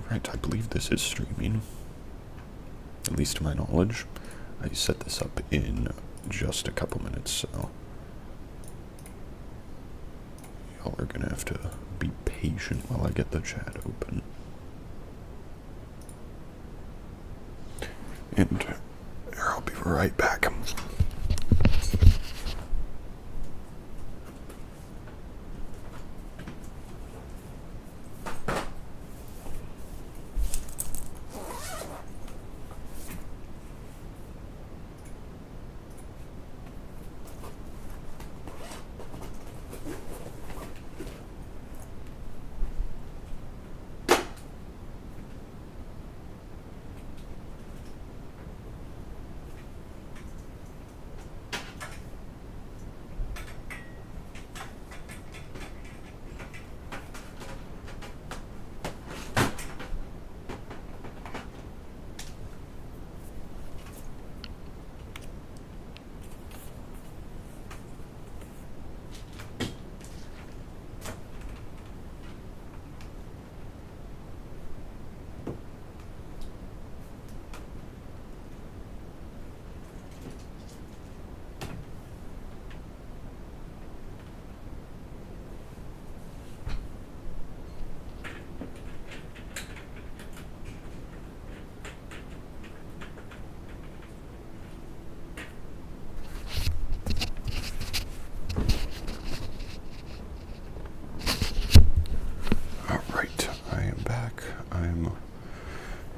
Alright, I believe this is streaming. At least to my knowledge. I set this up in just a couple minutes, so y'all are gonna have to be patient while I get the chat open. And I'll be right back.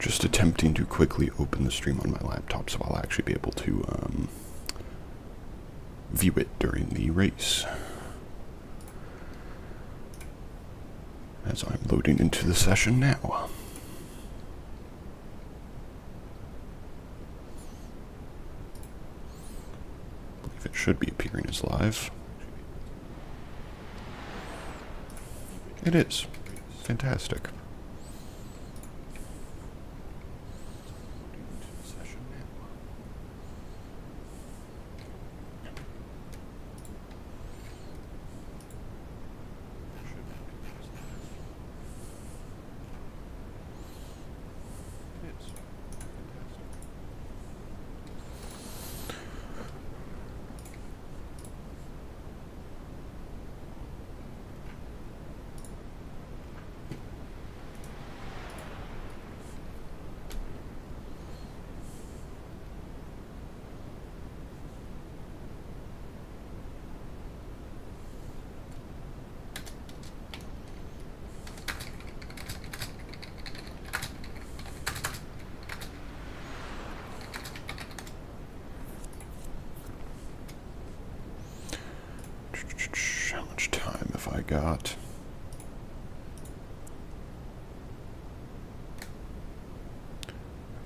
Just attempting to quickly open the stream on my laptop so I'll actually be able to view it during the race. As I'm loading into the session now. I believe it should be appearing as live. It is. Fantastic. How much time have I got?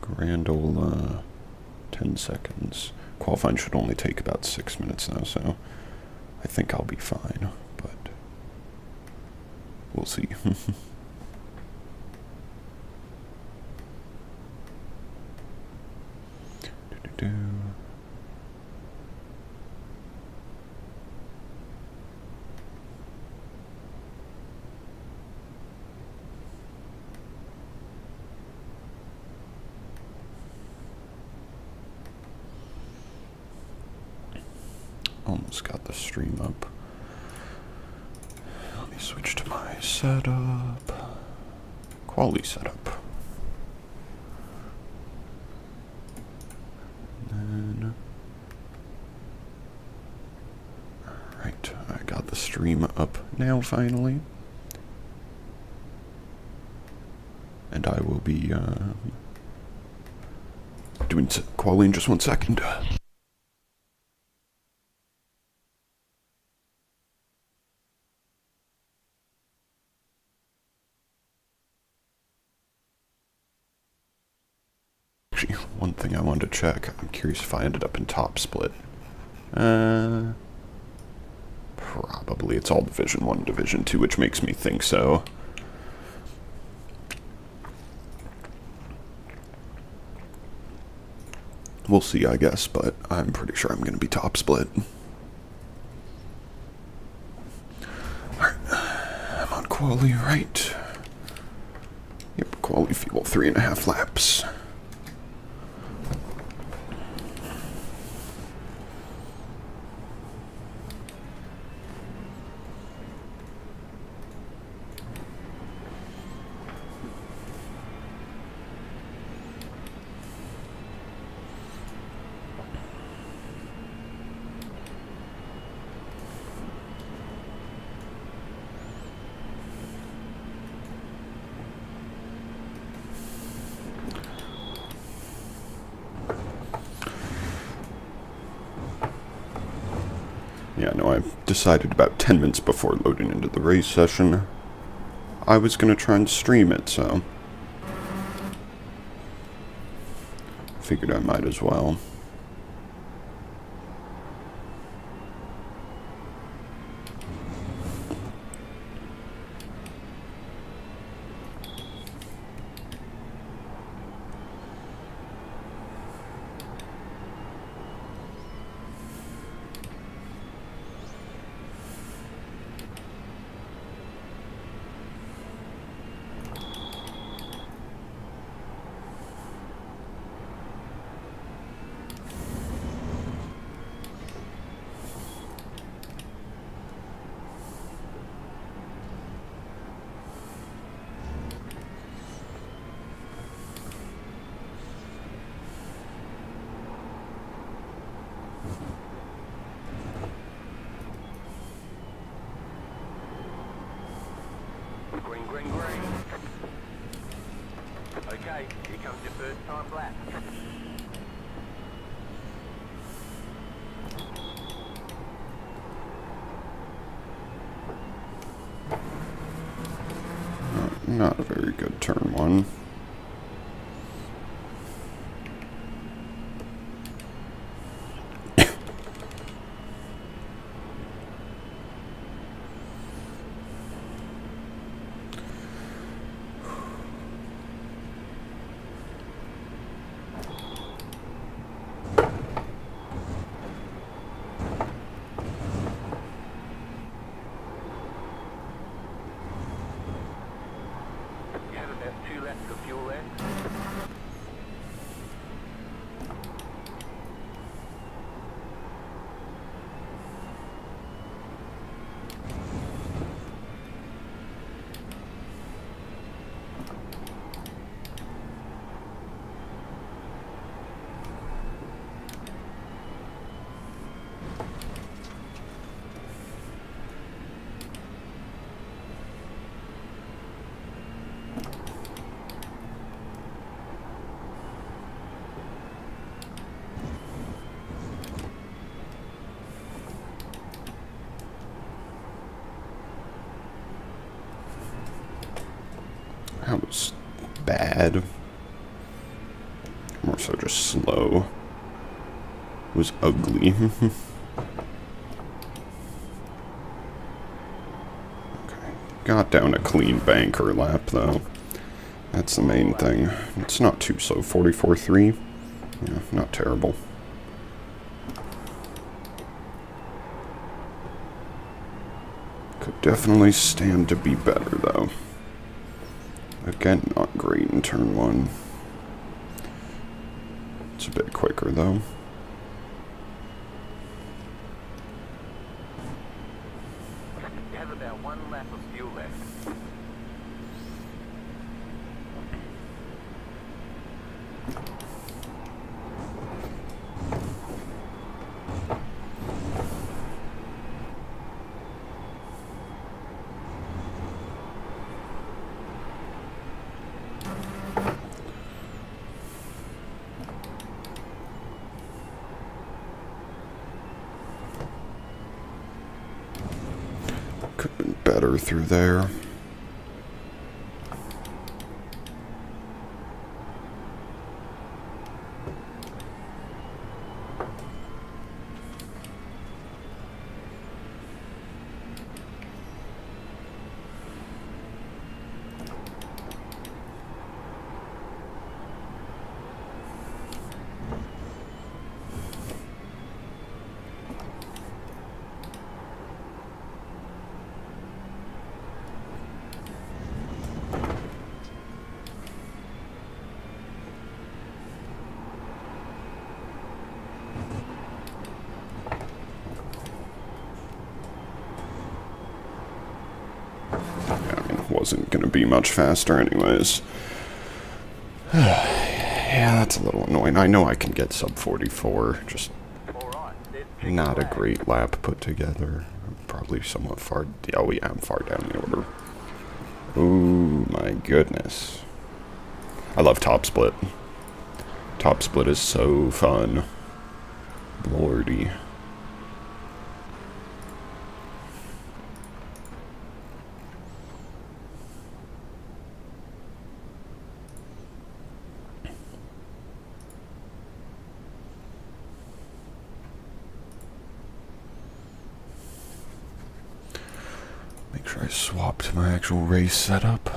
Grand old 10 seconds. Qualifying should only take about 6 minutes now, so I think I'll be fine, but we'll see. Almost got the stream up. Let me switch to my setup. Quality setup. And then, alright, I got the stream up now finally. And I will be doing quality in just 1 second. One thing I wanted to check, I'm curious if I ended up in top split. Probably. It's all Division 1, Division 2, which makes me think so. We'll see, I guess, but I'm pretty sure I'm going to be top split. Alright, I'm on quali, right? Yep, quality fuel, 3.5 laps. Yeah, no, I decided about 10 minutes before loading into the race session I was going to try and stream it, so figured I might as well. Green, green, green. Okay, here comes your first time lap. Not a very good turn one. You have about 2 laps of fuel left. That was bad. More so just slow. It was ugly. Okay. Got down a clean banker lap though. That's the main thing. It's not too slow. 44.3. Yeah, not terrible. Could definitely stand to be better though. Again, not great in turn 1. It's a bit quicker though. You have about 1 lap of fuel left. Could have been better through there. wasn't going to be much faster anyways. Yeah, that's a little annoying. I know I can get sub 44, just not a great lap put together. I'm probably somewhat far... Oh yeah, I'm far down the order. Ooh, my goodness. I love top split. Top split is so fun. Lordy. Make sure I swapped my actual race setup.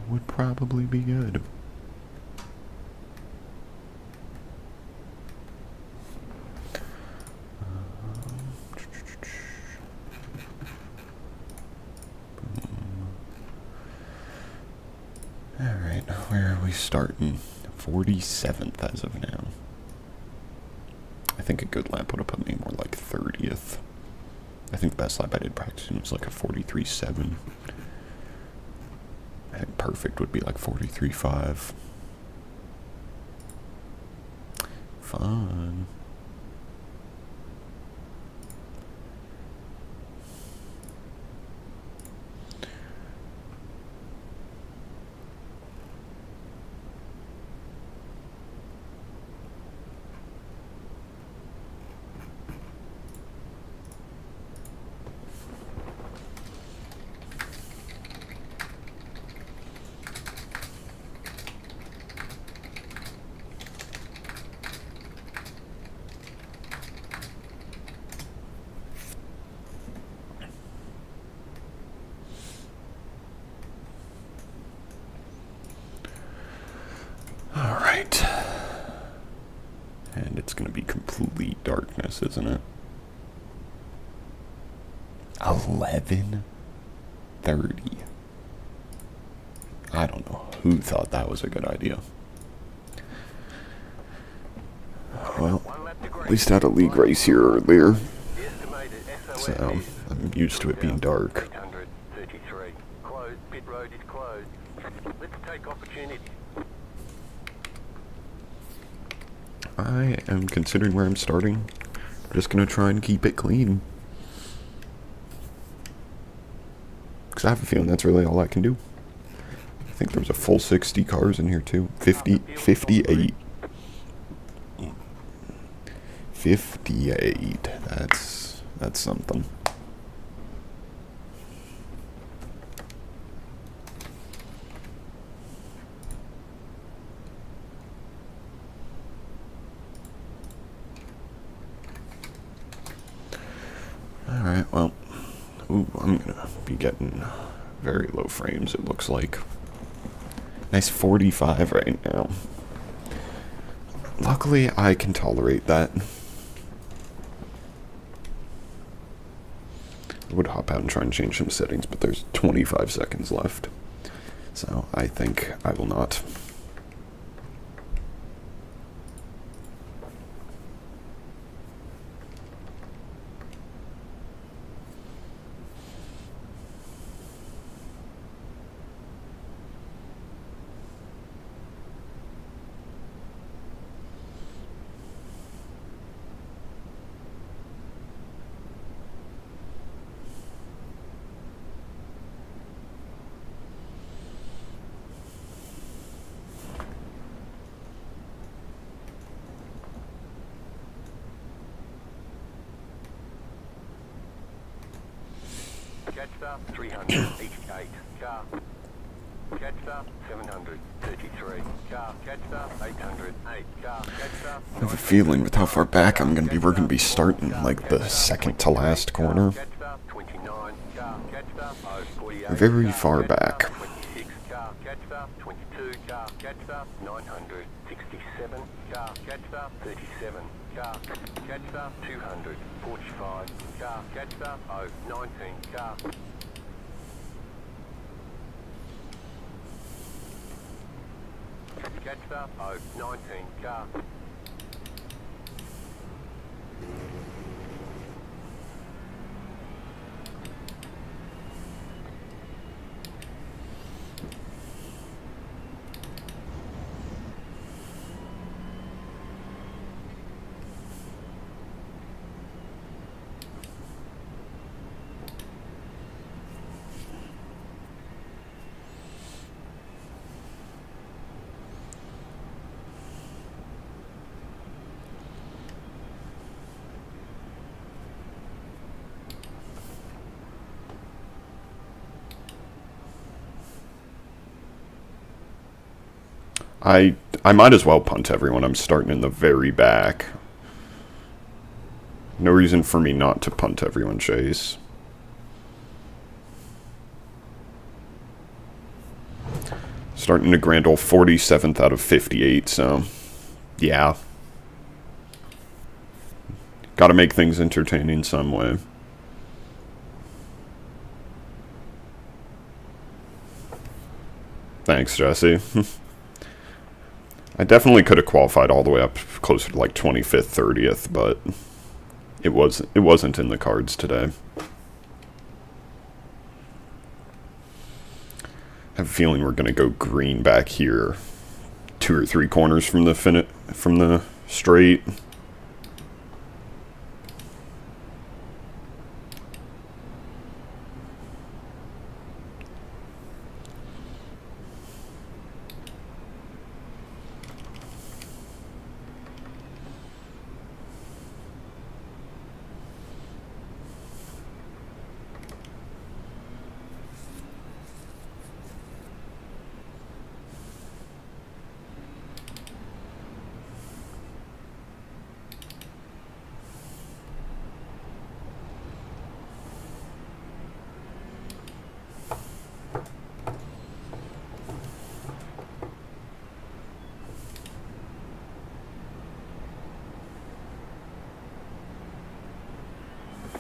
Would probably be good. Alright, where are we starting? 47th as of now. I think a good lap would have put me more like 30th. I think the best lap I did practicing was like a 43.7. I think perfect would be like 43.5. Fun. Alright. And it's gonna be complete darkness, isn't it? 11:30. I don't know who thought that was a good idea. Well, at least I had a league race here earlier, so I'm used to it being dark. 833. Closed. Pit road is closed. Let's take opportunity. I am considering where I'm starting. I'm just gonna try and keep it clean. Because I have a feeling that's really all I can do. I think there was a full 60 cars in here too. 58. 58. That's something. Alright, well, I'm gonna be getting very low frames, it looks like. Nice 45 right now. Luckily, I can tolerate that. I would hop out and try and change some settings, but there's 25 seconds left. So I think I will not. Catch stop 388. Car. Catch stop 733. Car. Catch stop 808. Car. Catch stop. I have a feeling with how far back I'm gonna be, we're gonna be starting like the second to last corner. Catch stop 29. Car. Catch stop 048. Very far back. 26. Car. Catch stop 22. Car. Catch stop 967. Car. Catch stop 37. Car. Catch stop 245. Car. Catch stop 019. Car. Catch stop 019. Car. I might as well punt everyone. I'm starting in the very back. No reason for me not to punt everyone, Chase. Starting a grand old 47th out of 58, so yeah. Gotta make things entertaining some way. Thanks, Jesse. I definitely could have qualified all the way up closer to like 25th, 30th, but it wasn't in the cards today. I have a feeling we're gonna go green back here, 2 or 3 corners from the straight.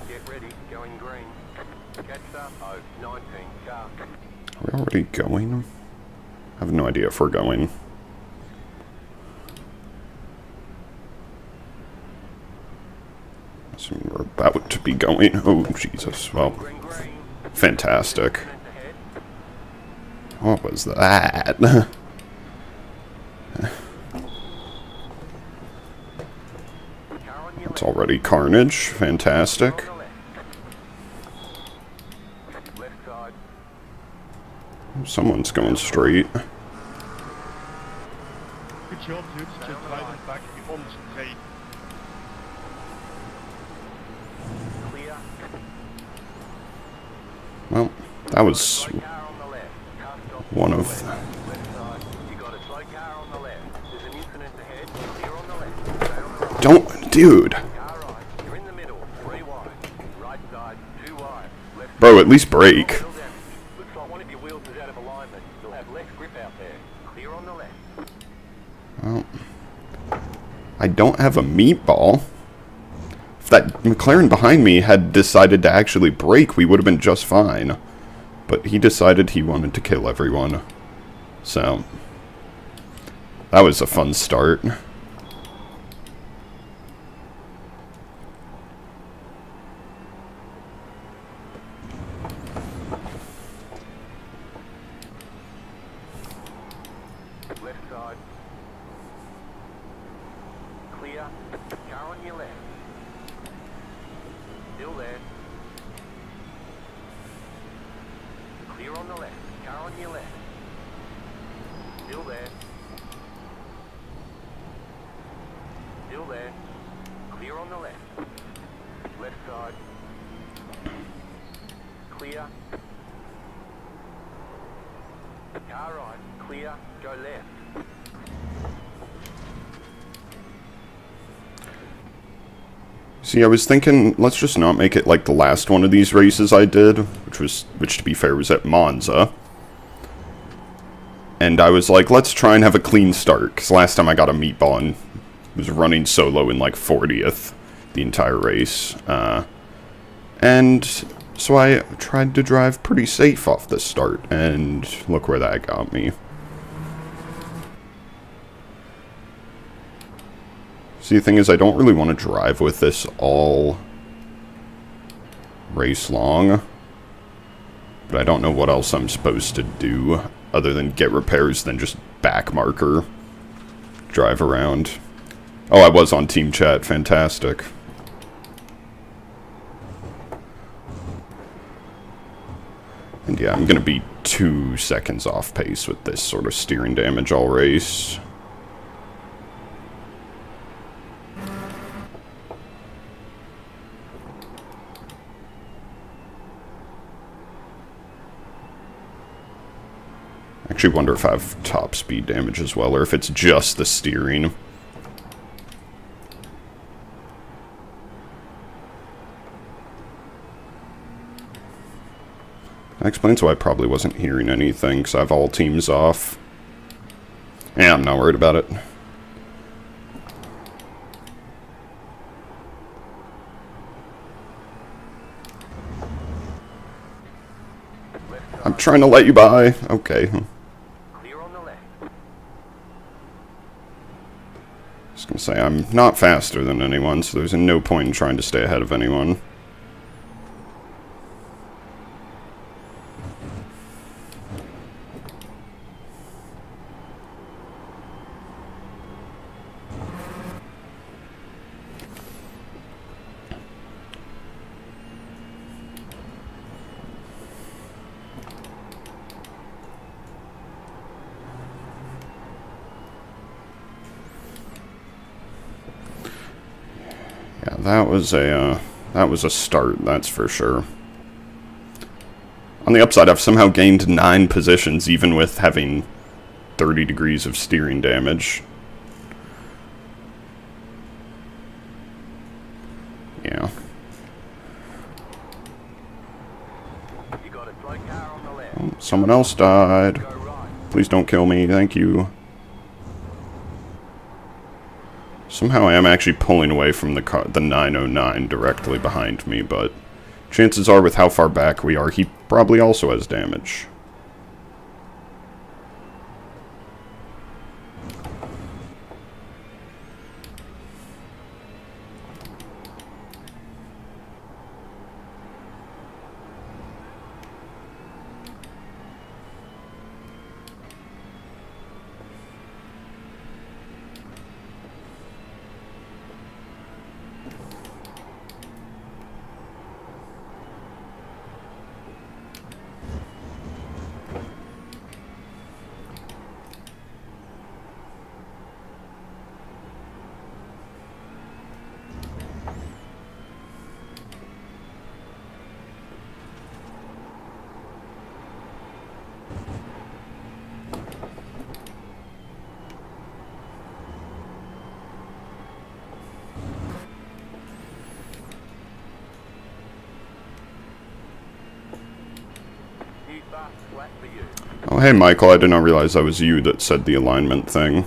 Get ready, going green. Catch up, 19 car. Are we already going? I have no idea if we're going. So we're about to be going. Oh, Jesus. Well, fantastic. What was that? It's already carnage. Fantastic. Left side. Someone's going straight. Good job, dude. Just driving back on straight. Clear. Well, that was Car on the left. Car stop one of... left side. You got a slow car on the left. There's an incident ahead. Clear on the left. Stay on the right. Don't... Dude. Car right. You're in the middle. 3 wide. Right side. 2 wide. Left Bro, at least brake. wheel damage. Looks like one of your wheels is out of alignment. You'll have less grip out there. Clear on the left. Well, I don't have a meatball. If that McLaren behind me had decided to actually brake, we would have been just fine. But he decided he wanted to kill everyone. So, that was a fun start. Left side. Clear. Car on your left. Still there. Clear on the left. Car on your left. Still there. Still there. Clear on the left. Left side. Clear. Car right. Clear. Go left. See, I was thinking, let's just not make it like the last one of these races I did, which to be fair was at Monza. And I was like, let's try and have a clean start, because last time I got a meatball and was running solo in like 40th the entire race. And so I tried to drive pretty safe off the start, and look where that got me. See, the thing is, I don't really want to drive with this all race long. But I don't know what else I'm supposed to do other than get repairs, then just back marker, drive around. Oh, I was on team chat. Fantastic. And yeah, I'm going to be 2 seconds off pace with this sort of steering damage all race. I actually wonder if I have top speed damage as well, or if it's just the steering. That explains why I probably wasn't hearing anything, because I have all teams off. Yeah, I'm not worried about it. I'm trying to let you by. Okay. Clear on the left. I was gonna say, I'm not faster than anyone, so there's no point in trying to stay ahead of anyone. Yeah, that was a start, that's for sure. On the upside, I've somehow gained 9 positions, even with having 30 degrees of steering damage. Yeah. You got a slow car on the left. Oh, someone else died. Go right. Please don't kill me, thank you. Somehow I am actually pulling away from the car, the 909 directly behind me, but chances are with how far back we are, he probably also has damage. New fast flat for you. Oh, hey, Michael, I did not realize that was you that said the alignment thing.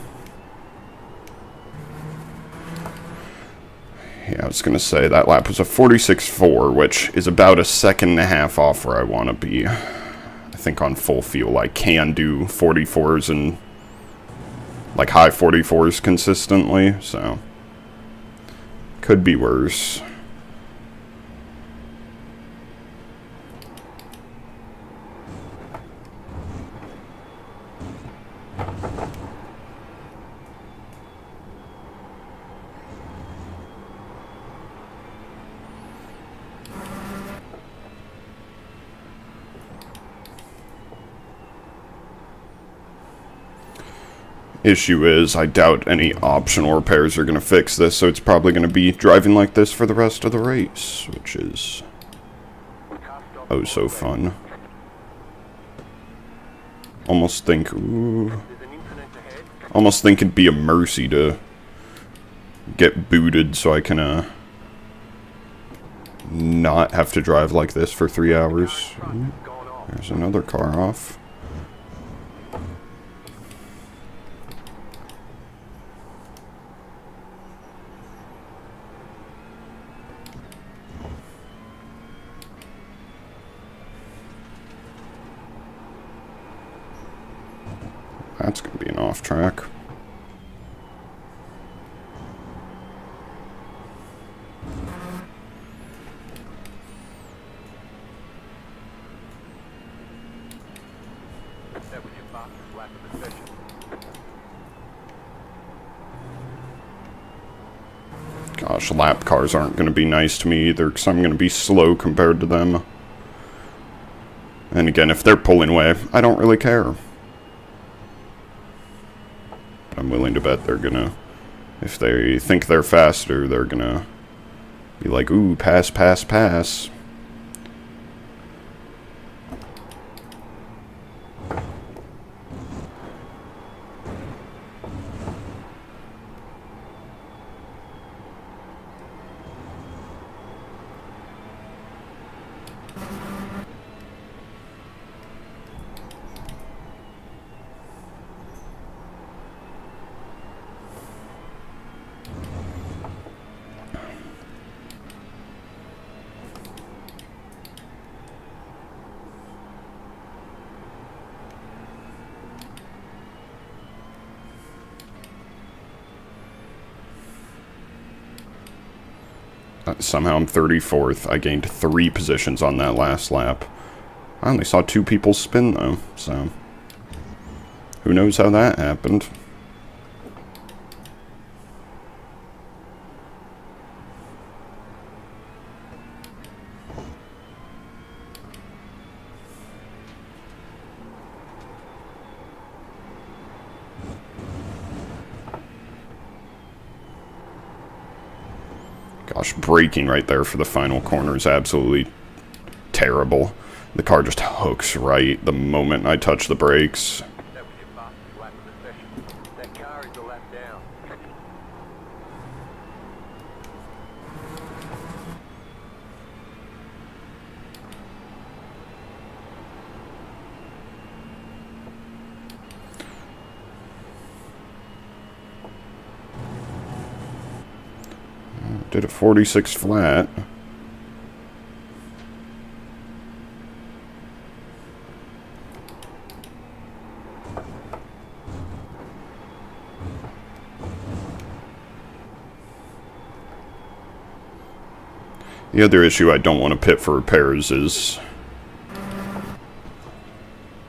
Yeah, I was going to say that lap was a 46.4, which is about a second and a half off where I want to be. I think on full fuel I can do 44s and like high 44s consistently, so could be worse. Issue is, I doubt any optional repairs are going to fix this, so it's probably going to be driving like this for the rest of the race, which is oh so fun. Almost think, ooh, There's an incident ahead. almost think it'd be a mercy to get booted so I can not have to drive like this for 3 hours. Ooh, Gone off. there's another car off. That's going to be an off track. That was your fastest lap of the session. Gosh, lap cars aren't going to be nice to me either, because I'm going to be slow compared to them. And again, if they're pulling away, I don't really care. I'm willing to bet they're going to, if they think they're faster, they're going to be like, ooh, pass, pass, pass. somehow I'm 34th. I gained 3 positions on that last lap. I only saw 2 people spin, though, so... who knows how that happened. Gosh, braking right there for the final corner is absolutely terrible. The car just hooks right the moment I touch the brakes. That was your fastest lap of the session. That car is a lap down. Did a 46 flat. The other issue I don't want to pit for repairs is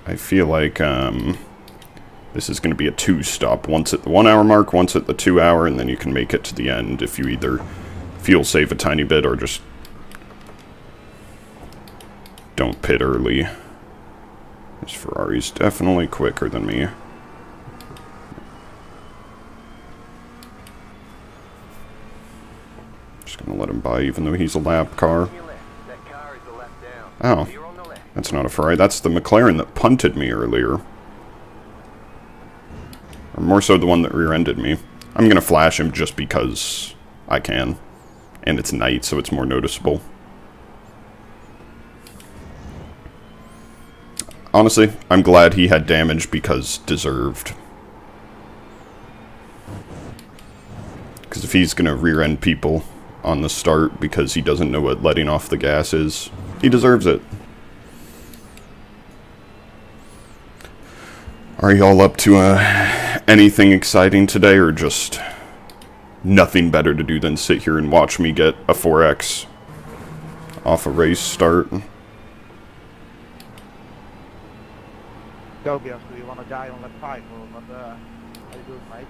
I feel like this is going to be a 2-stop. Once at the 1 hour mark, once at the 2 hour, and then you can make it to the end if you either fuel save a tiny bit or just don't pit early. This Ferrari's definitely quicker than me. Just gonna let him by even though he's a lap car. That car is a lap down. Oh, You're on the left. that's not a Ferrari. That's the McLaren that punted me earlier. Or more so the one that rear-ended me. I'm gonna flash him just because I can. And it's night, so it's more noticeable. Honestly, I'm glad he had damage because deserved. Because if he's gonna rear-end people on the start because he doesn't know what letting off the gas is, he deserves it. Are you all up to anything exciting today, or just nothing better to do than sit here and watch me get a 4X off a race start? Tobias, do you want to die on lap 5 or what? How you doing, mate?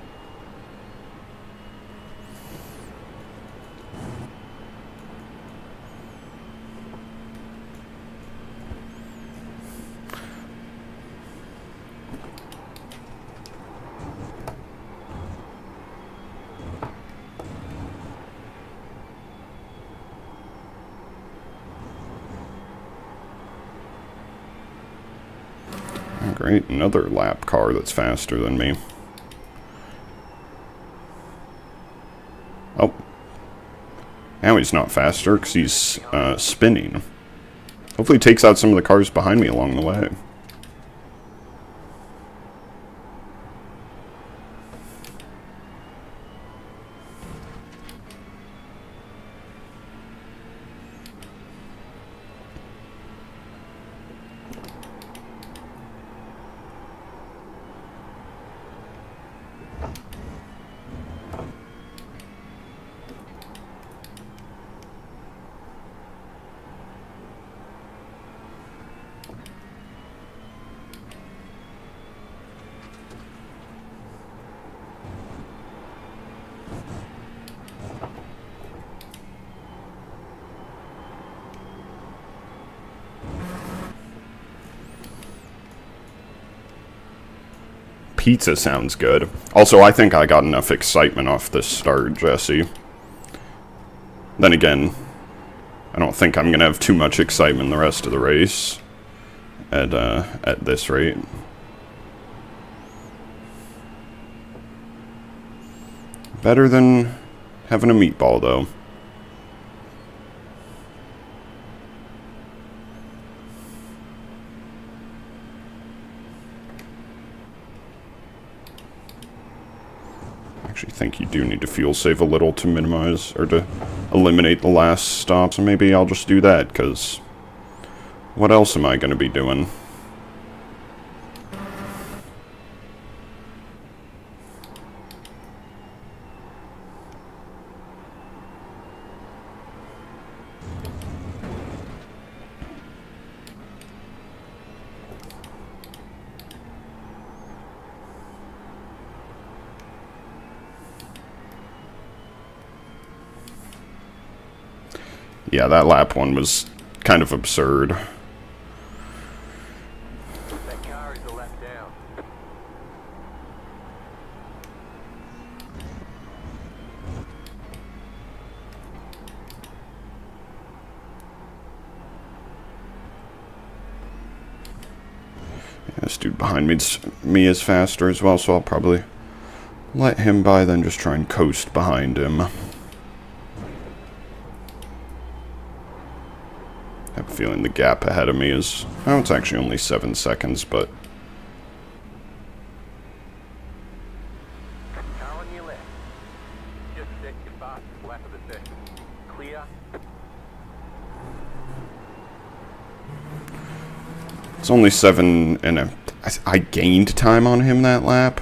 Great, another lap car that's faster than me. Oh. Now he's not faster because he's spinning. Hopefully he takes out some of the cars behind me along the way. Pizza sounds good. Also, I think I got enough excitement off this start, Jesse. Then again, I don't think I'm going to have too much excitement the rest of the race at this rate. Better than having a meatball, though. I think you do need to fuel save a little to minimize or to eliminate the last stop, so maybe I'll just do that, because what else am I going to be doing? Yeah, that lap one was kind of absurd. That car is a lap down. This dude behind me is faster as well, so I'll probably let him by, then just try and coast behind him. I have a feeling the gap ahead of me is... Oh, it's actually only 7 seconds, but... Car on your left. Just set your fastest lap of the session. Clear. It's only 7 and a... I gained time on him that lap.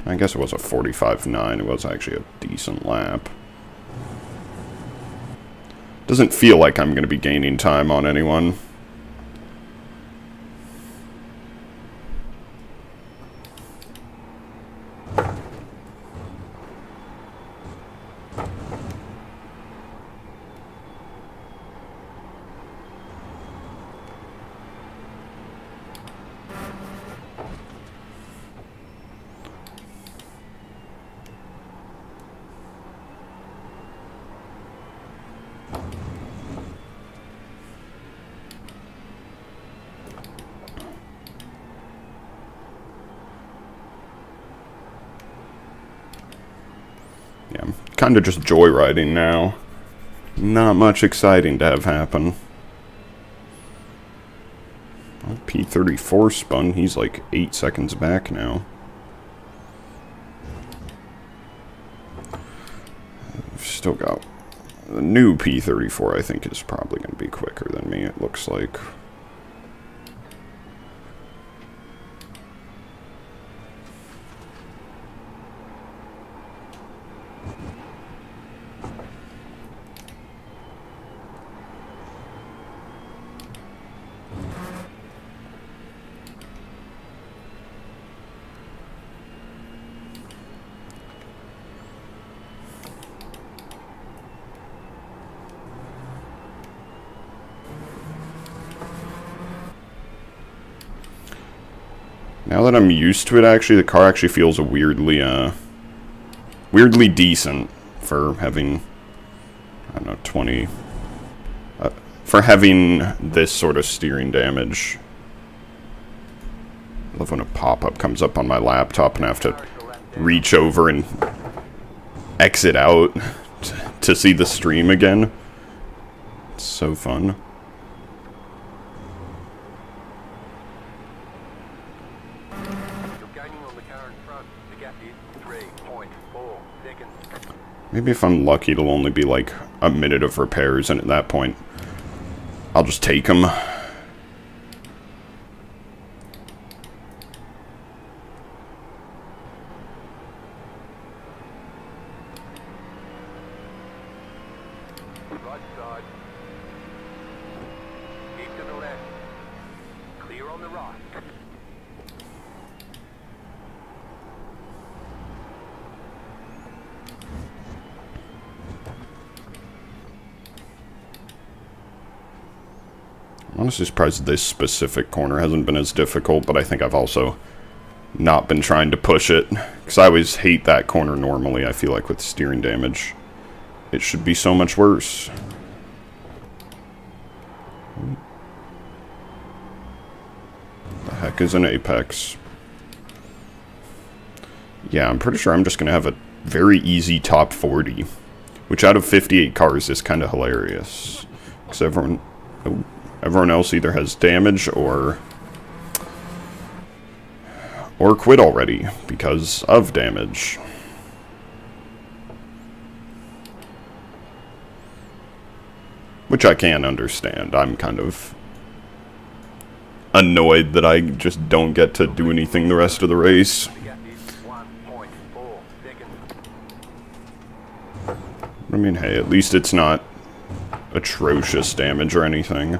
I guess it was a 45.9. It was actually a decent lap. Doesn't feel like I'm going to be gaining time on anyone. Yeah, I'm kind of just joyriding now. Not much exciting to have happen. Well, P34 spun. He's like 8 seconds back now. I've still got... The new P34, I think, is probably going to be quicker than me, it looks like. Now that I'm used to it, actually, the car actually feels weirdly decent for having, I don't know, 20... for having this sort of steering damage. I love when a pop-up comes up on my laptop and I have to reach over and exit out to see the stream again. It's so fun. Maybe if I'm lucky, it'll only be like a minute of repairs, and at that point, I'll just take them. Right side. Keep to the left. Clear on the right. I'm honestly surprised this specific corner hasn't been as difficult, but I think I've also not been trying to push it, because I always hate that corner normally. I feel like with steering damage, it should be so much worse. The heck is an apex? Yeah, I'm pretty sure I'm just going to have a very easy top 40, which out of 58 cars is kind of hilarious, because everyone else either has damage or quit already because of damage. Which I can understand. I'm kind of annoyed that I just don't get to do anything the rest of the race. I mean, hey, at least it's not atrocious damage or anything.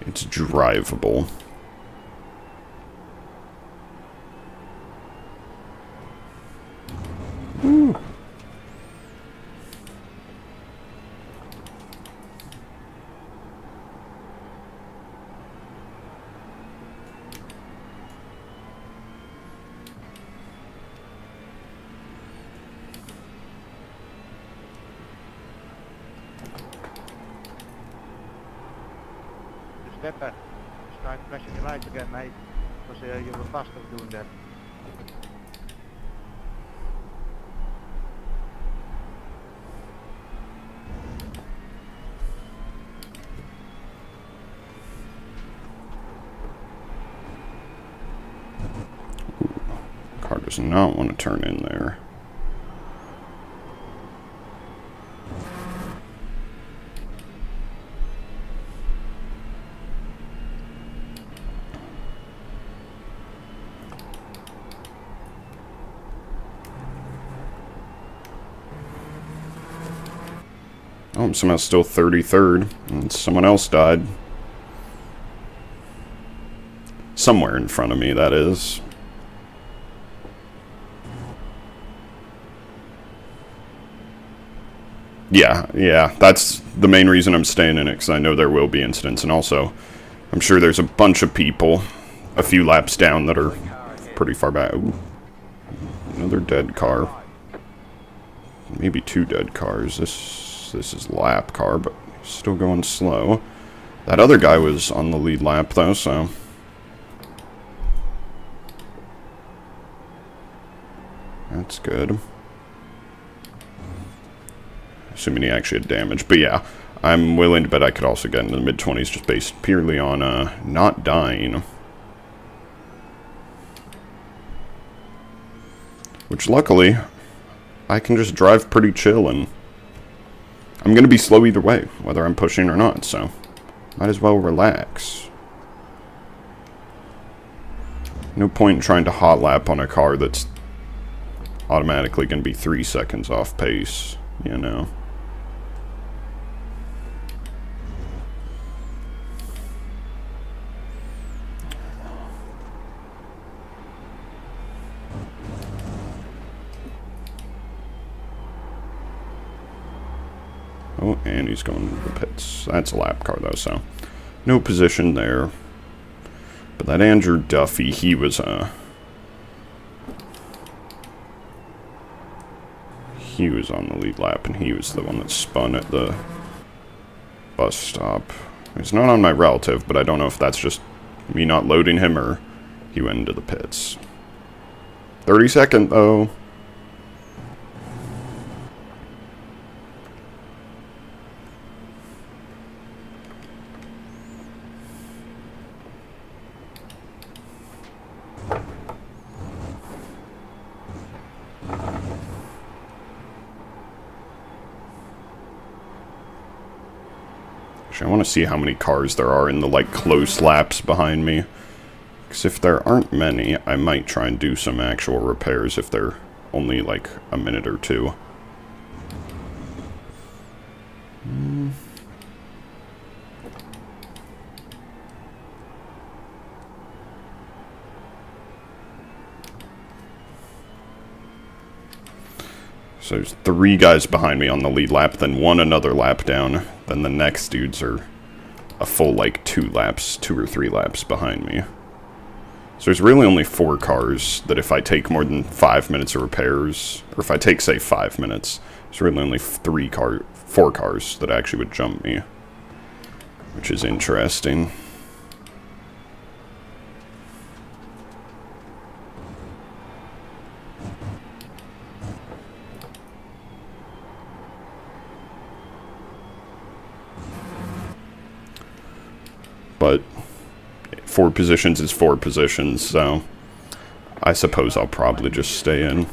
It's drivable. better. Start pressing the right again, mate. Because you were faster doing that. Car does not want to turn in there. Oh, I'm somehow still 33rd, and someone else died. Somewhere in front of me, that is. Yeah, that's the main reason I'm staying in it, because I know there will be incidents, and also, I'm sure there's a bunch of people a few laps down that are pretty far back. Ooh. Another dead car. Maybe 2 dead cars. This is lap car, but still going slow. That other guy was on the lead lap, though, so... That's good. Assuming he actually had damage. But yeah, I'm willing to bet I could also get into the mid-20s just based purely on not dying. Which, luckily, I can just drive pretty chill, and I'm going to be slow either way, whether I'm pushing or not, so might as well relax. No point in trying to hot lap on a car that's automatically going to be 3 seconds off pace, you know. Oh, and he's going to the pits. That's a lap car, though, so no position there. But that Andrew Duffy, he was on the lead lap, and he was the one that spun at the bus stop. He's not on my relative, but I don't know if that's just me not loading him or he went into the pits. 32nd, though. Actually, I want to see how many cars there are in the, like, close laps behind me. Because if there aren't many, I might try and do some actual repairs if they're only, like, a minute or two. So there's 3 guys behind me on the lead lap, then 1 another lap down, then the next dudes are a full, like, 2 or 3 laps behind me. So there's really only 4 cars that if I take more than 5 minutes of repairs, or if I take, say, 5 minutes, there's really only 4 cars that actually would jump me, which is interesting. But 4 positions is 4 positions, so I suppose I'll probably just stay in.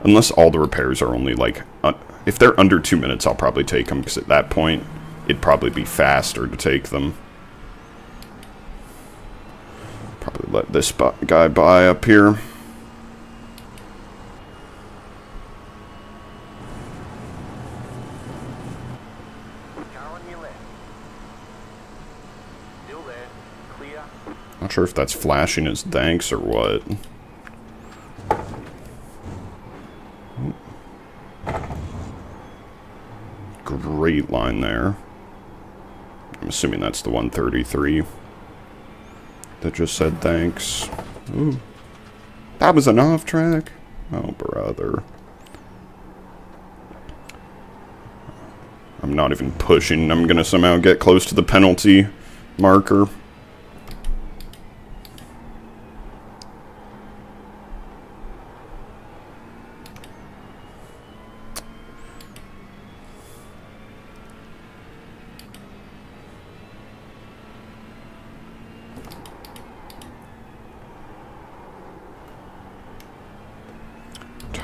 Unless all the repairs are only, like, if they're under 2 minutes, I'll probably take them, because at that point, it'd probably be faster to take them. Probably let this guy by up here. Not sure if that's flashing as thanks or what. Great line there. I'm assuming that's the 133 that just said thanks. Ooh. That was an off track? Oh, brother. I'm not even pushing. I'm gonna somehow get close to the penalty marker.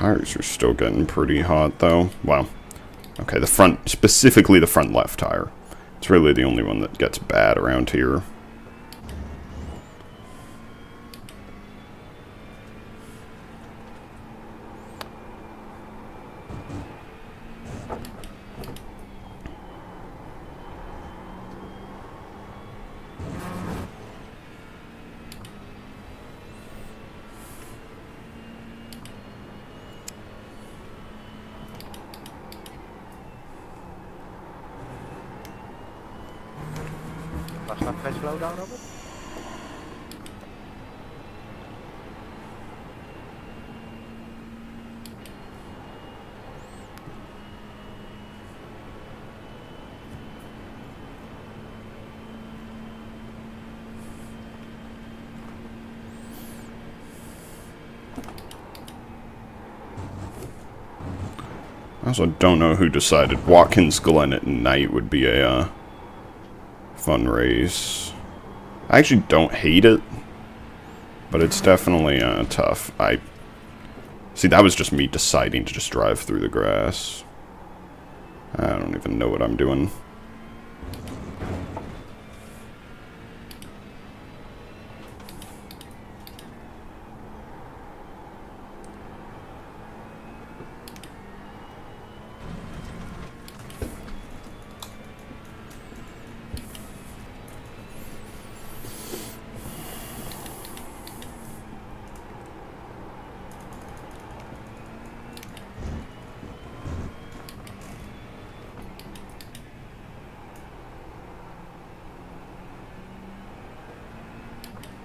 Tires are still getting pretty hot, though. Wow. Okay, the front, specifically the front left tire. It's really the only one that gets bad around here. Was dat best slowdown, Robert? I also don't know who decided Watkins Glen at night would be a fun race. I actually don't hate it, but it's definitely tough. See, that was just me deciding to just drive through the grass. I don't even know what I'm doing.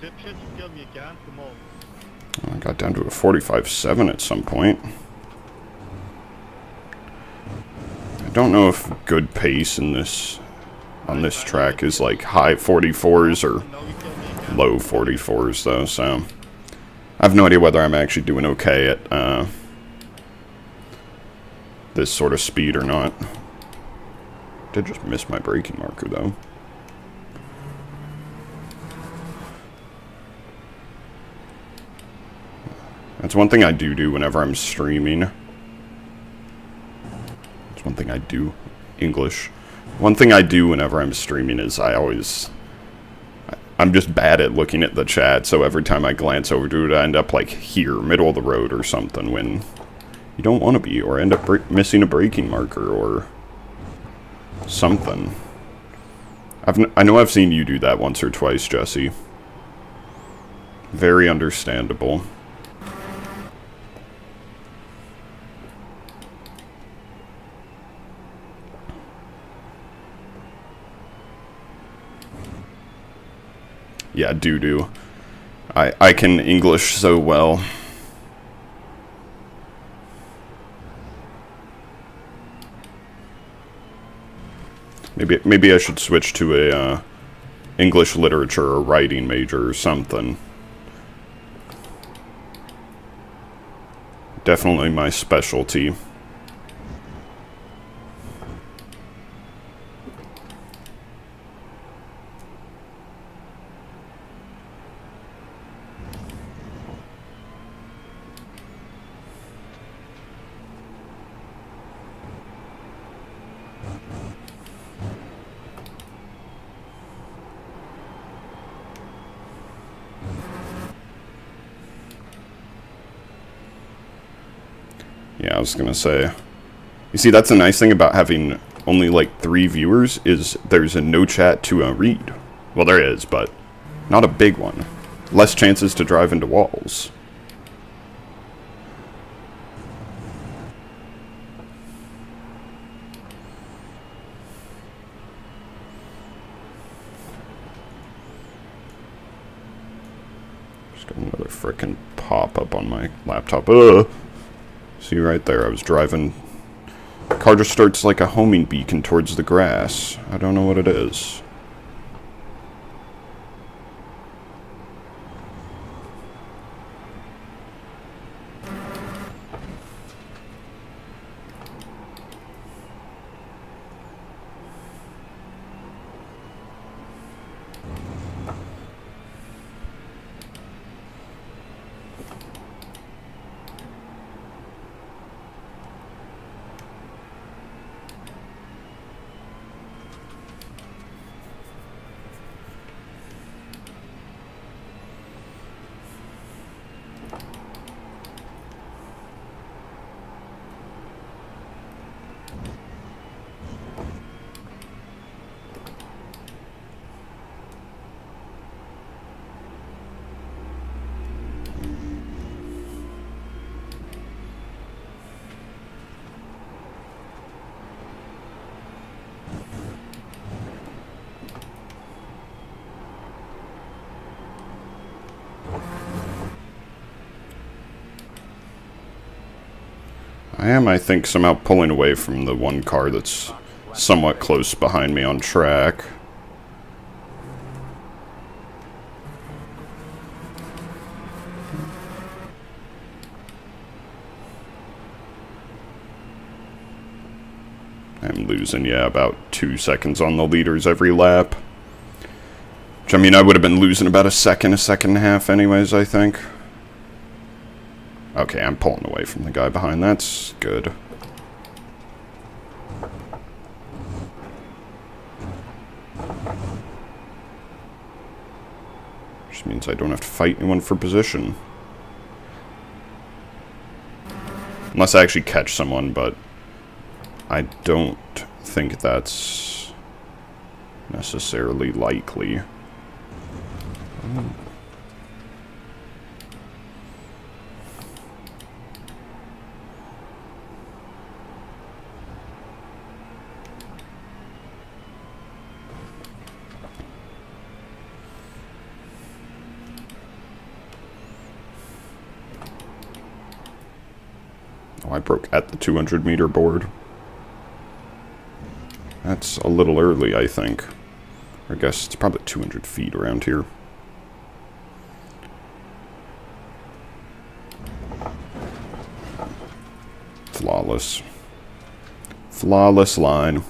Dipshit, you kill me again, come on. I got down to a 45.7 at some point. I don't know if good pace in this on this track is like high 44s or No, you kill me again. low 44s though, so I have no idea whether I'm actually doing okay at this sort of speed or not. Did just miss my braking marker though. That's one thing I do whenever I'm streaming. It's one thing I do. English. One thing I do whenever I'm streaming is I'm just bad at looking at the chat, so every time I glance over to it, I end up like here, middle of the road or something, when you don't want to be, or end up missing a braking marker or something. I know I've seen you do that once or twice, Jesse. Very understandable. Yeah, doo-doo. I can English so well. Maybe I should switch to a English literature or writing major or something. Definitely my specialty. Yeah, I was gonna say. You see, that's a nice thing about having only like 3 viewers, is there's a no chat to read. Well, there is, but not a big one. Less chances to drive into walls. Just got another frickin' pop-up on my laptop. Ugh! See right there, I was driving. The car just starts like a homing beacon towards the grass. I don't know what it is. I am, I think, somehow pulling away from the one car that's somewhat close behind me on track. I'm losing, yeah, about 2 seconds on the leaders every lap. Which, I mean, I would have been losing about a second and a half anyways, I think. Okay, I'm pulling away from the guy behind. That's good. Which means I don't have to fight anyone for position. Unless I actually catch someone, but I don't think that's necessarily likely. Oh, I broke at the 200-meter board. That's a little early, I think. I guess it's probably 200 feet around here. Flawless. Flawless line.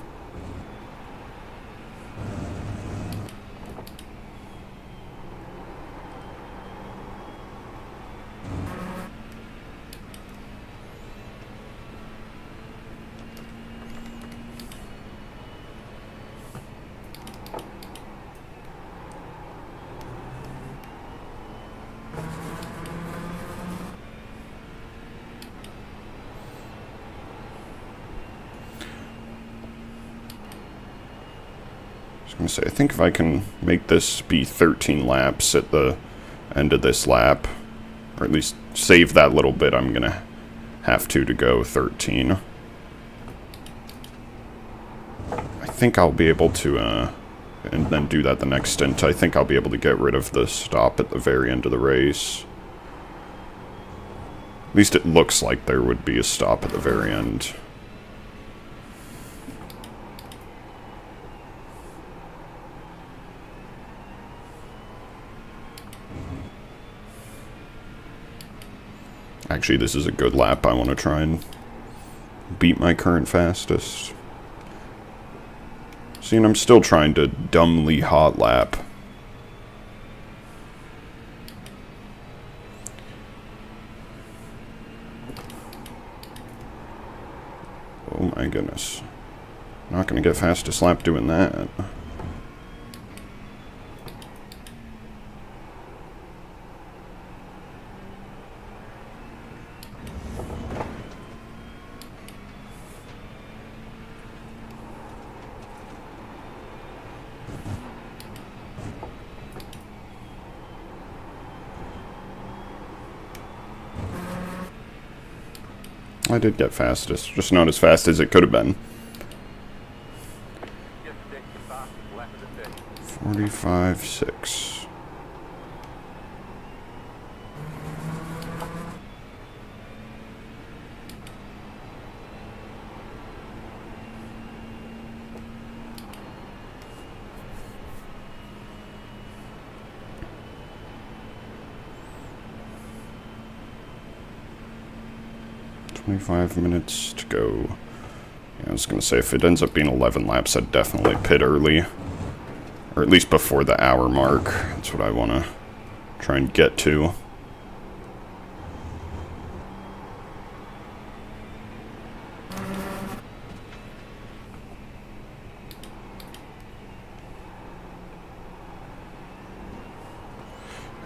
I was going to say, I think if I can make this be 13 laps at the end of this lap, or at least save that little bit, I'm going to have to go 13. I think I'll be able to, and then do that the next stint. I think I'll be able to get rid of the stop at the very end of the race. At least it looks like there would be a stop at the very end. Actually, this is a good lap. I want to try and beat my current fastest. See, and I'm still trying to dumbly hot lap. Oh my goodness. Not going to get fastest lap doing that. I did get fastest, just not as fast as it could have been. 45.6. "25 minutes to go." Yeah, I was going to say, if it ends up being 11 laps, I'd definitely pit early. Or at least before the hour mark. That's what I want to try and get to.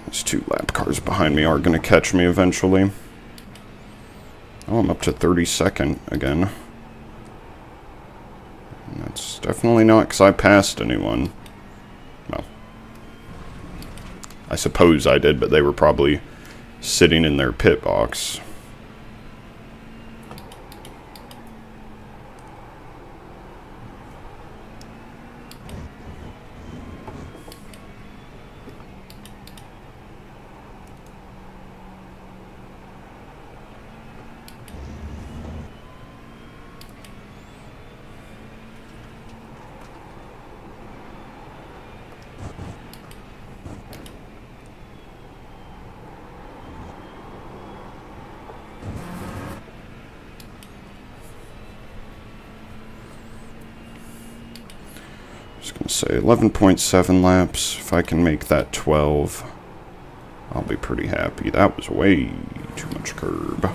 These 2 lap cars behind me are going to catch me eventually. Oh, I'm up to 32nd again. And that's definitely not because I passed anyone. Well, I suppose I did, but they were probably sitting in their pit box. was going to say 11.7 laps. If I can make that 12, I'll be pretty happy. That was way too much curb.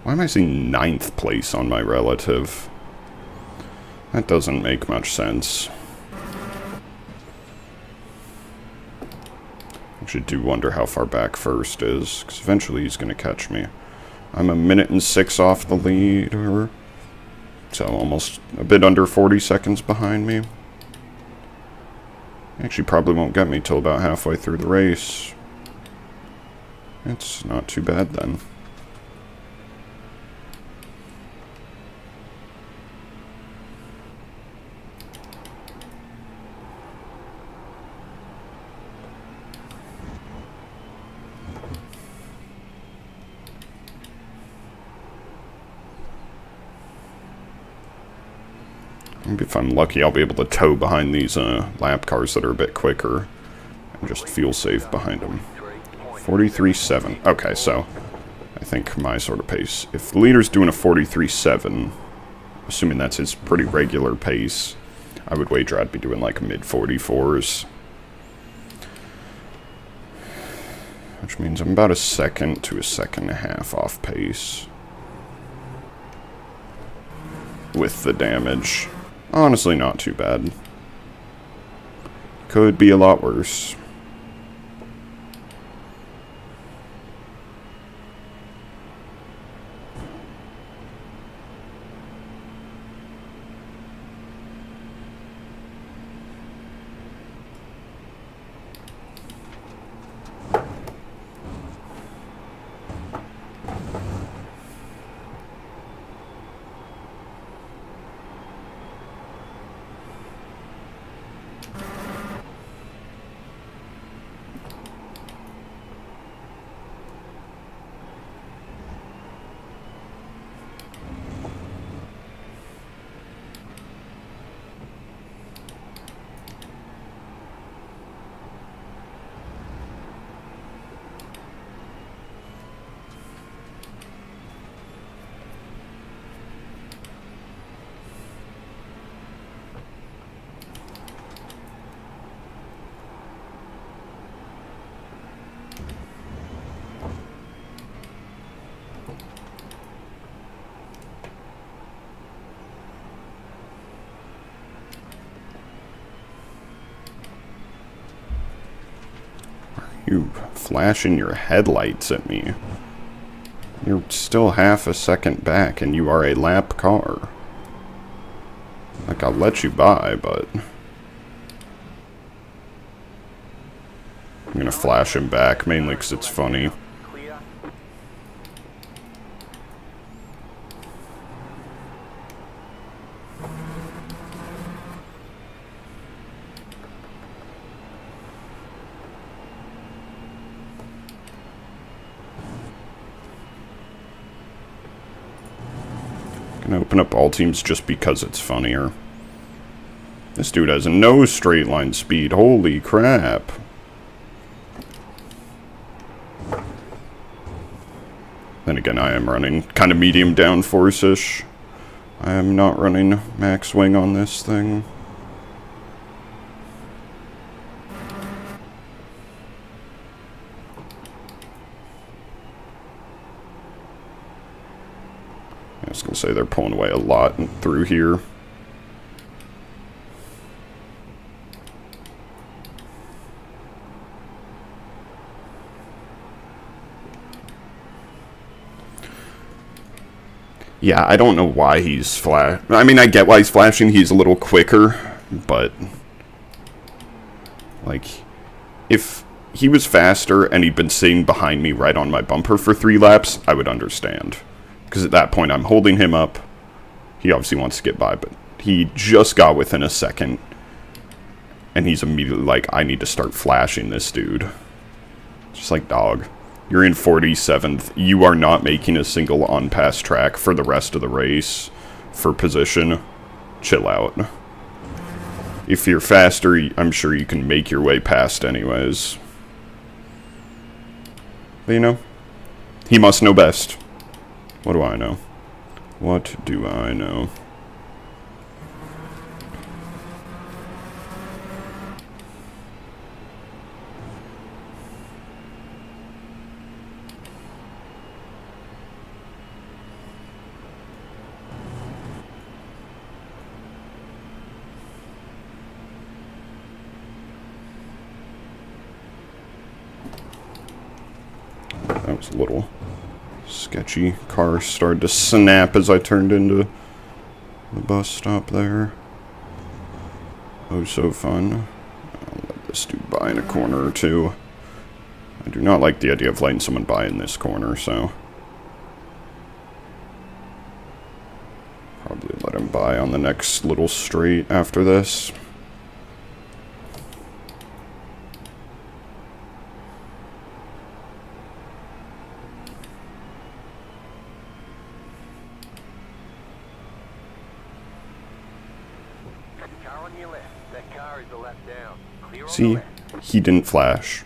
Why am I seeing 9th place on my relative? That doesn't make much sense. Actually, do wonder how far back first is, because eventually he's going to catch me. I'm a minute and 6 off the leader, so almost a bit under 40 seconds behind me. Actually, probably won't get me till about halfway through the race. It's not too bad then. Maybe if I'm lucky, I'll be able to tow behind these lap cars that are a bit quicker and just feel safe behind them. 43.7. Okay, so I think my sort of pace. If the leader's doing a 43.7, assuming that's his pretty regular pace, I would wager I'd be doing like mid-44s. Which means I'm about a second to a second and a half off pace. With the damage. Honestly, not too bad. Could be a lot worse. You flashing your headlights at me. You're still half a second back and you are a lap car. Like, I'll let you by, but I'm gonna flash him back, mainly because it's funny. Gonna open up all teams just because it's funnier. This dude has no straight line speed. Holy crap. Then again, I am running kind of medium downforce-ish. I am not running max wing on this thing. I was going to say they're pulling away a lot through here. Yeah, I don't know why he's I mean, I get why he's flashing. He's a little quicker, but like, if he was faster and he'd been sitting behind me right on my bumper for 3 laps, I would understand. Because at that point, I'm holding him up. He obviously wants to get by, but he just got within a second. And he's immediately like, I need to start flashing this dude. Just like, dog. You're in 47th. You are not making a single on-pass track for the rest of the race for position. Chill out. If you're faster, I'm sure you can make your way past anyways. But you know, he must know best. What do I know? What do I know? That was a little sketchy. Car started to snap as I turned into the bus stop there. Oh, so fun. I'll let this dude by in a corner or two. I do not like the idea of letting someone by in this corner, so probably let him by on the next little straight after this. Car on your left. That car is a lap down. Clear on the See, left. he didn't flash,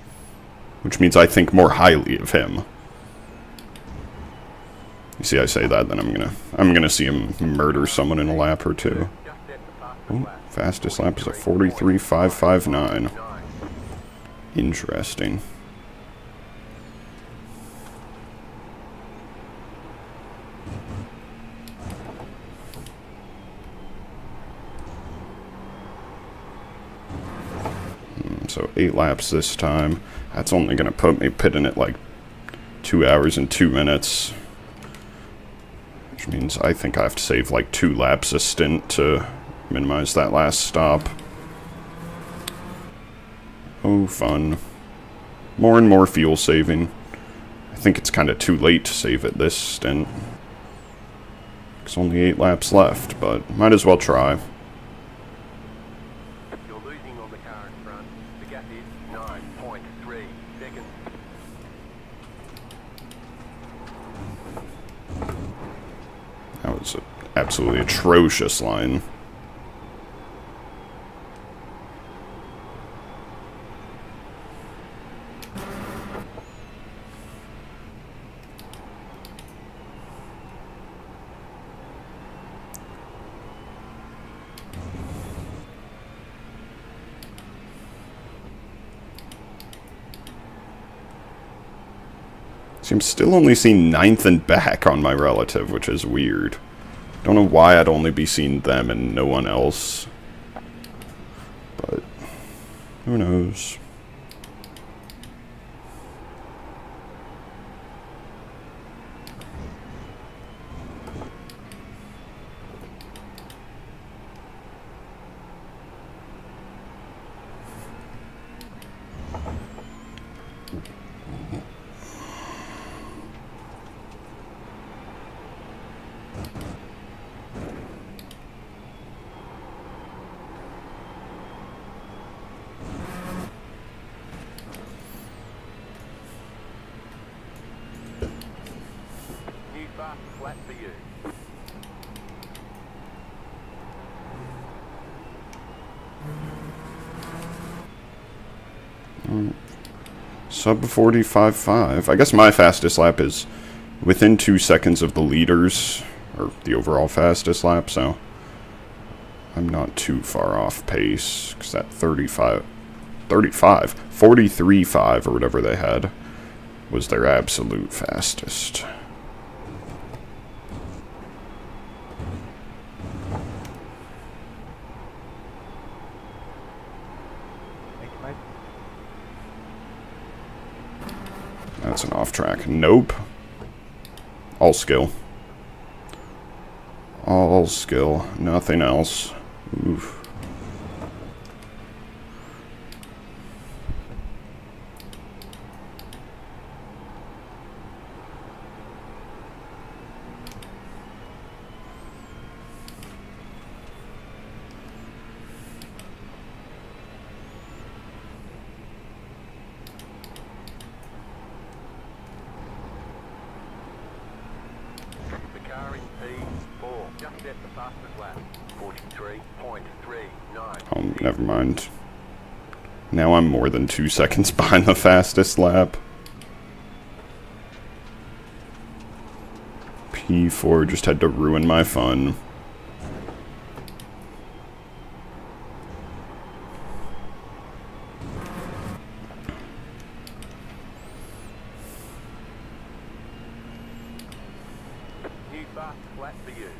which means I think more highly of him. You see, I say that, then I'm gonna see him murder someone in a lap or two. Just set the fastest Oh, lap. fastest lap is a 43.559. Interesting. So 8 laps this time. That's only going to put me pitting at like 2 hours and 2 minutes. Which means I think I have to save like 2 laps a stint to minimize that last stop. Oh, fun. More and more fuel saving. I think it's kind of too late to save at this stint. There's only 8 laps left, but might as well try. You're losing on the car in front. The gap is 9.3 seconds. That was an absolutely atrocious line. See, I'm still only seeing 9th and back on my relative, which is weird. Don't know why I'd only be seeing them and no one else. But who knows? New fast flat for you. Sub 45.5. I guess my fastest lap is within 2 seconds of the leaders, or the overall fastest lap, so I'm not too far off pace, because that 43.5, or whatever they had, was their absolute fastest. Thank you, mate. That's an off track. Nope. All skill. All skill. Nothing else. Oof. fastest lap. 43.39. Oh, never mind. Now I'm more than 2 seconds behind the fastest lap. P4 just had to ruin my fun. New fastest lap for you.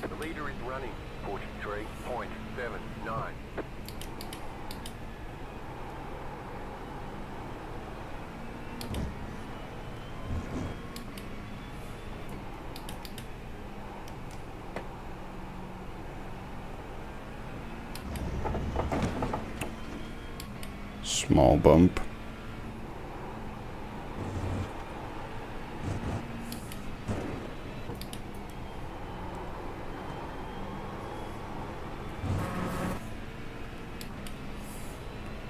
The leader is running 43.79. Small bump.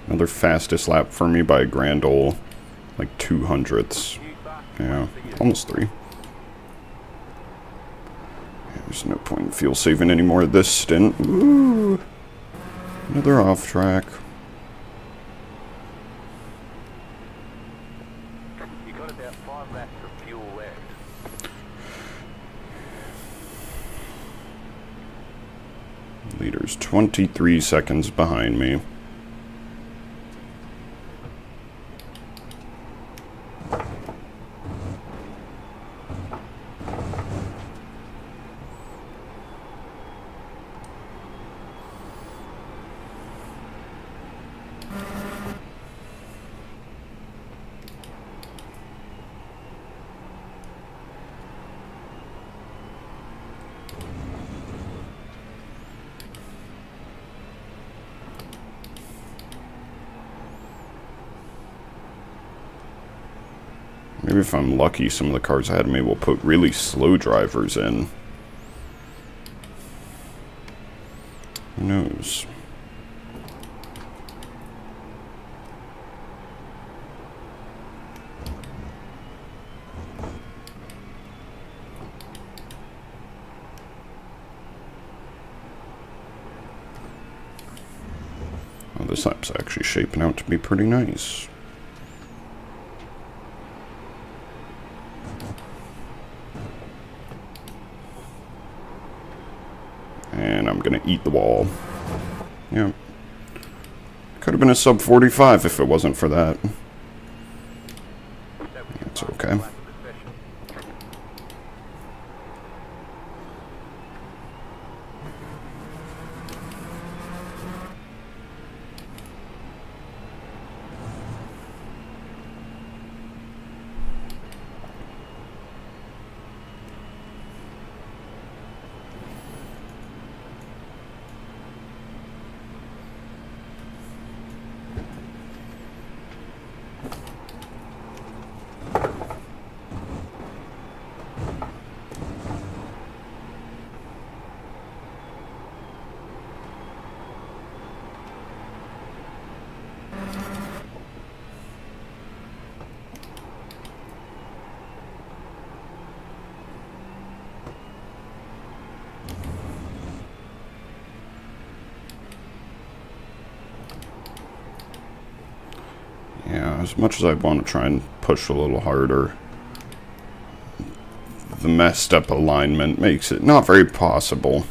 Another fastest lap for me by a grand ol' like 200ths. Yeah, almost 3. There's no point in fuel saving anymore this stint. Ooh, another off track. You got about 5 laps of fuel left. Leader's 23 seconds behind me. Maybe if I'm lucky, some of the cars ahead of me will put really slow drivers in. Who knows? Oh, this lap's actually shaping out to be pretty nice. And I'm gonna eat the wall. Yeah. Could have been a sub 45 if it wasn't for that. That's okay. Yeah, as much as I want to try and push a little harder, the messed up alignment makes it not very possible.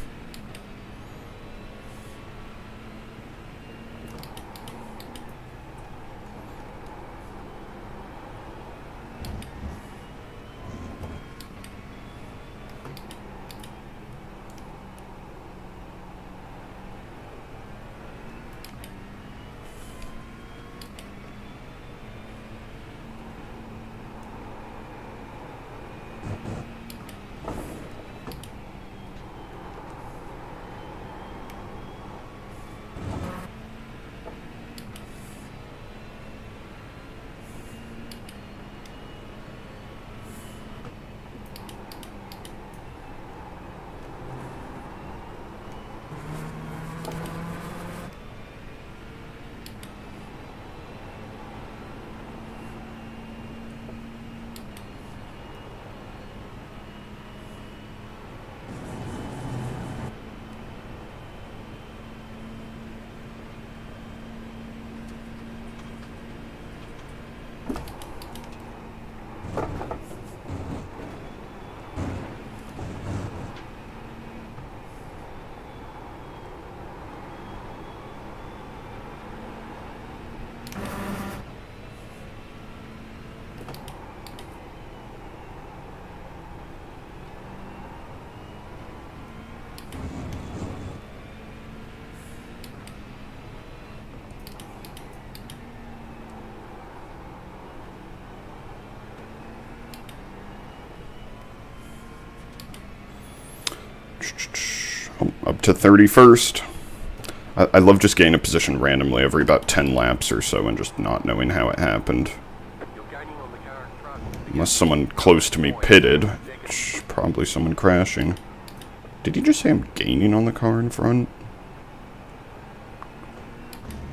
Up to 31st. I love just getting a position randomly every about 10 laps or so and just not knowing how it happened. Unless someone close to me pitted, which probably someone crashing. Did he just say I'm gaining on the car in front?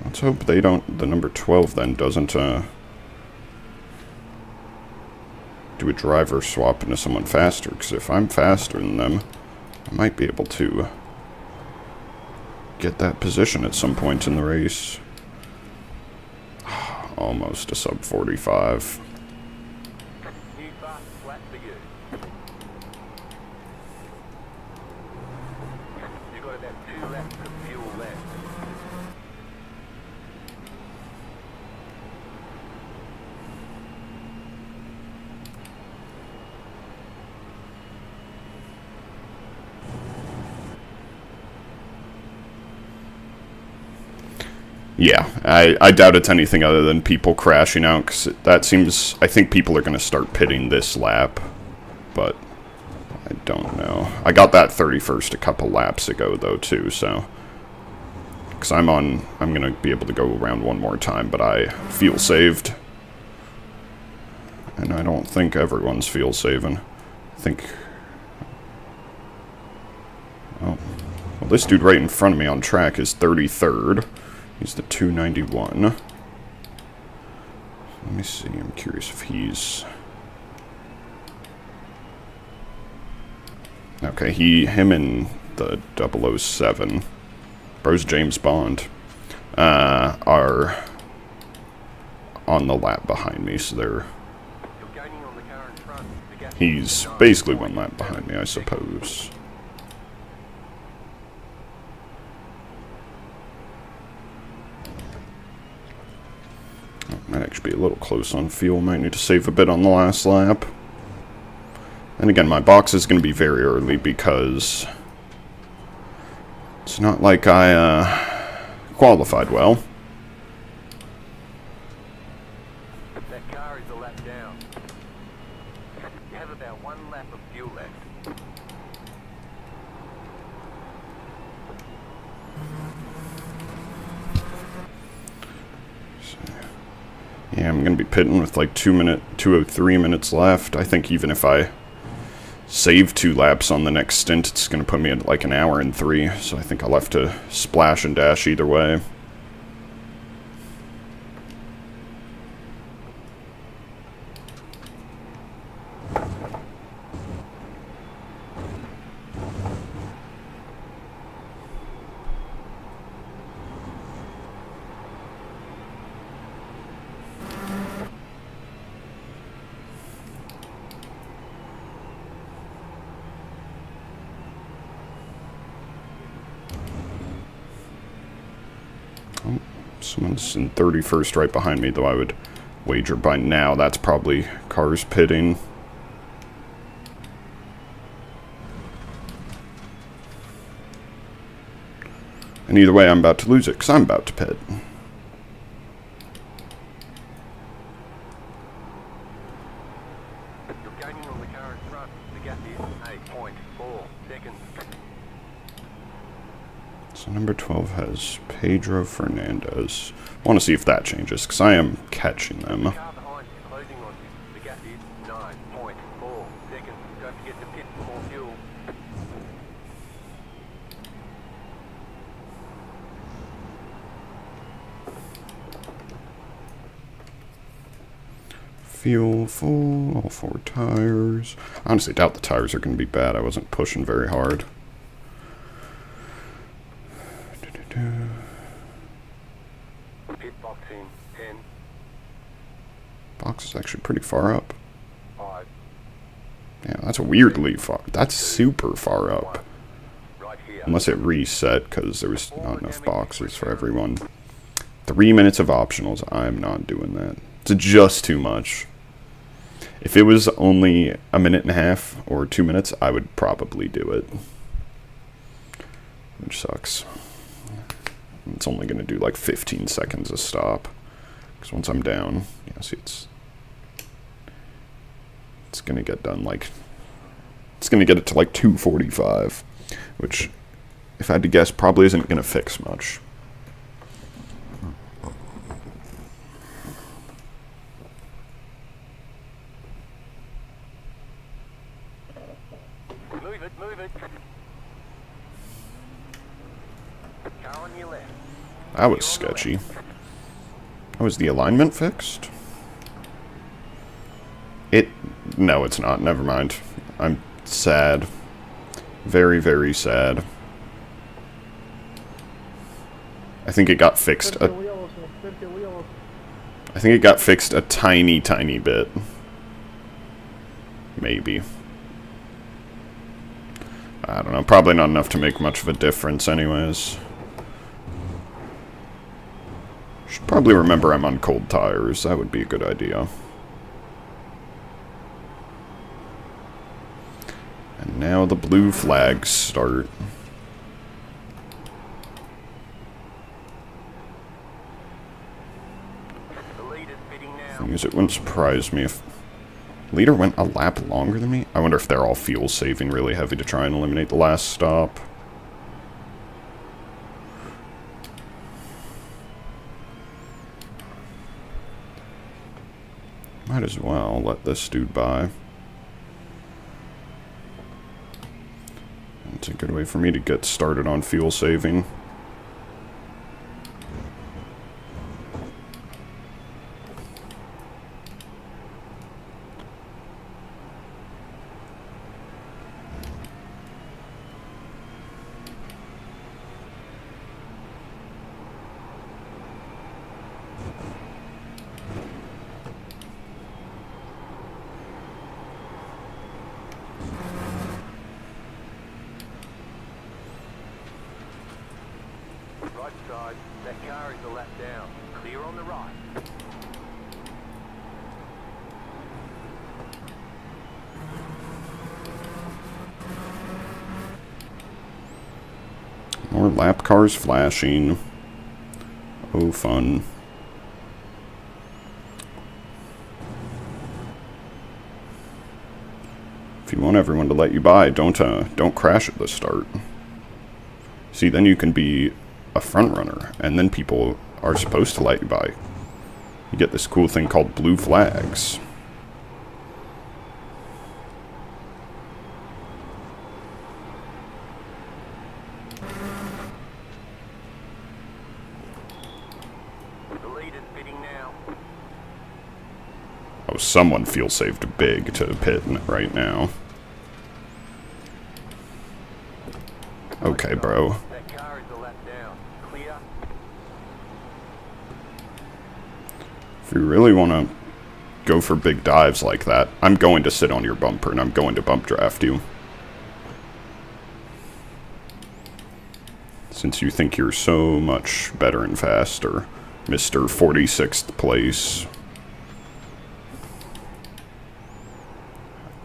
Let's hope they don't, the number 12 then doesn't do a driver swap into someone faster, because if I'm faster than them, I might be able to get that position at some point in the race. Almost a sub 45. New fast flat for you. You've got about 2 laps of fuel left. Yeah, I doubt it's anything other than people crashing out, because that seems... I think people are going to start pitting this lap, but I don't know. I got that 31st a couple laps ago, though, too, so... Because I'm going to be able to go around one more time, but I feel saved. And I don't think everyone's feel saving. I think... Oh. Well, this dude right in front of me on track is 33rd. He's the 291. Let me see, I'm curious if he's... Okay, him and the 007, bro's James Bond, are on the lap behind me, so they're... He's basically one lap behind me, I suppose. Might actually be a little close on fuel. Might need to save a bit on the last lap. And again, my box is going to be very early because it's not like I qualified well. That car is a lap down. You have about 1 lap of fuel left. Yeah, I'm going to be pitting with like 2:03 minutes left. I think even if I save 2 laps on the next stint, it's going to put me at like 1 hour and 3. So I think I'll have to splash and dash either way. Oh, someone's in 31st right behind me, though I would wager by now that's probably cars pitting. And either way, I'm about to lose it, because I'm about to pit. You're gaining on the car in front. The gap is 8.4 seconds. So number 12 has Pedro Fernandez. I want to see if that changes, because I am catching them. The car behind is closing on you. The gap is 9.4 seconds. Don't forget to pit for more fuel. Fuel full, all 4 tires. I honestly doubt the tires are going to be bad. I wasn't pushing very hard. Pit box in 10, Box is actually pretty far up. 5, Yeah, that's weirdly far. That's super far up. right here. Unless it reset, because there was not enough boxes for everyone. 3 minutes of optionals. I'm not doing that. It's just too much. If it was only a minute and a half or 2 minutes, I would probably do it. Which sucks. It's only going to do like 15 seconds a stop. Because once I'm down, yeah, see, it's going to get done like... It's going to get it to like 2:45. Which, if I had to guess, probably isn't going to fix much. Move it, move it. Car on your left. That was sketchy. Oh, is the alignment fixed? No, it's not. Never mind. I'm sad. Very, very sad. I think it got fixed I think it got fixed a tiny, tiny bit. Maybe. I don't know. Probably not enough to make much of a difference anyways. Should probably remember I'm on cold tires. That would be a good idea. And now the blue flags start. The leader's pitting now. Thing is, it wouldn't surprise me if leader went a lap longer than me. I wonder if they're all fuel saving really heavy to try and eliminate the last stop. Might as well let this dude by. It's a good way for me to get started on fuel saving. Right side. That car is a lap down. Clear on the right. More lap cars flashing. Oh, fun. If you want everyone to let you by, don't crash at the start. See, then you can be a front runner, and then people are supposed to let you by. You get this cool thing called blue flags. The leader's pitting now. Oh, someone fuel saved big to pit right now. Okay, bro. That car is a lap down. Clear. If you really want to go for big dives like that, I'm going to sit on your bumper and I'm going to bump draft you. Since you think you're so much better and faster, Mr. 46th place.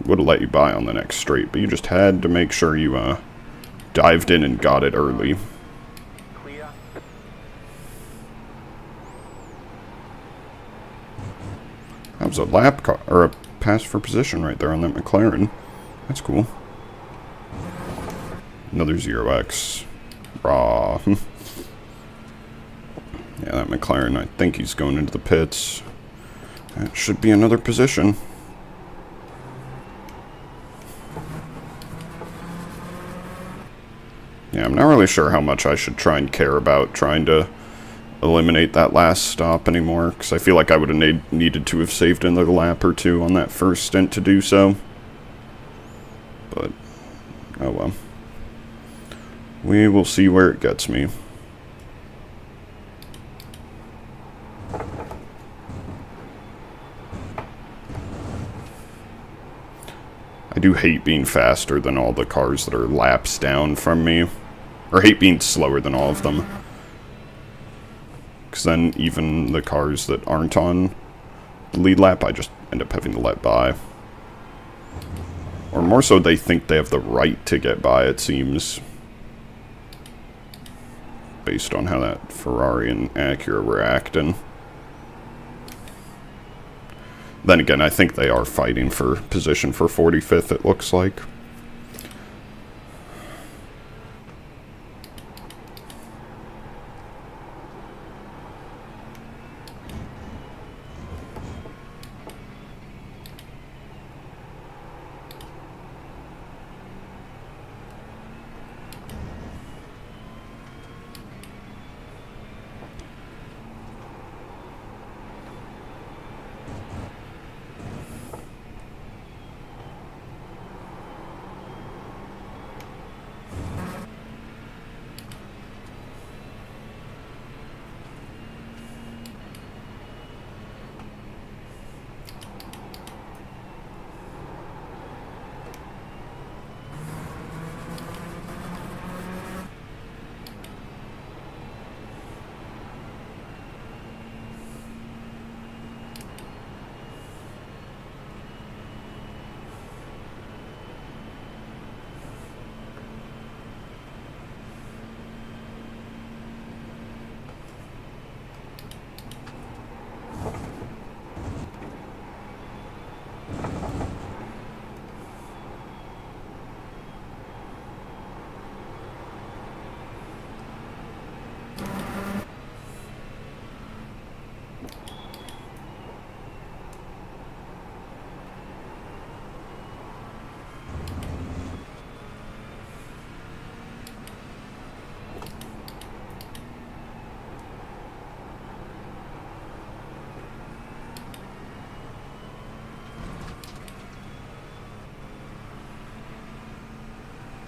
Would have let you by on the next straight, but you just had to make sure you dived in and got it early. Clear. That was a lap car, or a pass for position right there on that McLaren. That's cool. Another 0x. Raw. Yeah, that McLaren, I think he's going into the pits. That should be another position. Yeah, I'm not really sure how much I should try and care about trying to eliminate that last stop anymore, because I feel like I would have needed to have saved another lap or two on that first stint to do so. But, oh well. We will see where it gets me. I do hate being faster than all the cars that are laps down from me. Or hate being slower than all of them. Because then even the cars that aren't on the lead lap, I just end up having to let by. Or more so, they think they have the right to get by, it seems. Based on how that Ferrari and Acura were acting. Then again, I think they are fighting for position for 45th, it looks like.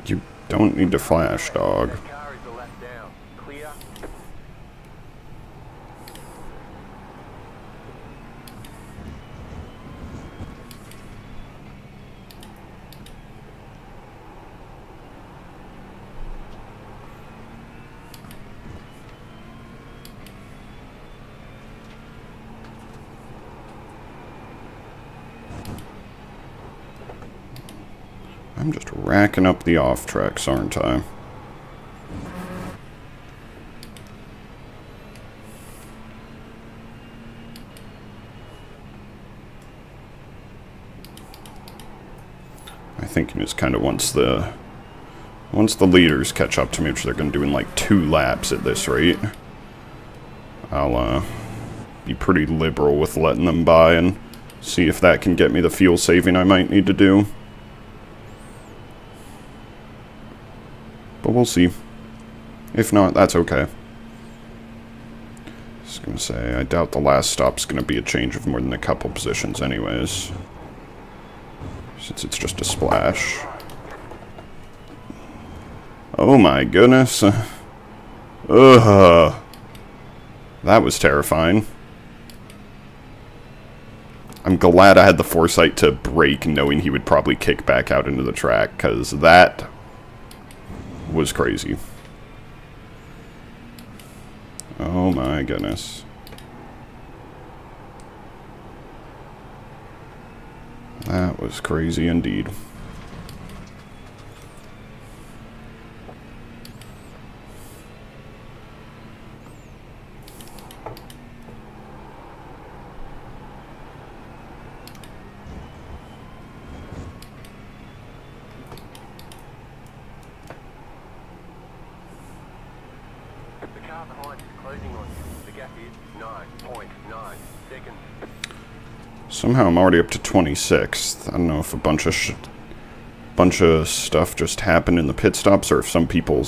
You don't need to flash, dog. That car is a lap down. Clear. I'm just racking up the off tracks, aren't I? I think it's kind of once the leaders catch up to me, which they're going to do in like 2 laps at this rate, I'll be pretty liberal with letting them by and see if that can get me the fuel saving I might need to do. But we'll see. If not, that's okay. Just gonna say, I doubt the last stop's gonna be a change of more than a couple positions anyways. Since it's just a splash. Oh my goodness. Ugh. That was terrifying. I'm glad I had the foresight to brake knowing he would probably kick back out into the track, because that was crazy. Oh my goodness. That was crazy indeed. The car behind is closing on you. The gap is 9.9 seconds. Somehow I'm already up to 26th. I don't know if a bunch of stuff just happened in the pit stops, or if some people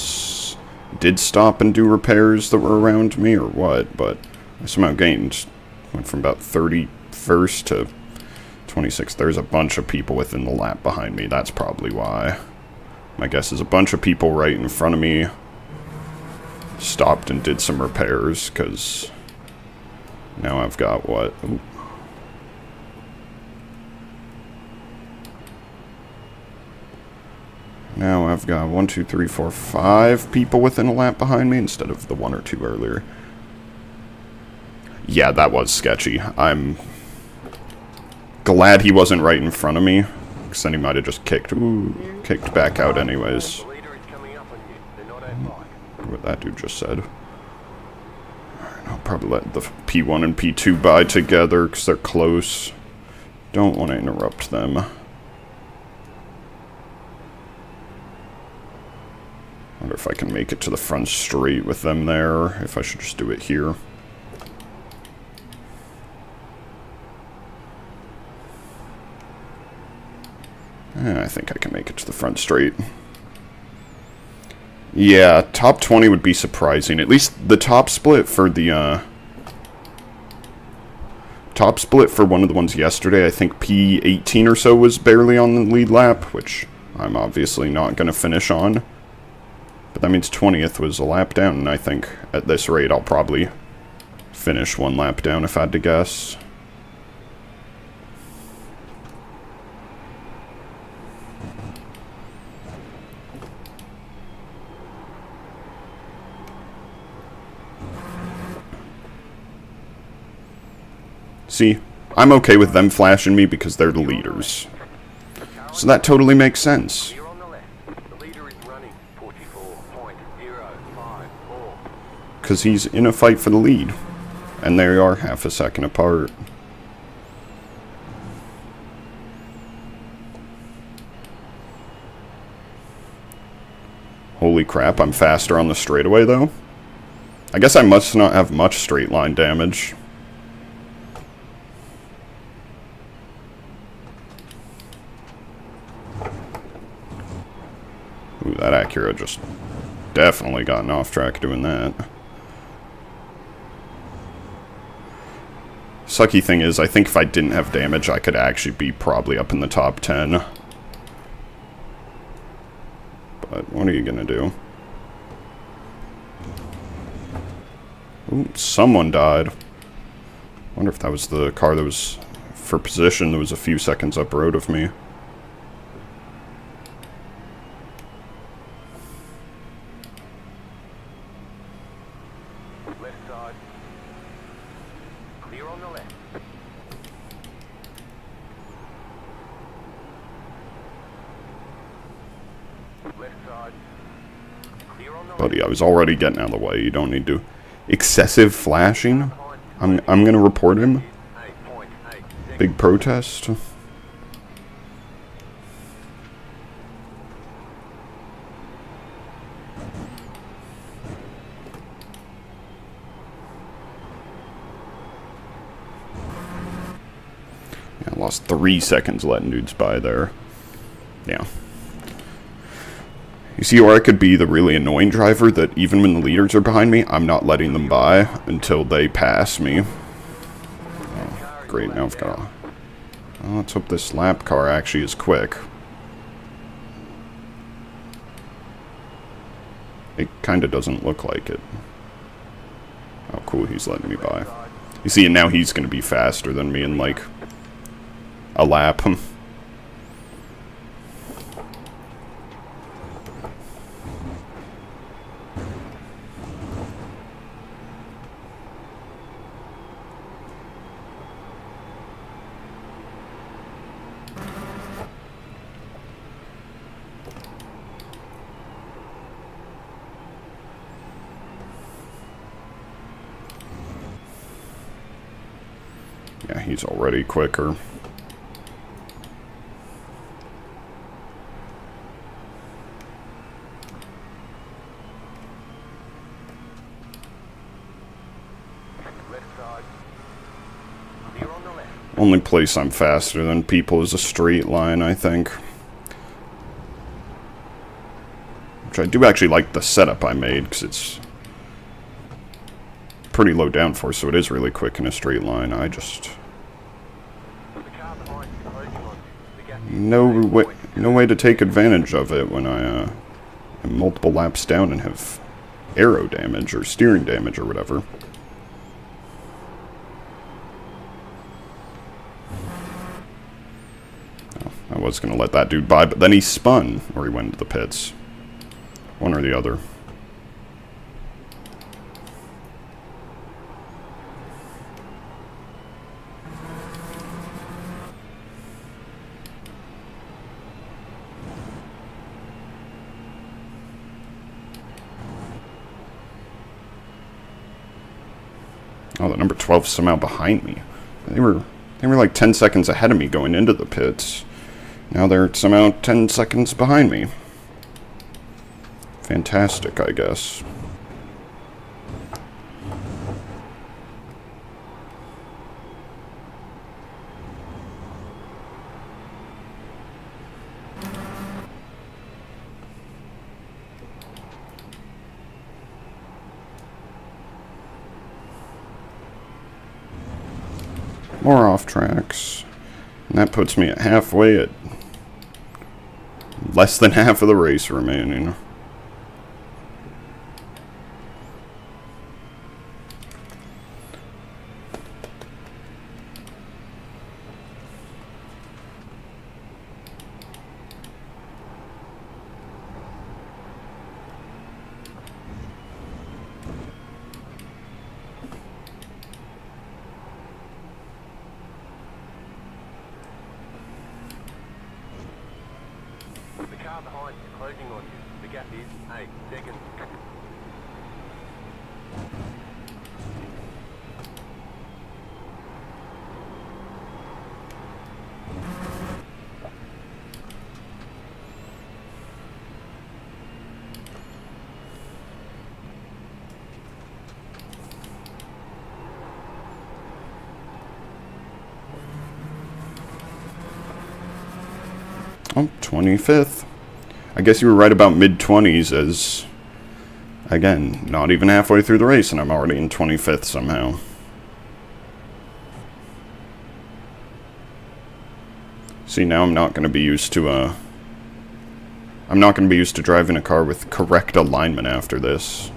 did stop and do repairs that were around me, or what. But I somehow went from about 31st to 26th. There's a bunch of people within the lap behind me. That's probably why. My guess is a bunch of people right in front of me stopped and did some repairs, because now I've got what? Ooh. Now I've got 1, 2, 3, 4, 5 people within a lap behind me instead of the 1 or 2 earlier. Yeah, that was sketchy. I'm glad he wasn't right in front of me, because then he might have just kicked back out anyways. The leader is coming up on you. They're not at What that dude just said. Alright, I'll probably let the P1 and P2 by together, because they're close. Don't want to interrupt them. Wonder if I can make it to the front straight with them there, if I should just do it here. I think I can make it to the front straight. Yeah, top 20 would be surprising. At least the top split for the, top split for one of the ones yesterday, I think P18 or so was barely on the lead lap, which I'm obviously not going to finish on. But that means 20th was a lap down, and I think at this rate I'll probably finish 1 lap down if I had to guess. See, I'm okay with them flashing me because they're the leaders. So that totally makes sense. Clear on the left. The leader is running 44.054. Because he's in a fight for the lead. And they are half a second apart. Holy crap, I'm faster on the straightaway though. I guess I must not have much straight line damage. Ooh, that Acura just definitely gotten off track doing that. Sucky thing is, I think if I didn't have damage, I could actually be probably up in the top 10. But what are you gonna do? Ooh, someone died. Wonder if that was the car that was for position that was a few seconds up road of me. Left side. Clear on the left. Left side. Clear on the Buddy, I was already getting out of the way. You don't need to. Excessive flashing? I'm gonna report him. 8.8 seconds. Big protest. Yeah, I lost 3 seconds letting dudes by there. Yeah. You see, or I could be the really annoying driver that even when the leaders are behind me, I'm not letting them by until they pass me. Oh, great, now I've got a... Well, let's hope this lap car actually is quick. It kinda doesn't look like it. Oh, cool, he's letting me by. You see, and now he's gonna be faster than me in, like, a lap. Yeah, he's already quicker. Left side. Clear on the left. Only place I'm faster than people is a straight line, I think. Which I do actually like the setup I made, because it's pretty low downforce, so it is really quick in a straight line. I just... The car behind is closing on you. The gap is No way to take advantage of it when I am multiple laps down and have aero damage or steering damage or whatever. Oh, I was going to let that dude by, but then he spun, or he went into the pits. One or the other. Oh, the number 12 somehow behind me. They were like 10 seconds ahead of me going into the pits. Now they're somehow 10 seconds behind me. Fantastic, I guess. More off tracks. And that puts me at halfway at less than half of the race remaining. The car behind is closing on you. The gap is 8 seconds. Oh, 25th. I guess you were right about mid-20s as, again, not even halfway through the race and I'm already in 25th somehow. See, now I'm not going to be used to, I'm not going to be used to driving a car with correct alignment after this.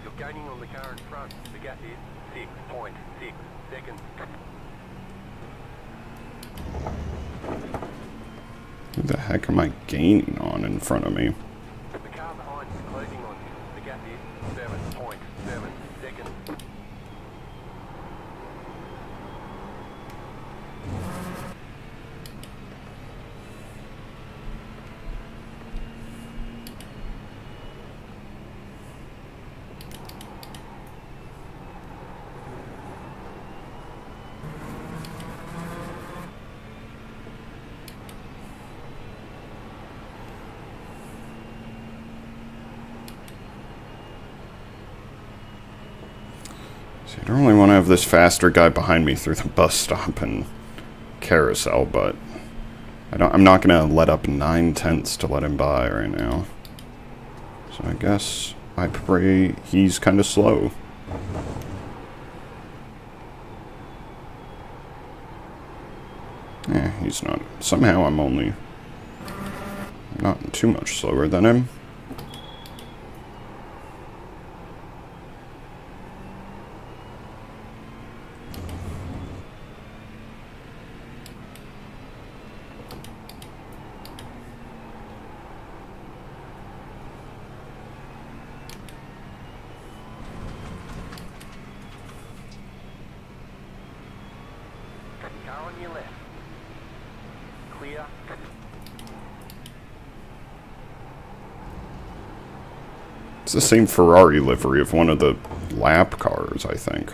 You're gaining on the car in front. The gap is 6.6 seconds. Who the heck am I gaining on in front of me? The car behind is closing on you. The gap is 7.7 seconds. See, I don't really want to have this faster guy behind me through the bus stop and carousel, but I'm not going to let up 9/10 to let him by right now. So I guess I pray he's kind of slow. he's not. Somehow I'm only not too much slower than him. Car on your left. Clear. It's the same Ferrari livery of one of the lap cars, I think.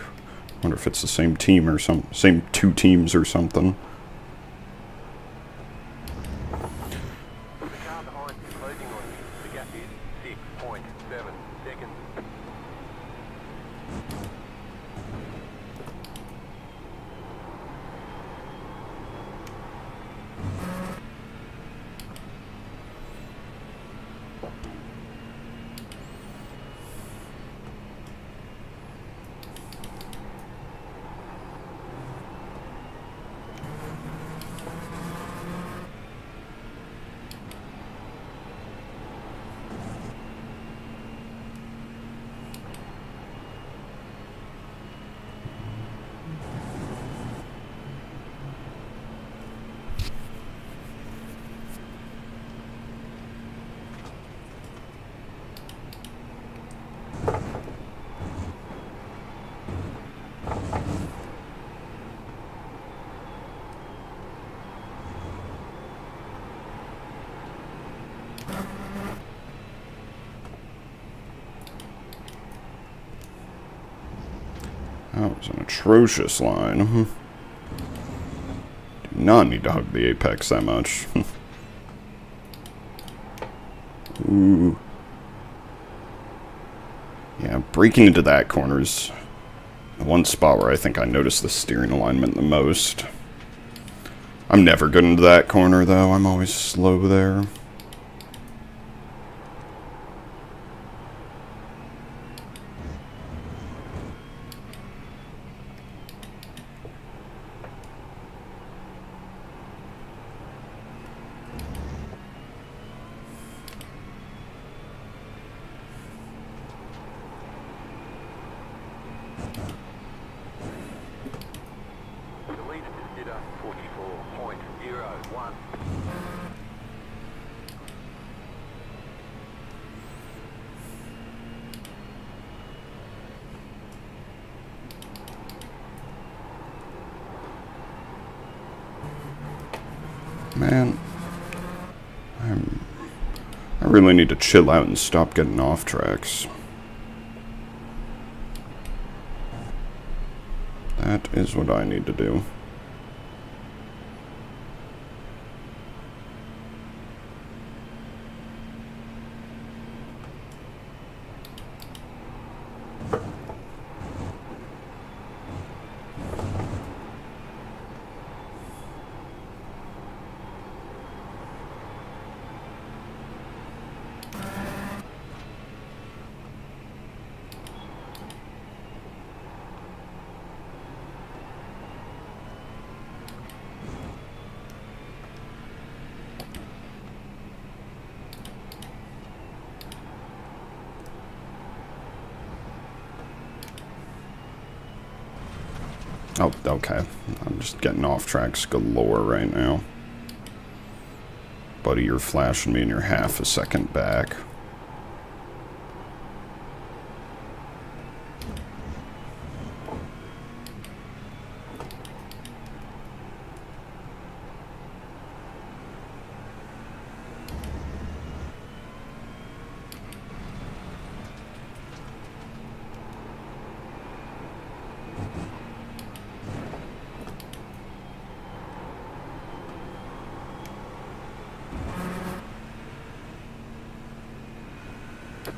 Wonder if it's the same team or same two teams or something. The car behind is closing on you. The gap is 6.7 seconds. That was an atrocious line. Do not need to hug the apex that much. Ooh. Yeah, breaking into that corner is the one spot where I think I notice the steering alignment the most. I'm never good into that corner, though. I'm always slow there. The leader just did a 44.01. Man, I really need to chill out and stop getting off tracks. That is what I need to do. Oh, okay. I'm just getting off tracks galore right now. Buddy, you're flashing me and you're half a second back.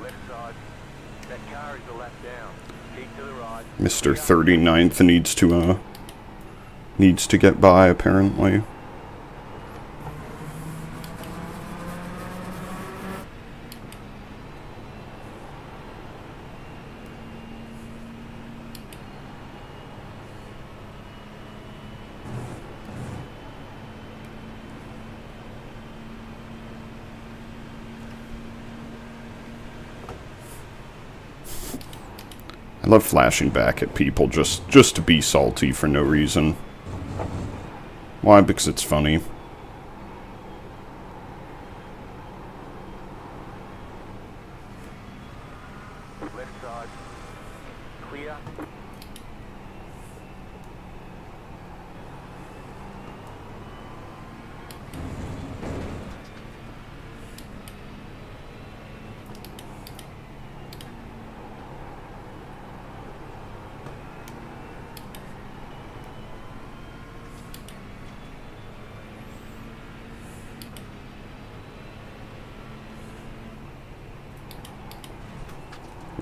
Left side. That car is a lap down. Keep to the right. Mr. 39th needs to get by, apparently. I love flashing back at people just to be salty for no reason. Why? Because it's funny. Left side. Clear.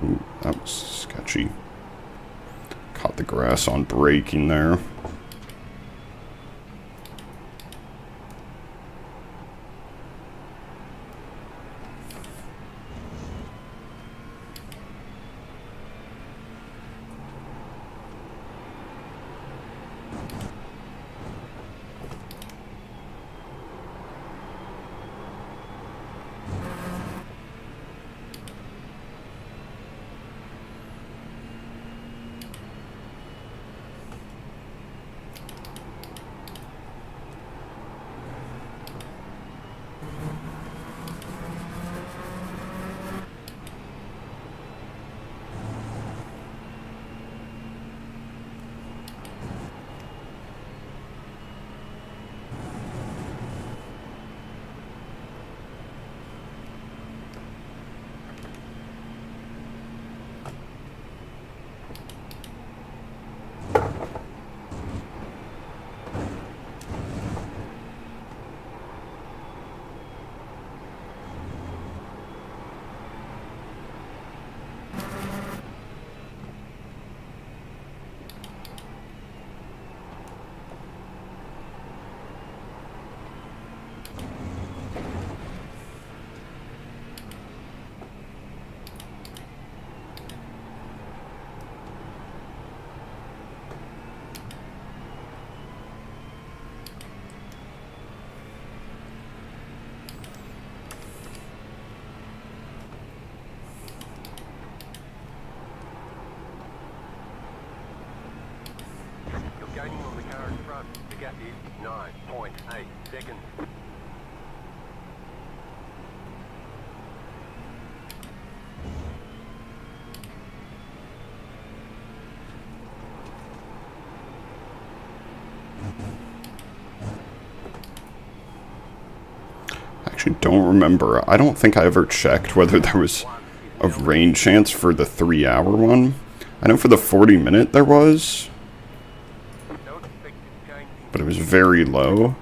Ooh, that was sketchy. Caught the grass on braking there. Gaining on the car in front. The gap is 9.8 seconds. I actually don't remember. I don't think I ever checked whether there was a rain chance for the 3-hour one. I know for the 40-minute there was, Don't expect to change but it was very low.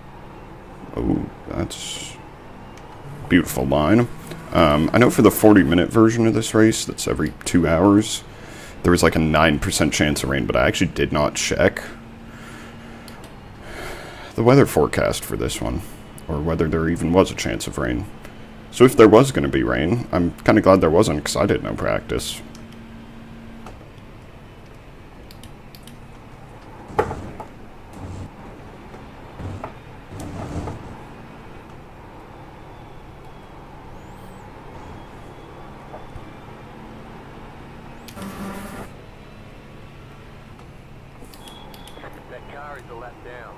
Oh, that's beautiful line. I know for the 40-minute version of this race, that's every 2 hours, there was like a 9% chance of rain, but I actually did not check the weather forecast for this one, or whether there even was a chance of rain. So if there was going to be rain, I'm kind of glad there wasn't, because I did no practice. that car is a lap down.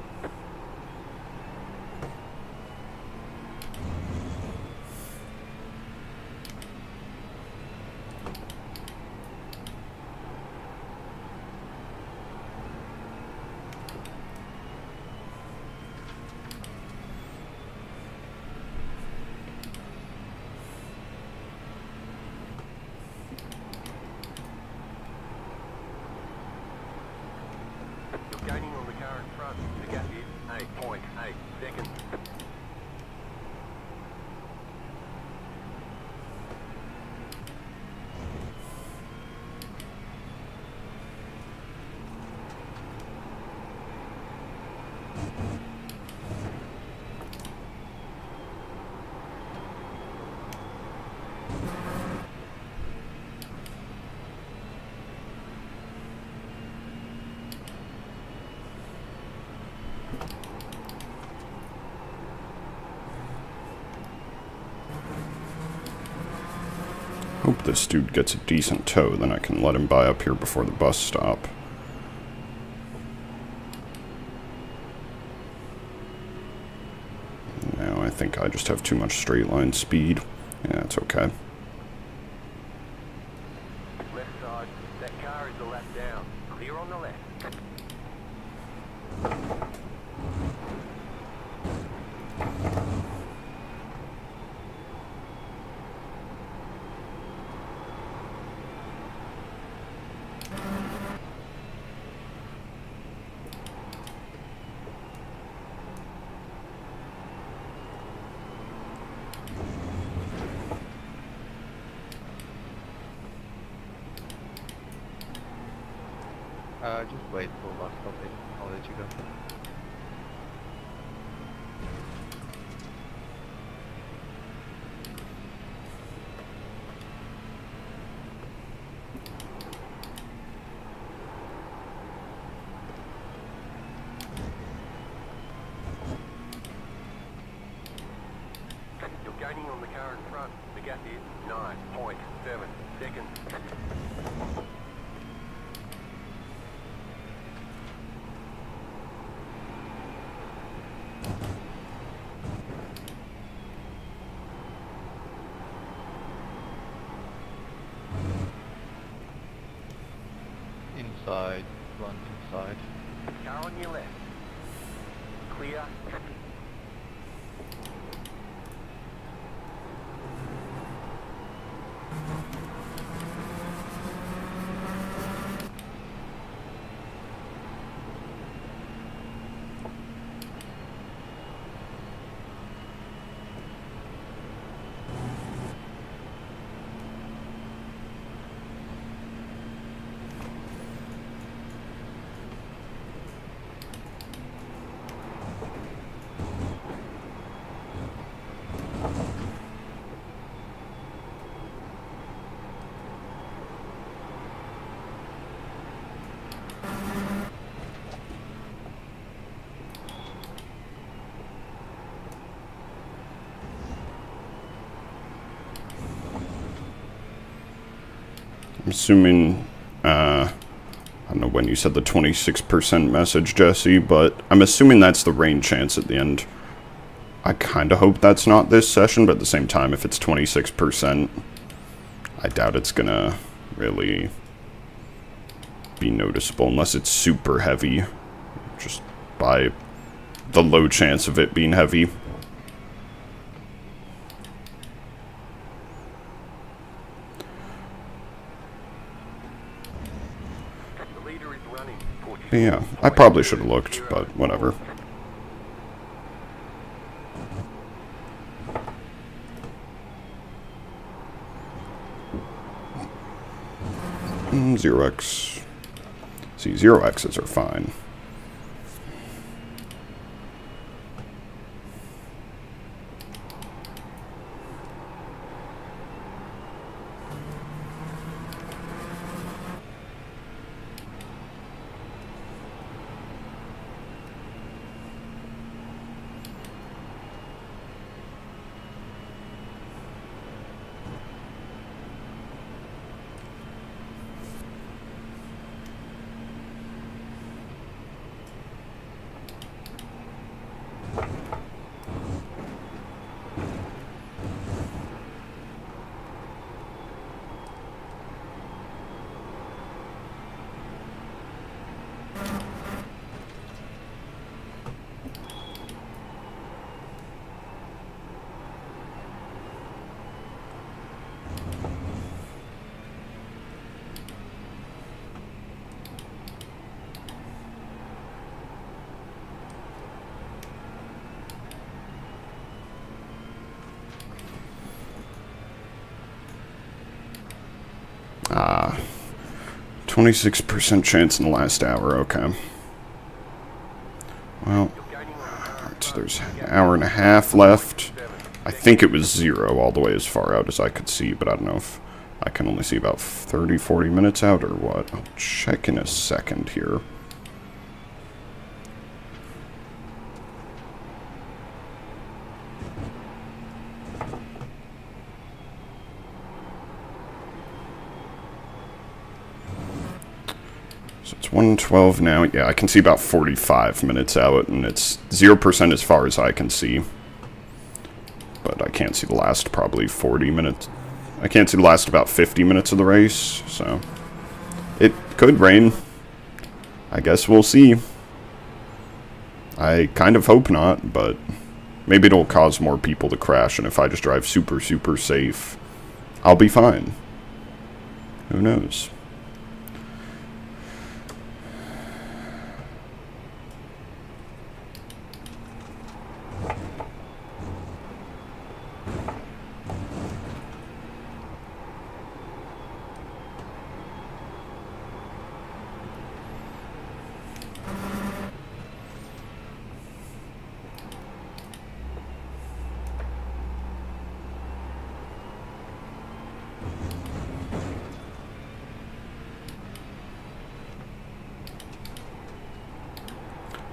You're gaining on the car in front. The gap Hope this dude gets a decent tow, then I can let him by up here before the bus stop. Now I think I just have too much straight line speed. Yeah, it's okay. Left side. That car is a lap down. Clear on the left. Just wait for last copy. I'll let you go. You're gaining on the car in front. The gap is 9.7 seconds. Inside, run inside. Car on your left. Clear. I'm assuming, I don't know when you said the 26% message, Jesse, but I'm assuming that's the rain chance at the end. I kind of hope that's not this session, but at the same time, if it's 26%, I doubt it's gonna really be noticeable unless it's super heavy, just by the low chance of it being heavy. The leader is running. Yeah, I probably should have looked, but whatever. Zero X. See, 0Xs are fine. Ah, 26% chance in the last hour, okay. Well, alright, so there's an hour and a half left. I think it was 0 all the way as far out as I could see, but I don't know if I can only see about 30, 40 minutes out or what. I'll check in a second here. It's 1:12 now. Yeah, I can see about 45 minutes out, and it's 0% as far as I can see. But I can't see the last probably 40 minutes. I can't see the last about 50 minutes of the race, so it could rain. I guess we'll see. I kind of hope not, but maybe it'll cause more people to crash, and if I just drive super, super safe, I'll be fine. Who knows?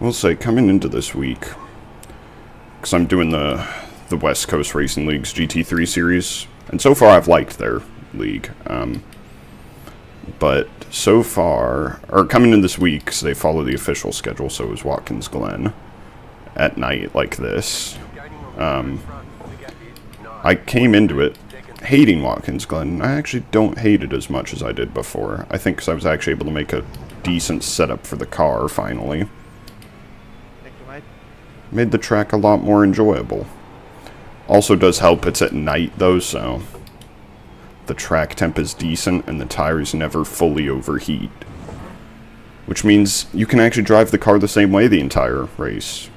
We'll say, coming into this week, because I'm doing the West Coast Racing League's GT3 series, and so far I've liked their league, but so far, or coming in this week, because they follow the official schedule, so it was Watkins Glen, at night like this, I came into it hating Watkins Glen. I actually don't hate it as much as I did before. I think because I was actually able to make a decent setup for the car, finally. Made the track a lot more enjoyable. Also does help it's at night though, so the track temp is decent and the tires never fully overheat. Which means you can actually drive the car the same way the entire race.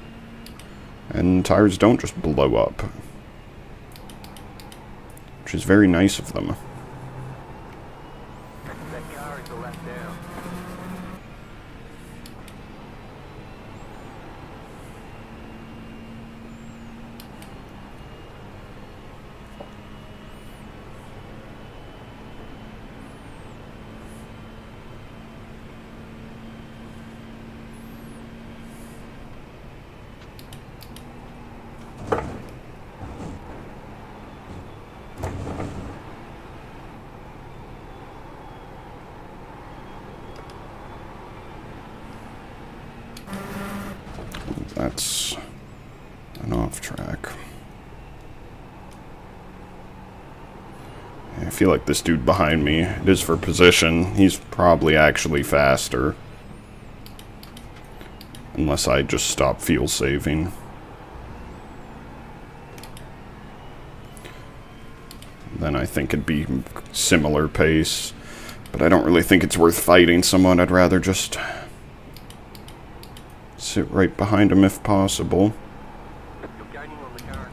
And tires don't just blow up. Which is very nice of them. That car is a lap down. That's an off track. I feel like this dude behind me, it is for position. He's probably actually faster. Unless I just stop fuel saving. Then I think it'd be similar pace. But I don't really think it's worth fighting someone. I'd rather just sit right behind him if possible.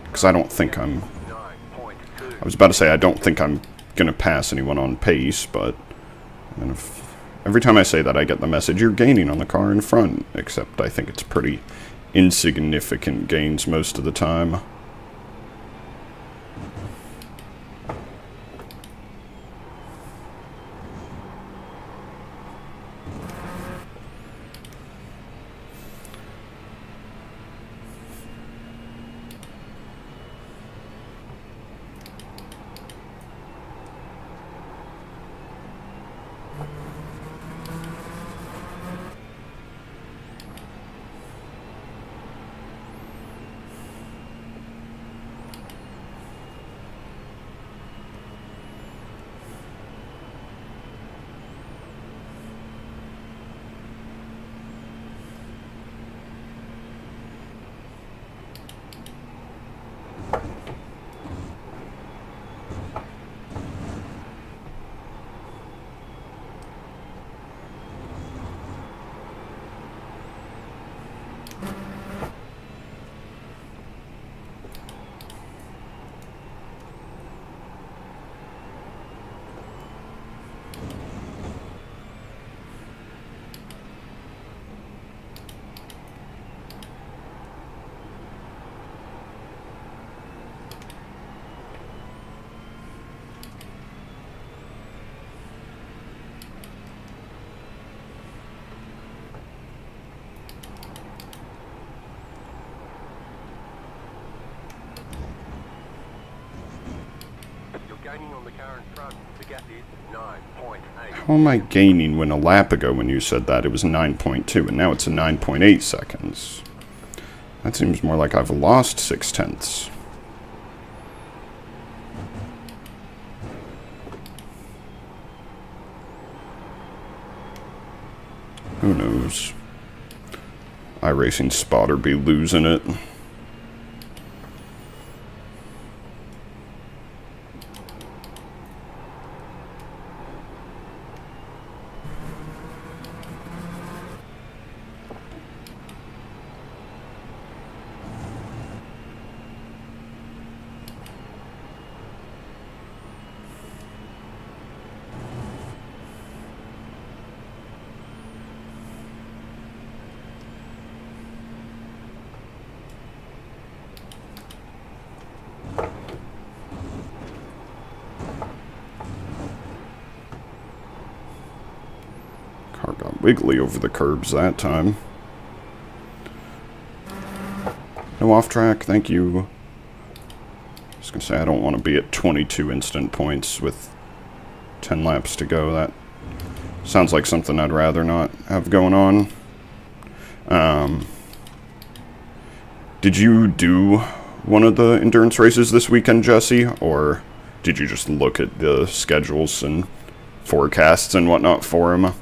Because I don't think I'm... I was about to say I don't think I'm going to pass anyone on pace, but... And if, every time I say that I get the message, you're gaining on the car in front. Except I think it's pretty insignificant gains most of the time. gaining on the car in front. The gap is 9.8. How am I gaining when a lap ago when you said that it was 9.2 and now it's a 9.8 seconds? That seems more like I've lost 0.6. Who knows? iRacing spotter be losing it. Car got wiggly over the curbs that time. No off track, thank you. I was gonna say I don't want to be at 22 instant points with 10 laps to go. That sounds like something I'd rather not have going on. Did you do one of the endurance races this weekend, Jesse? Or did you just look at the schedules and forecasts and whatnot for him?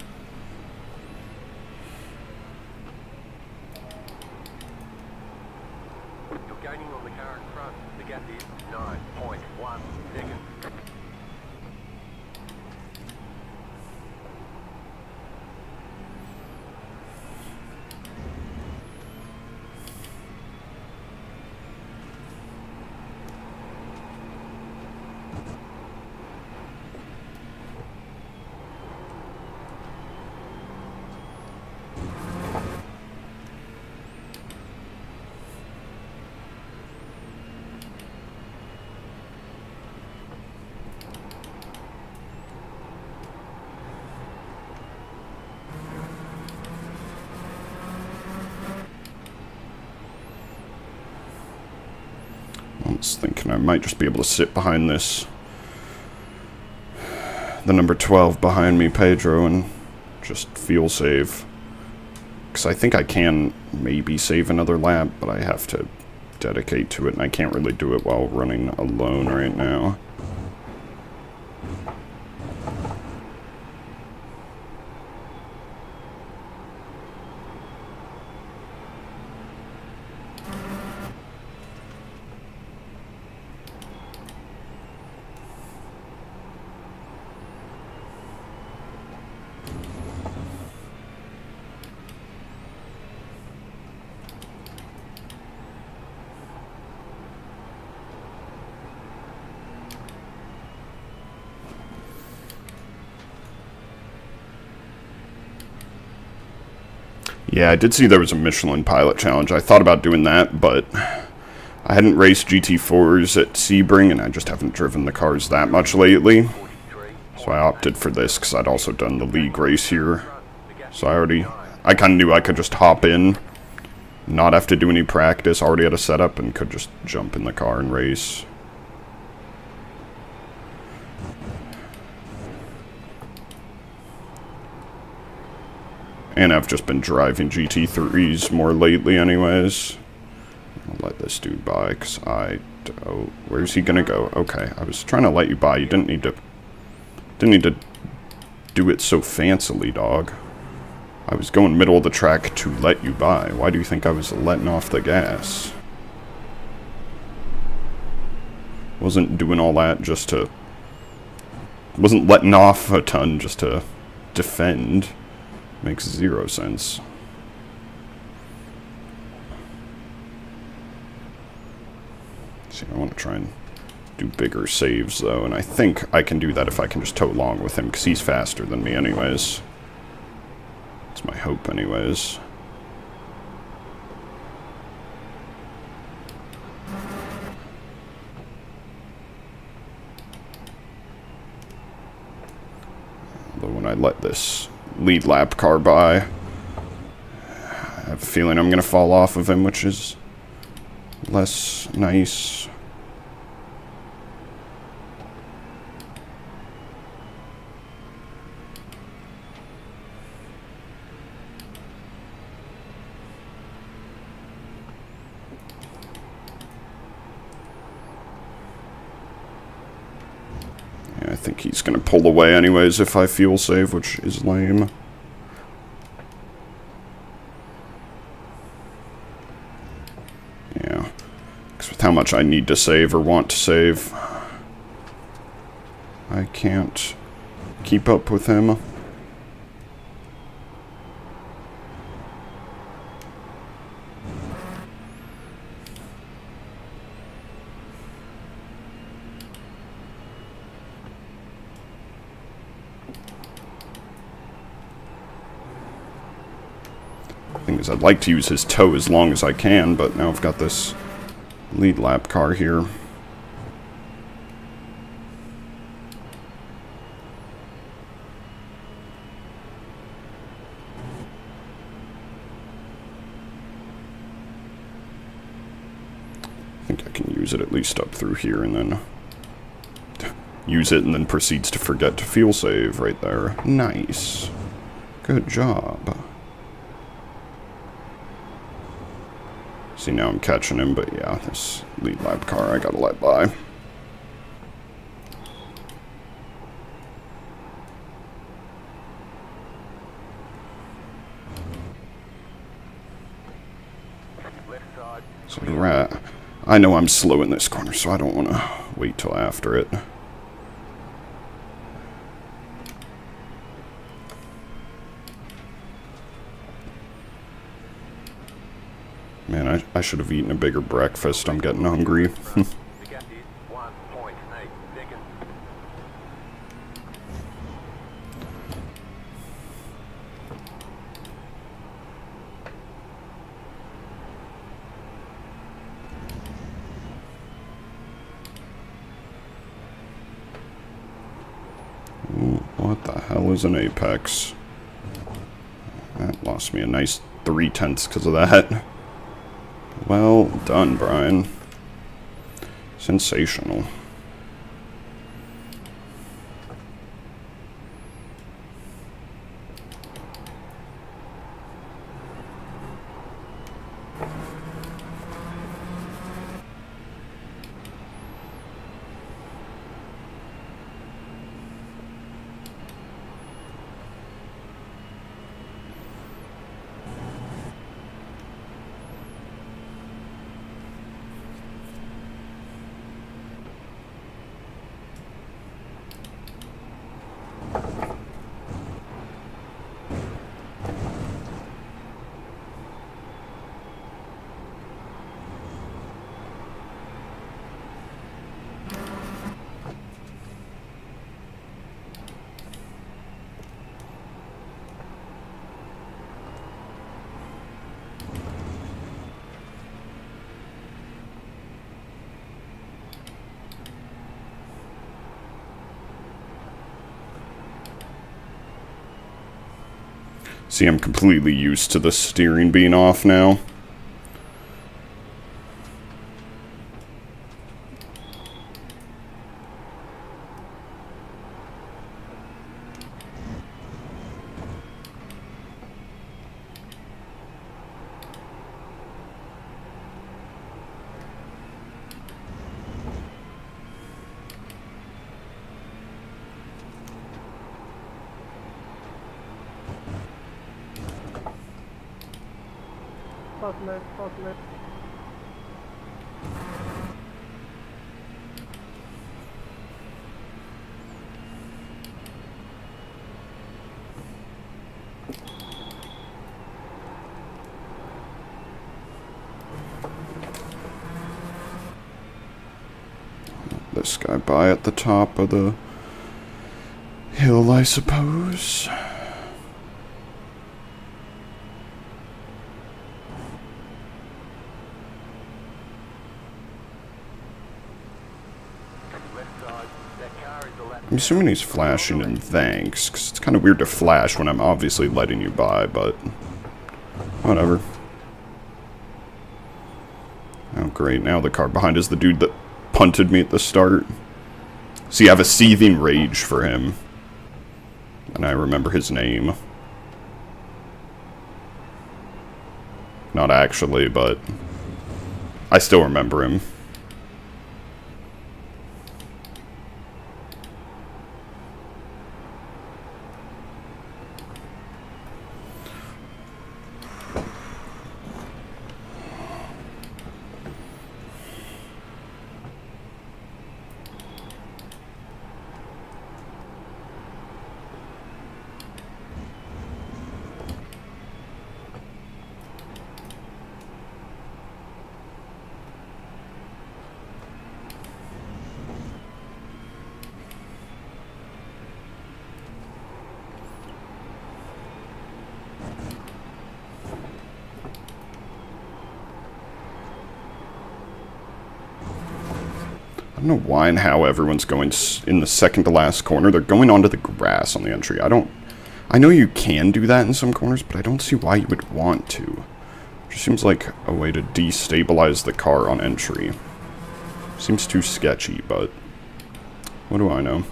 You're gaining on the car in front. The gap is 9.1 seconds. I was thinking I might just be able to sit behind this, the number 12 behind me, Pedro, and just feel safe. Because I think I can maybe save another lap, but I have to dedicate to it, and I can't really do it while running alone right now. Yeah, I did see there was a Michelin Pilot Challenge. I thought about doing that, but I hadn't raced GT4s at Sebring, and I just haven't driven the cars that much lately. So I opted for this, because I'd also done the league race here. So I kind of knew I could just hop in, not have to do any practice, already had a setup, and could just jump in the car and race. And I've just been driving GT3s more lately anyways. I'll let this dude by, because oh, where's he gonna go? Okay, I was trying to let you by. You didn't need to do it so fancily, dog. I was going middle of the track to let you by. Why do you think I was letting off the gas? Wasn't doing all that just to... Wasn't letting off a ton just to defend. Makes zero sense. See, I want to try and do bigger saves, though, and I think I can do that if I can just tow along with him, because he's faster than me anyways. That's my hope anyways. Although when I let this lead lap car by, I have a feeling I'm going to fall off of him, which is less nice. think he's going to pull away anyways if I fuel save, which is lame. Yeah. Because with how much I need to save or want to save, I can't keep up with him. Thing is, I'd like to use his toe as long as I can, but now I've got this lead lap car here. I think I can use it at least up through here and then use it and then proceeds to forget to fuel save right there. Nice. Good job. See, now I'm catching him, but yeah, this lead lap car I gotta let by. So, right, I know I'm slow in this corner, so I don't want to wait till after it. Man, I should have eaten a bigger breakfast. I'm getting hungry. The gap is 1.8 seconds. Ooh, what the hell is an apex? That lost me a nice 0.3 because of that. Well done, Brian. Sensational. See, I'm completely used to the steering being off now. Possibly. This guy by at the top of the hill, I suppose. I'm assuming he's flashing in thanks, because it's kind of weird to flash when I'm obviously letting you by, but whatever. Oh great, now the car behind is the dude that punted me at the start. See, I have a seething rage for him. And I remember his name. Not actually, but I still remember him. don't know why and how everyone's going in the second to last corner. They're going onto the grass on the entry. I know you can do that in some corners, but I don't see why you would want to. It just seems like a way to destabilize the car on entry. Seems too sketchy, but what do I know?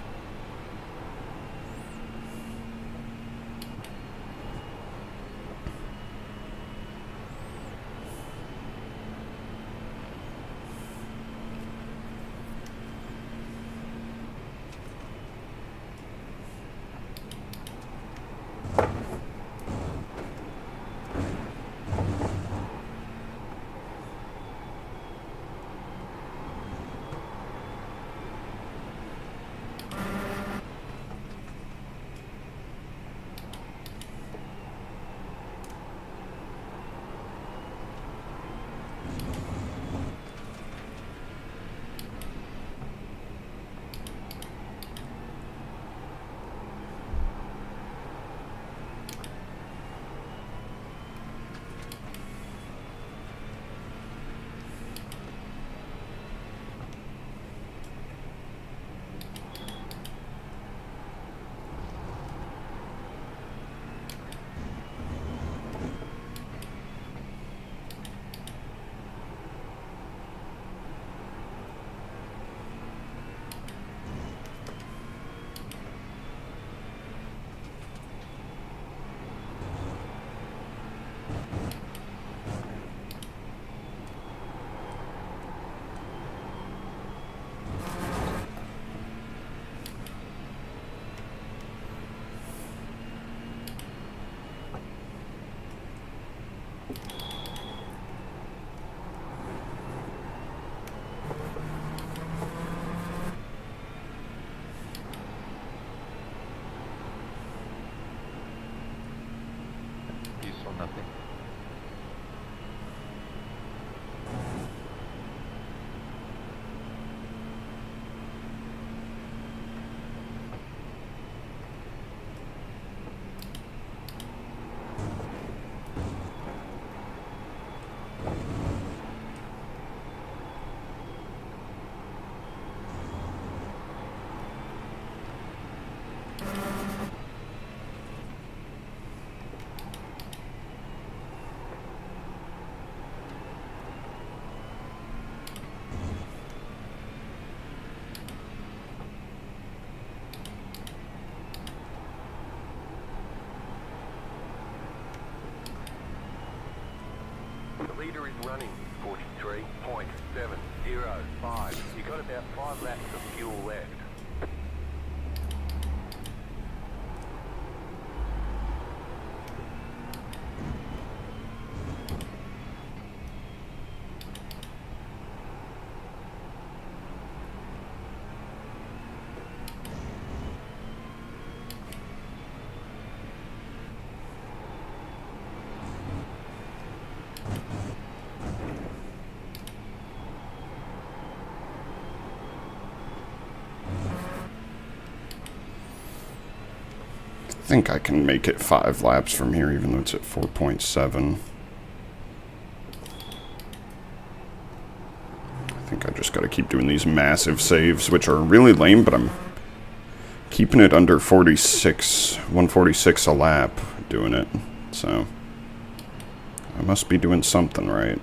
Useful nothing. The leader is running 43.705. You've got about 5 laps of fuel left. I think I can make it 5 laps from here, even though it's at 4.7. I think I just gotta keep doing these massive saves, which are really lame, but I'm keeping it under 46, 146 a lap doing it. So I must be doing something right.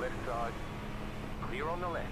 Left side. Clear on the left.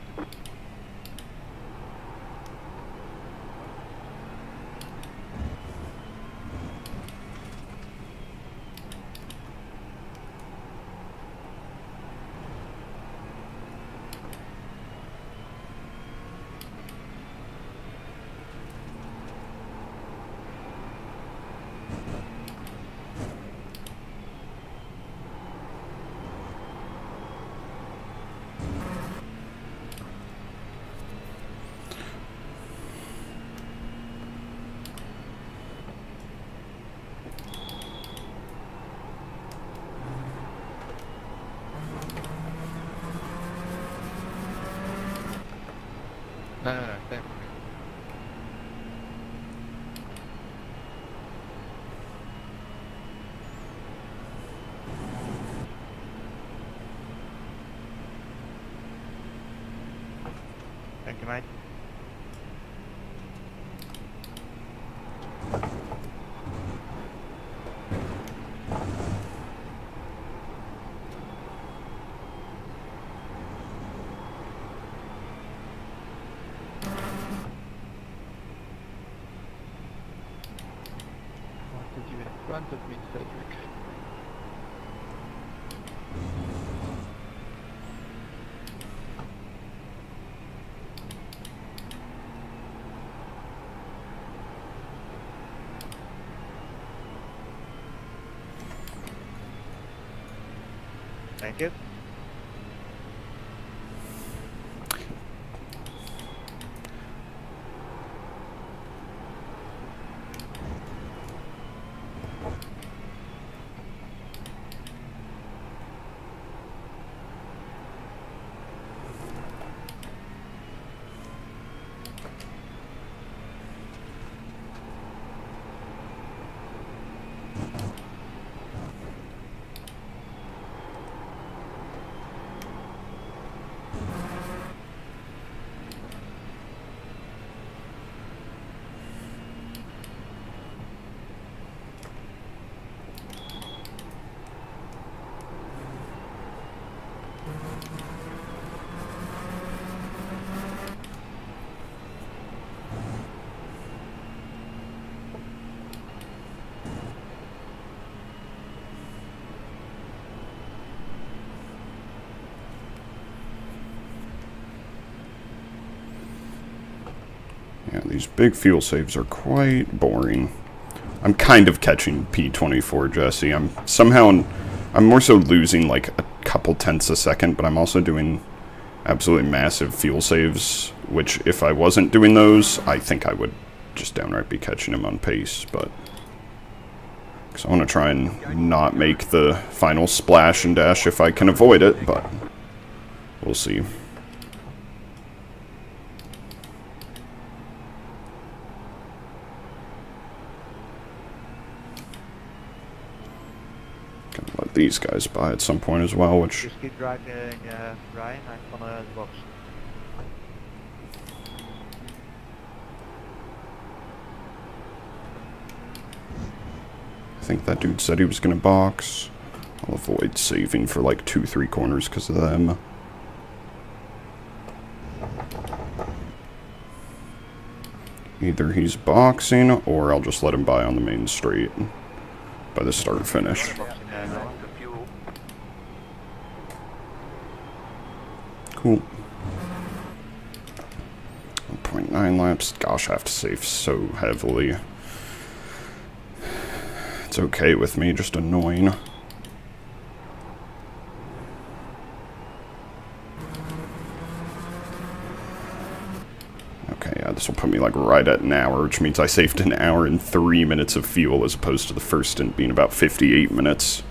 No, no, no, same. Thank you, mate. What did you in front of me, Cedric? Thank you. Yeah, these big fuel saves are quite boring. I'm kind of catching P24, Jesse. I'm more so losing like a couple tenths a second, but I'm also doing absolutely massive fuel saves, which if I wasn't doing those, I think I would just downright be catching him on pace, but... Because I want to try and not make the final splash and dash if I can avoid it, but we'll see. Gonna let these guys by at some point as well, which... Just keep driving, Ryan. I'm on the box. I think that dude said he was gonna box. I'll avoid saving for like 2-3 corners because of them. Either he's boxing, or I'll just let him by on the main straight by the start finish. Cool. 1.9 laps. Gosh, I have to save so heavily. It's okay with me, just annoying. Okay, yeah, this will put me like right at an hour, which means I saved an hour and 3 minutes of fuel as opposed to the first stint being about 58 minutes.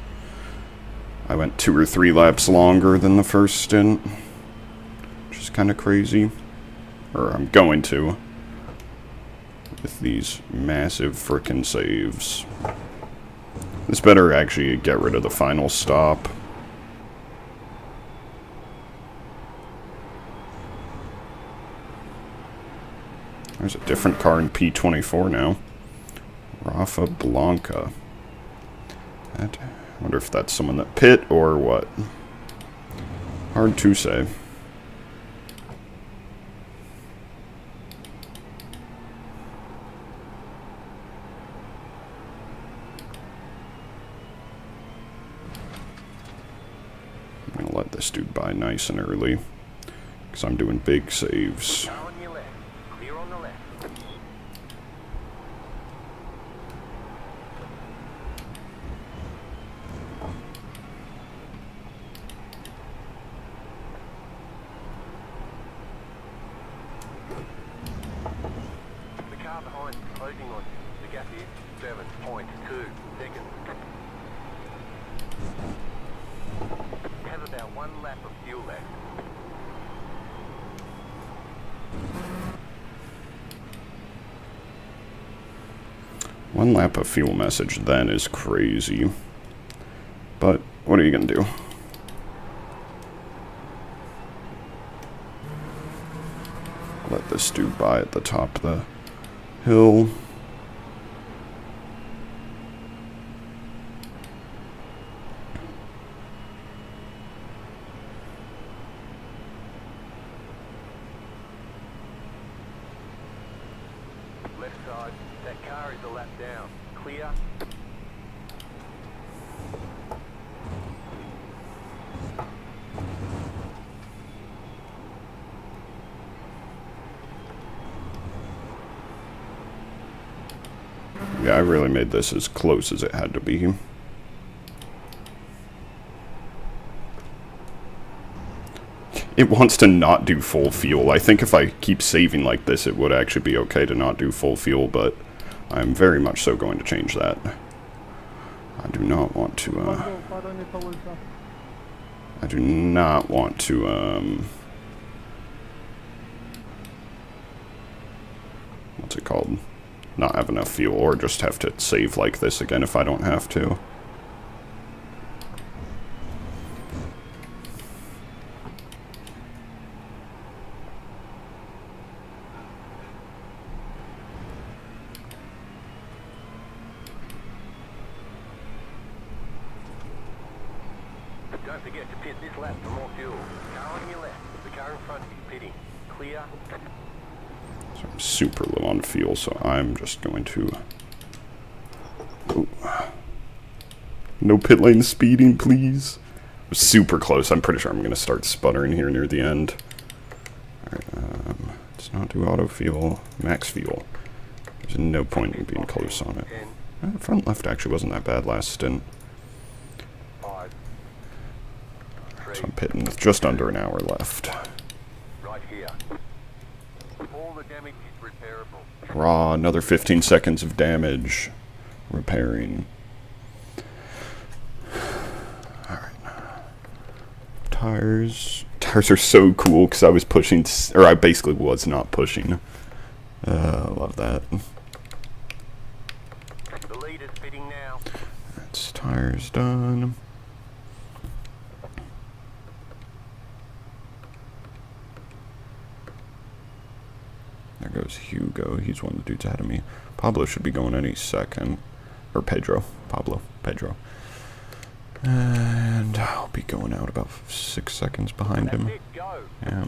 I went 2 or 3 laps longer than the first stint, which is kind of crazy. Or I'm going to, with these massive frickin' saves. This better actually get rid of the final stop. There's a different car in P24 now. Rafa Blanca. I wonder if that's someone that pit or what. Hard to say. I'm gonna let this dude by nice and early, because I'm doing big saves. Car on your left. Clear on the left. The car behind is closing on you. The gap is 7.2 seconds. Have about 1 lap of fuel left. 1 lap of fuel message then is crazy. But what are you going to do? Let this dude by at the top of the hill. Left side. That car is a lap down. Clear. Yeah, I really made this as close as it had to be. It wants to not do full fuel. I think if I keep saving like this, it would actually be okay to not do full fuel, but I'm very much so going to change that. I do not want to, I do not want to, what's it called? Not have enough fuel, or just have to save like this again if I don't have to. Don't forget to pit this lap for more fuel. Car on your left. The car in front is pitting. Clear. So I'm super low on fuel, so I'm just going to... Ooh. No pit lane speeding, please. Super close. I'm pretty sure I'm going to start sputtering here near the end. Alright, let's not do auto fuel. Max fuel. There's no point in being close on it. Front left actually wasn't that bad last stint. 5. So I'm pitting with just under an hour left. Right here. All the damage is repairable. Raw, another 15 seconds of damage. Repairing. Alright. Tires. Tires are so cool because I was pushing, or I basically was not pushing. Love that. The lead is pitting now. That's tires done. There goes Hugo. He's one of the dudes ahead of me. Pablo should be going any second. Or Pedro. Pablo. Pedro. And I'll be going out about 6 seconds behind him. That's it, go. Yeah.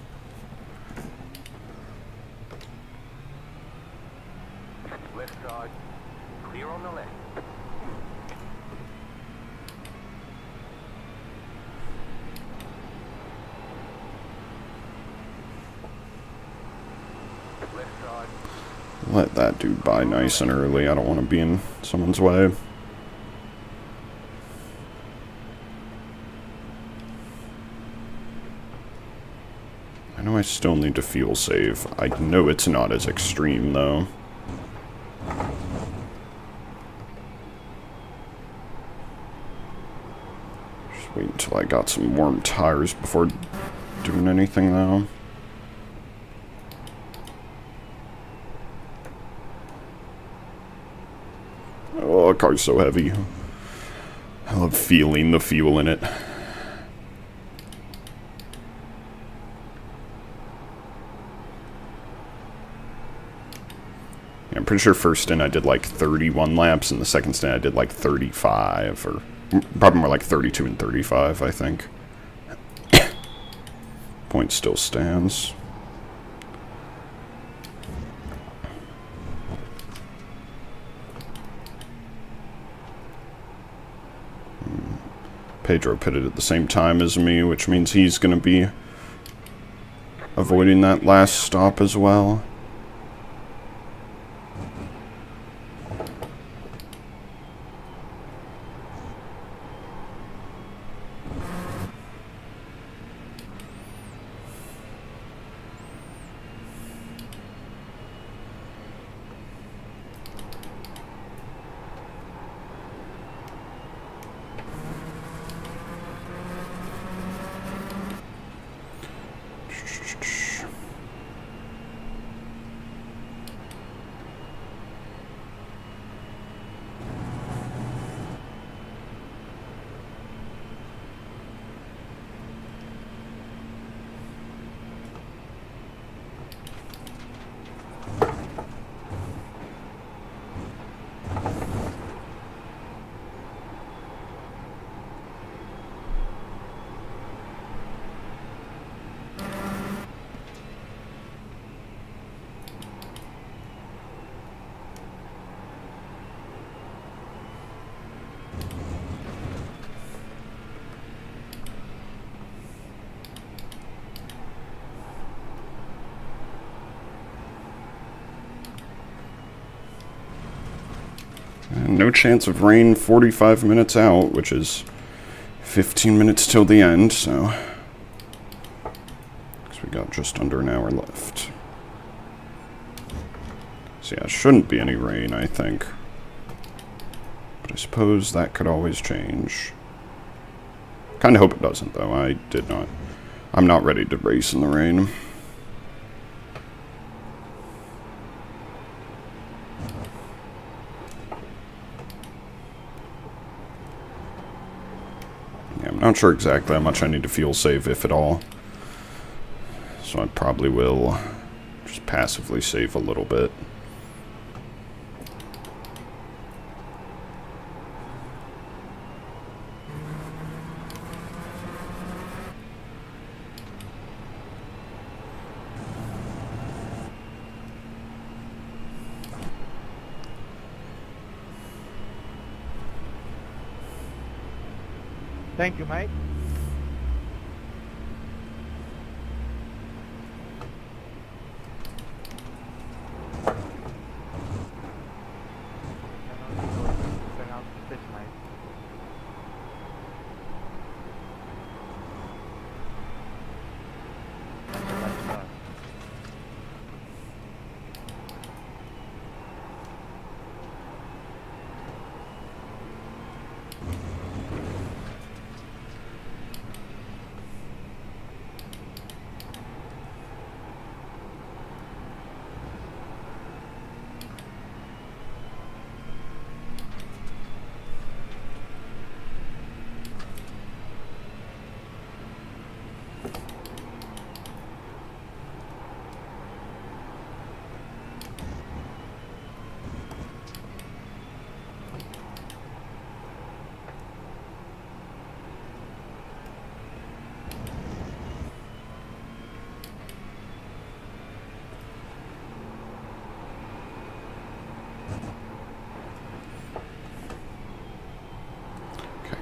Left side. Clear on the left. Left side. Let that dude by nice and early. I don't want to be in someone's way. I know I still need to fuel save. I know it's not as extreme, though. Just wait until I got some warm tires before doing anything, though. Oh, the car's so heavy. I love feeling the fuel in it. Yeah, I'm pretty sure first stint I did like 31 laps, and the second stint I did like 35, or probably more like 32 and 35, I think. Point still stands. Pedro pitted at the same time as me, which means he's going to be avoiding that last stop as well. no chance of rain 45 minutes out, which is 15 minutes till the end, so... Because we got just under an hour left. So yeah, shouldn't be any rain, I think. But I suppose that could always change. Kinda hope it doesn't, though. I'm not ready to race in the rain. Yeah, I'm not sure exactly how much I need to fuel save, if at all. So I probably will just passively save a little bit. Thank you, mate.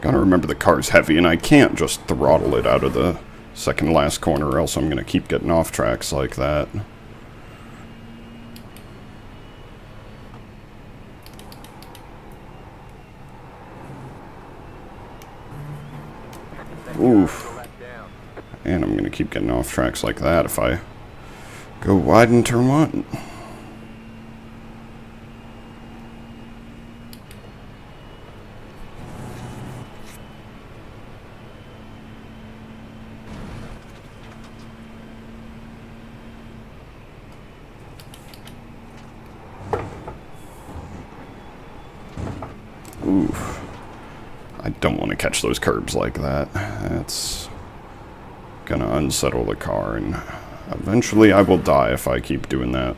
Gotta remember the car's heavy, and I can't just throttle it out of the second last corner, or else I'm gonna keep getting off tracks like that. Oof. And I'm gonna keep getting off tracks like that if I go wide in turn one. Oof. I don't want to catch those curbs like that. That's gonna unsettle the car, and eventually I will die if I keep doing that.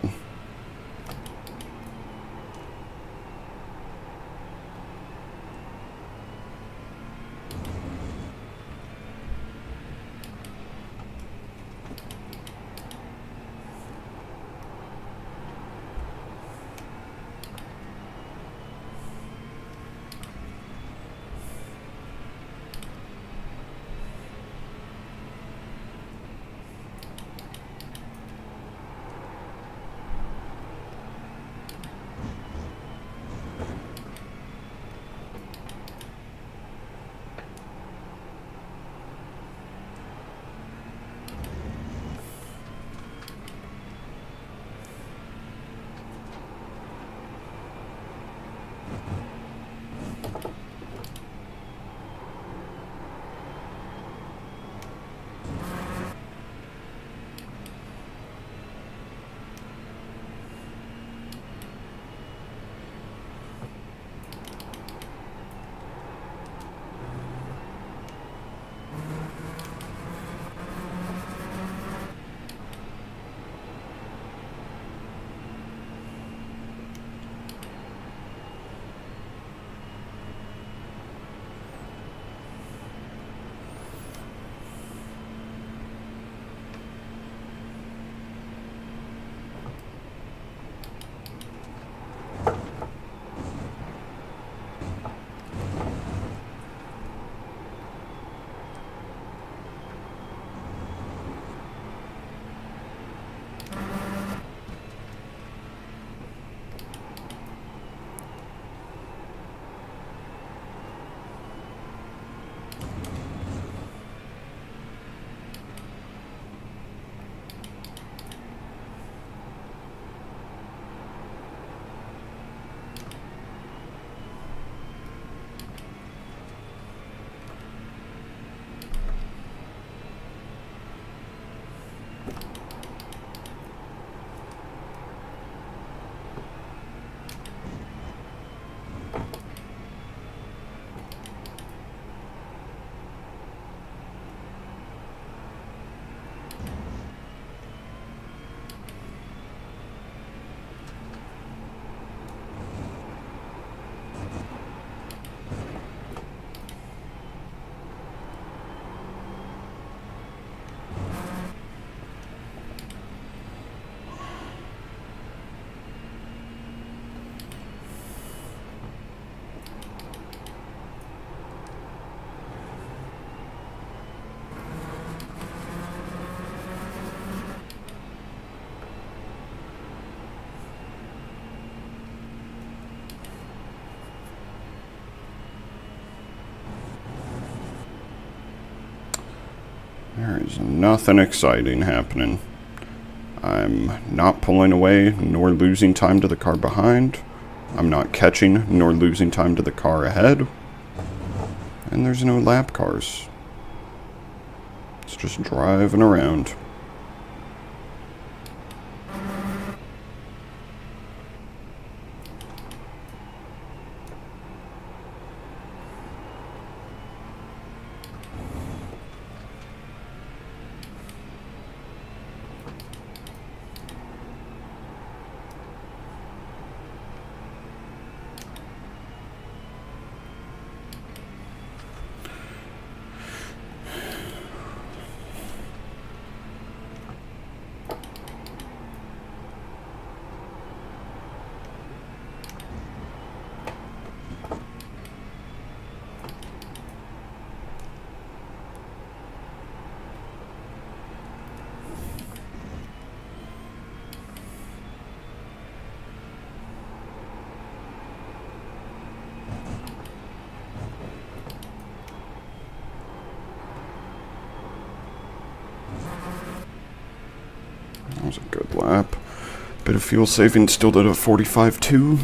There's nothing exciting happening. I'm not pulling away nor losing time to the car behind. I'm not catching nor losing time to the car ahead. And there's no lap cars. It's just driving around. That was a good lap. Bit of fuel saving, still did a 45.2.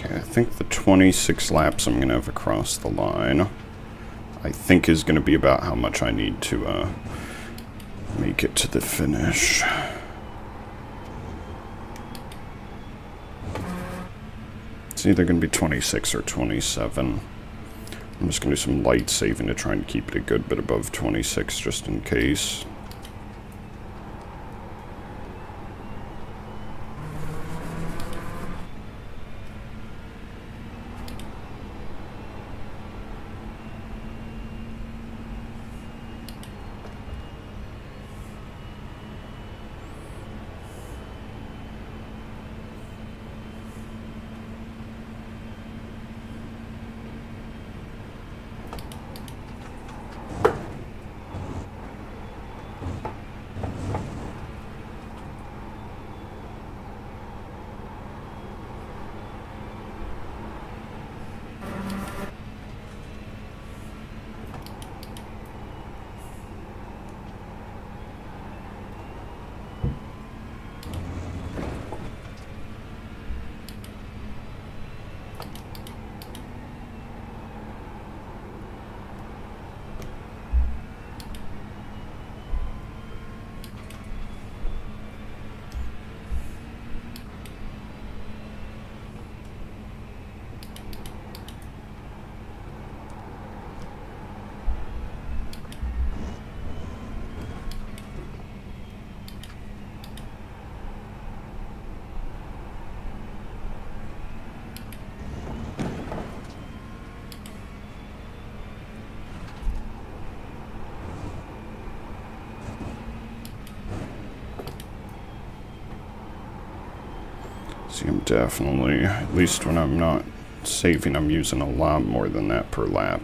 I think the 26 laps I'm going to have across the line, I think is going to be about how much I need to make it to the finish. It's either going to be 26 or 27. I'm just going to do some light saving to try and keep it a good bit above 26 just in case. See, I'm definitely, at least when I'm not saving, I'm using a lot more than that per lap.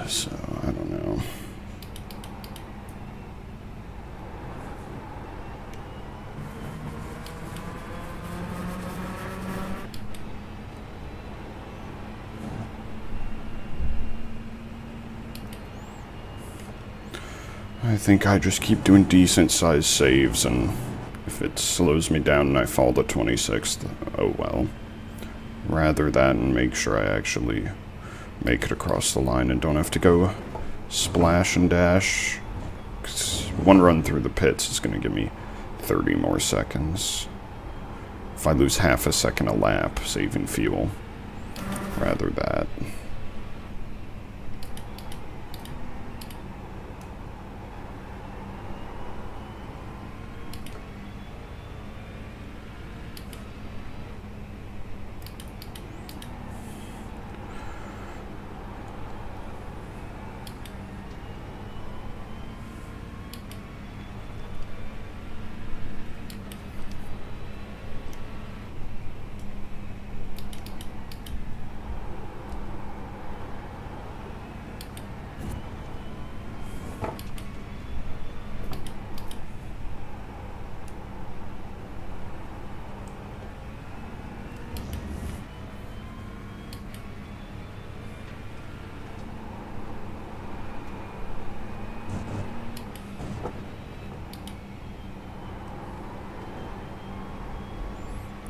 So, I don't know. I think I just keep doing decent sized saves, and if it slows me down and I fall to 26th, oh well. Rather than make sure I actually make it across the line and don't have to go splash and dash. 'Cause one run through the pits is going to give me 30 more seconds. If I lose half a second a lap saving fuel, rather that.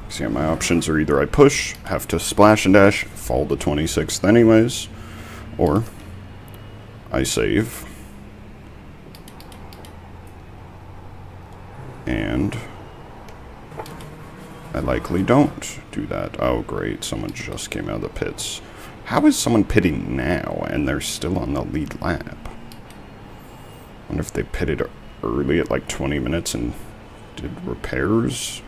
See, my options are either I push, have to splash and dash, fall to 26th anyways, or I save, and I likely don't do that. Oh great, someone just came out of the pits. How is someone pitting now and they're still on the lead lap? I wonder if they pitted early at like 20 minutes and did repairs?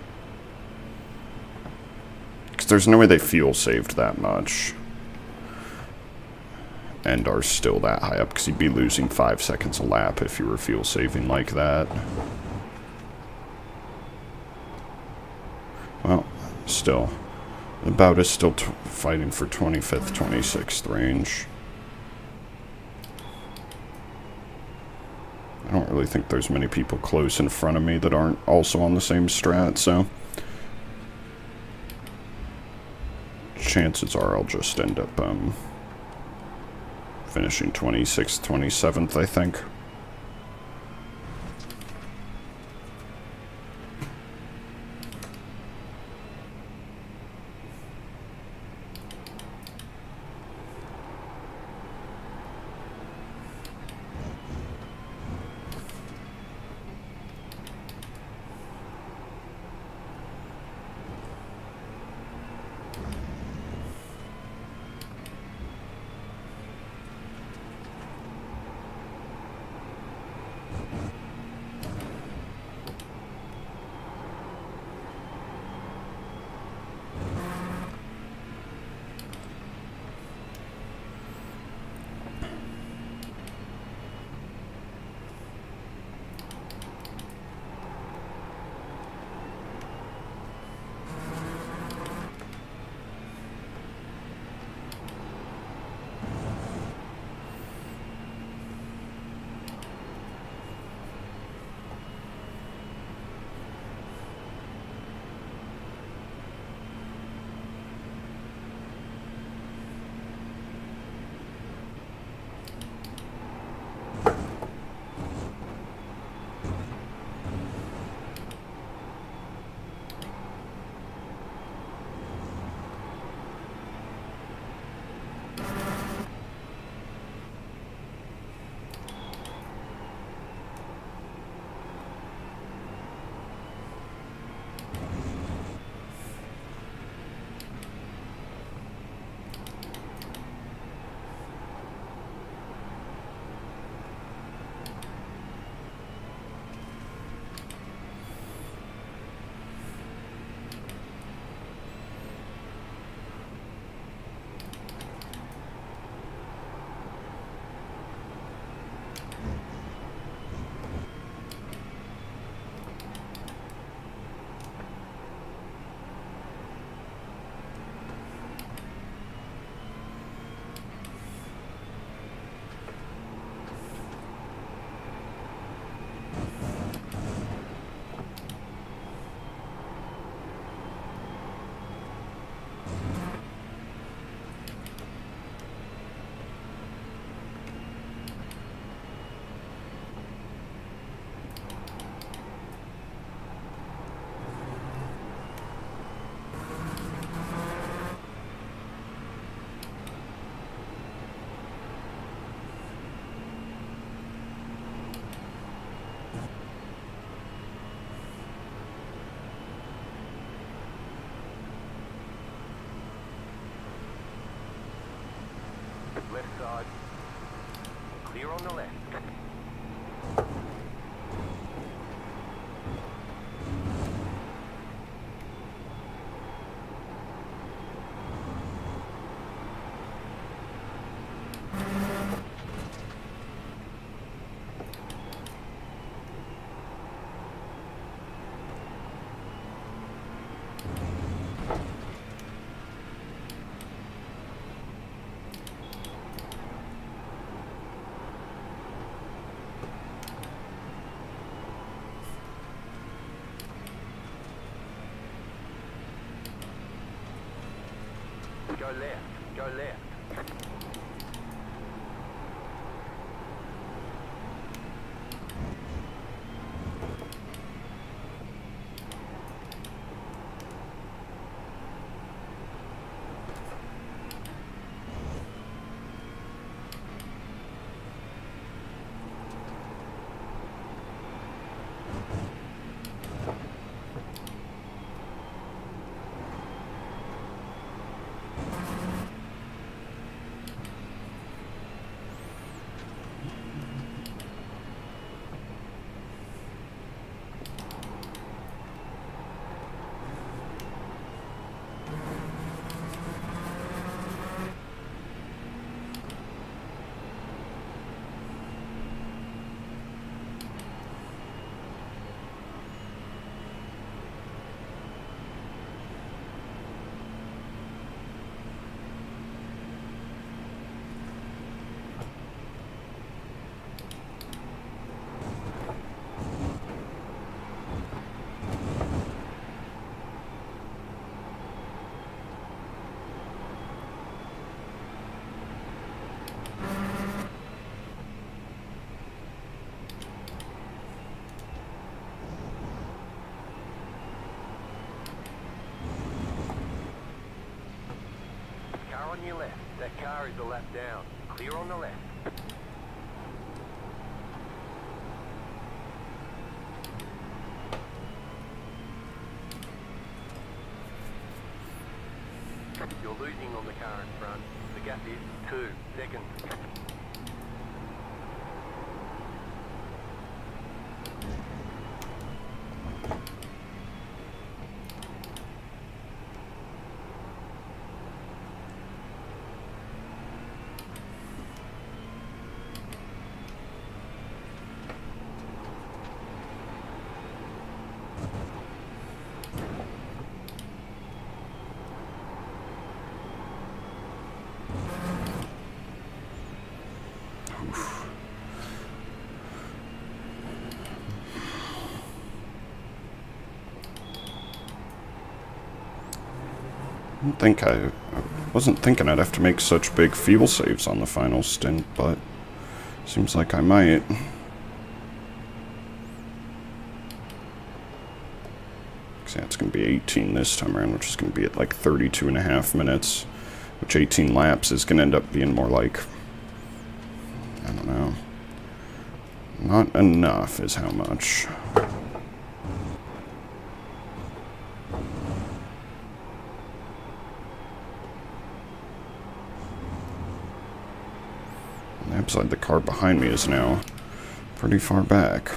Because there's no way they fuel saved that much and are still that high up, because you'd be losing 5 seconds a lap if you were fuel saving like that. Well, still, the bout is still fighting for 25th, 26th range. I don't really think there's many people close in front of me that aren't also on the same strat, so chances are I'll just end up finishing 26th, 27th, I think. Clear on the left. Go left, go left. Car on your left. That car is a lap down. Clear on the left. You're losing on the car in front. The gap is 2 seconds. I wasn't thinking I'd have to make such big fuel saves on the final stint, but seems like I might. Yeah, it's going to be 18 this time around, which is going to be at like 32.5 minutes, which 18 laps is going to end up being more like, I don't know, not enough is how much. Upside, the car behind me is now pretty far back.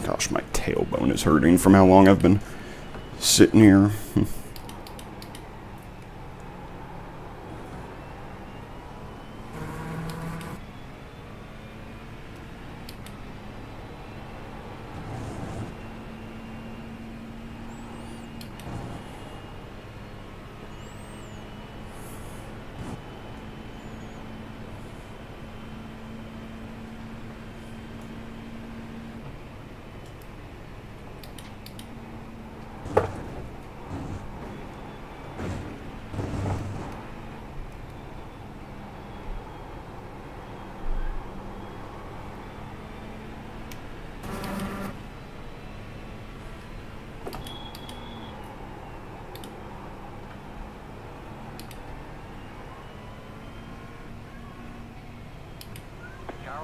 Gosh, my tailbone is hurting from how long I've been sitting here.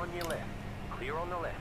on your left. Clear on the left.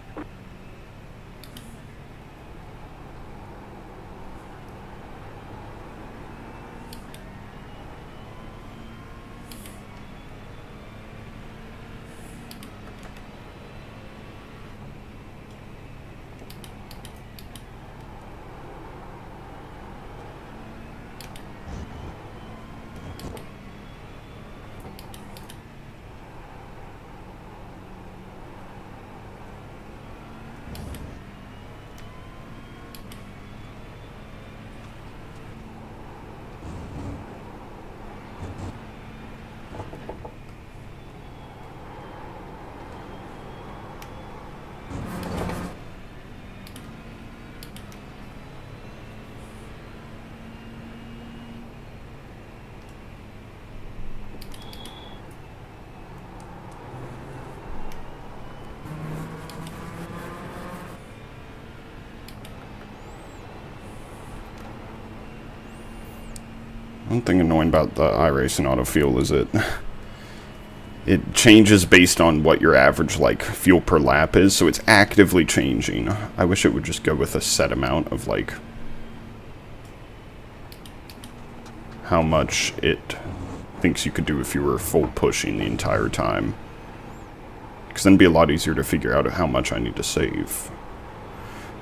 One thing annoying about the iRacing autofuel is it changes based on what your average like fuel per lap is, so it's actively changing. I wish it would just go with a set amount of like how much it thinks you could do if you were full pushing the entire time. Because then it'd be a lot easier to figure out how much I need to save.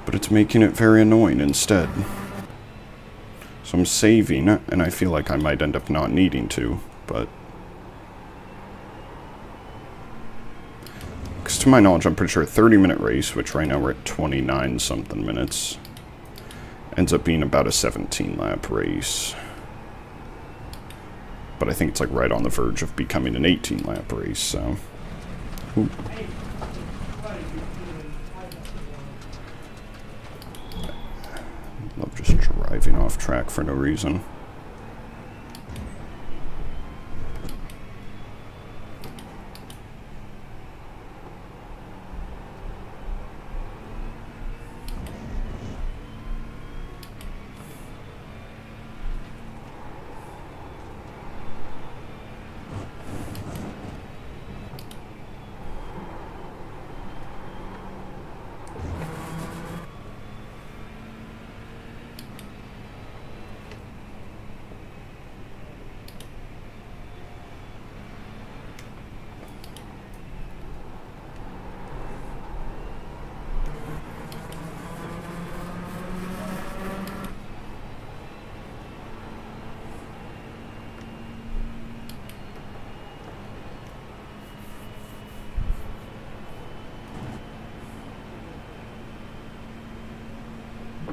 But it's making it very annoying instead. So I'm saving, and I feel like I might end up not needing to, but... Because to my knowledge, I'm pretty sure a 30-minute race, which right now we're at 29-something minutes, ends up being about a 17-lap race. But I think it's like right on the verge of becoming an 18-lap race, so... Ooh. Love just driving off track for no reason.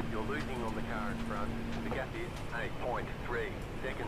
You're losing on the car in front. The gap is 8.3 seconds.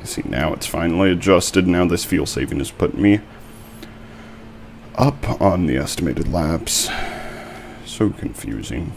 See, now it's finally adjusted. Now this fuel saving is putting me up on the estimated laps. So confusing.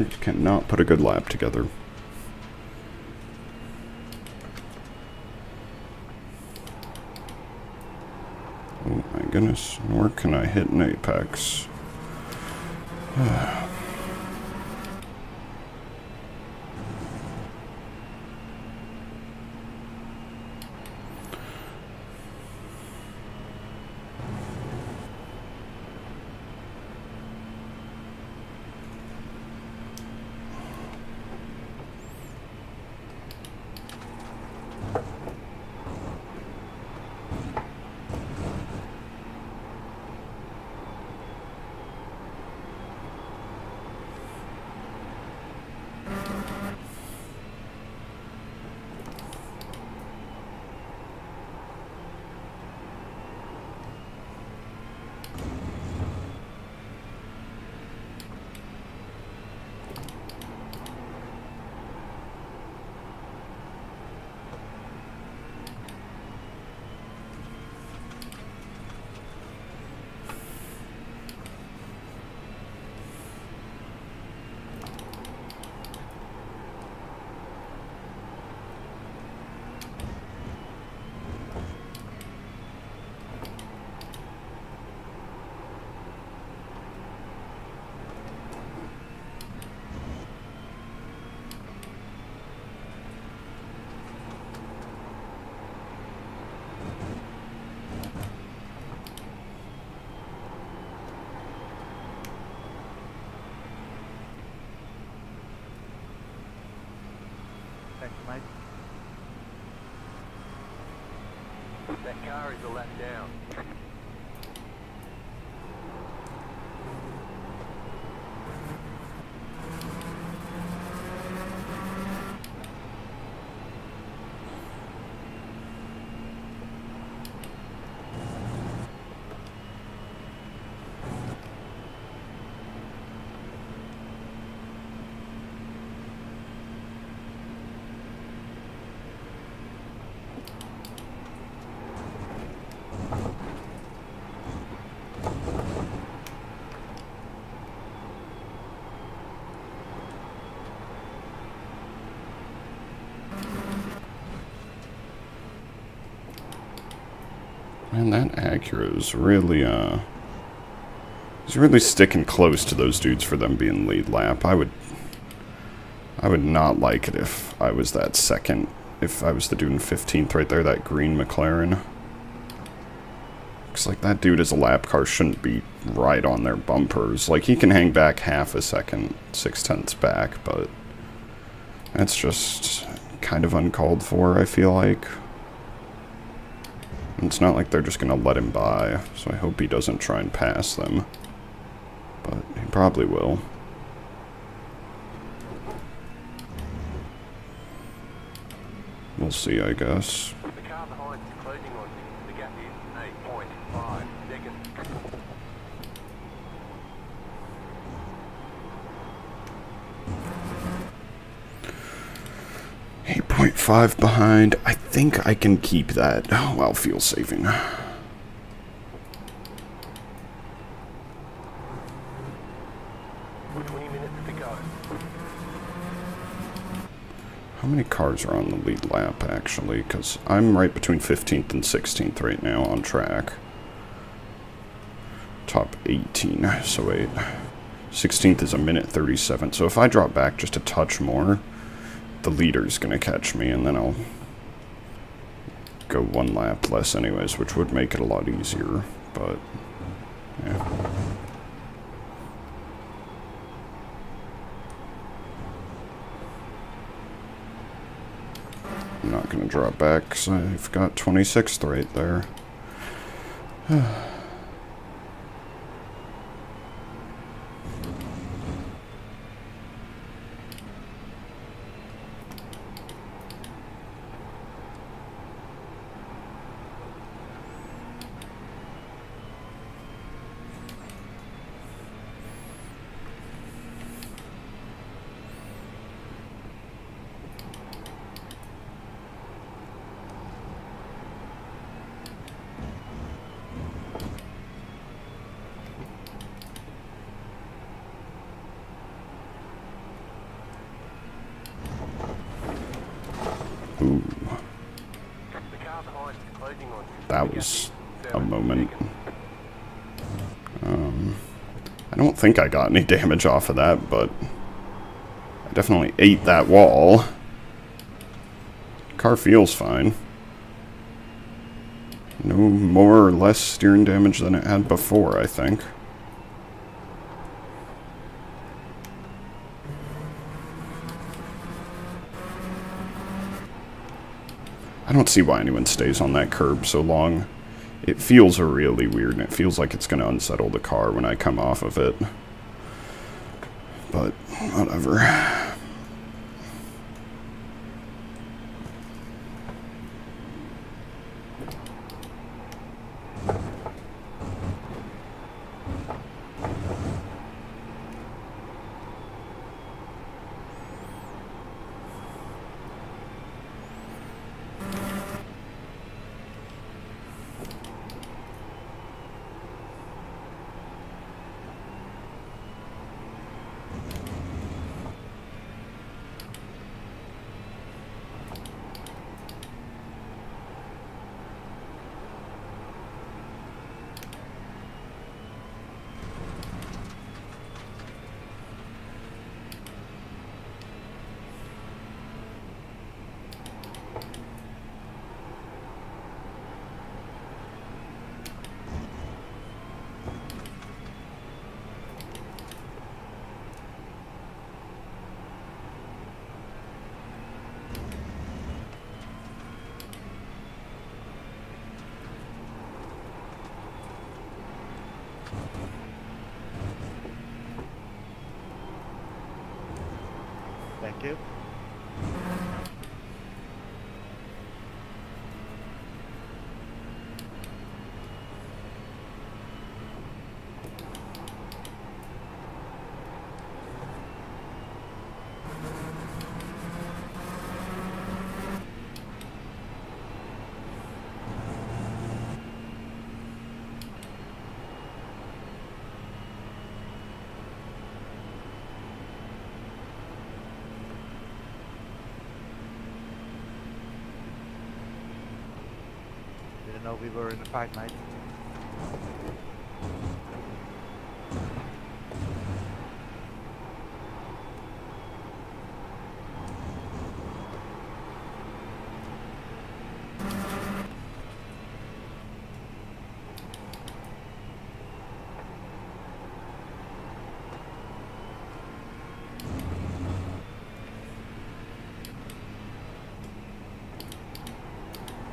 car cannot put a good lap together. Oh my goodness, where can I hit an apex? Thanks, mate. That car is a lap down. Man, that Acura is really, he's really sticking close to those dudes for them being lead lap. I would not like it if I was that second, if I was the dude in 15th right there, that green McLaren. Looks like that dude as a lap car shouldn't be right on their bumpers. Like, he can hang back half a second, 6/10 back, but that's just kind of uncalled for, I feel like. It's not like they're just going to let him by, so I hope he doesn't try and pass them. But he probably will. We'll see, I guess. The car behind is closing on you. The gap is 8.5 seconds. 8.5 behind. I think I can keep that while fuel saving. 20 minutes to go. How many cars are on the lead lap, actually? Because I'm right between 15th and 16th right now on track. Top 18, so wait. 16th is a minute 37, so if I drop back just a touch more, the leader's gonna catch me, and then I'll go one lap less anyways, which would make it a lot easier, but yeah. I'm not gonna drop back because I've got 26th right there. Ooh, The car behind is closing on you. that was a moment. Seconds. I don't think I got any damage off of that, but I definitely ate that wall. Car feels fine. No more or less steering damage than it had before, I think. I don't see why anyone stays on that curb so long. It feels really weird, and it feels like it's going to unsettle the car when I come off of it. But, whatever. Thank you. Didn't know we were in a fight, mate.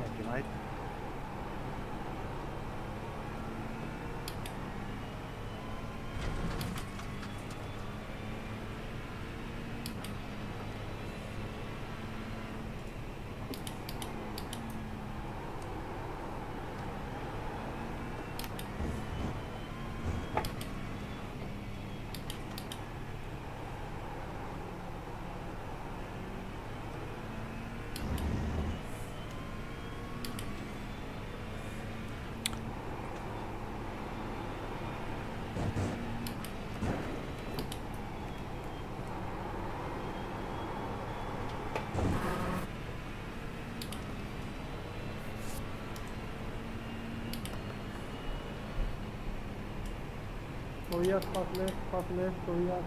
Thank you, mate. Oh yes, pass left, oh yes.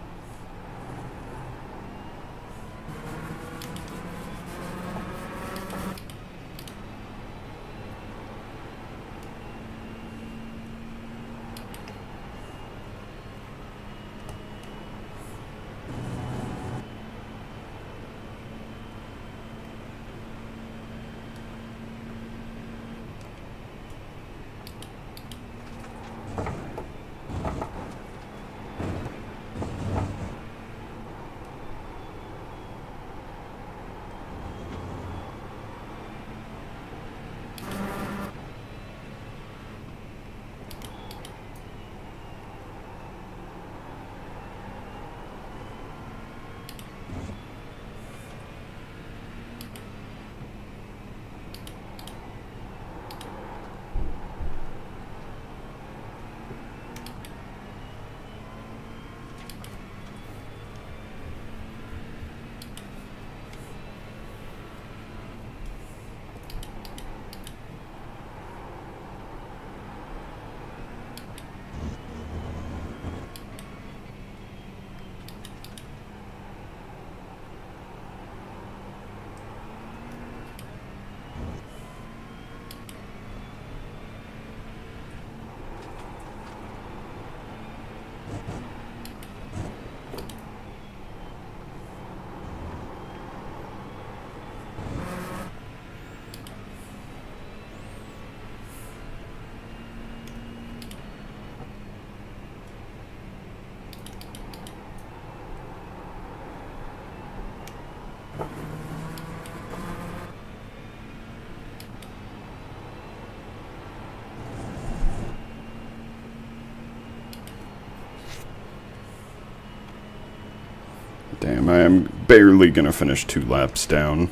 Damn, I am barely gonna finish 2 laps down.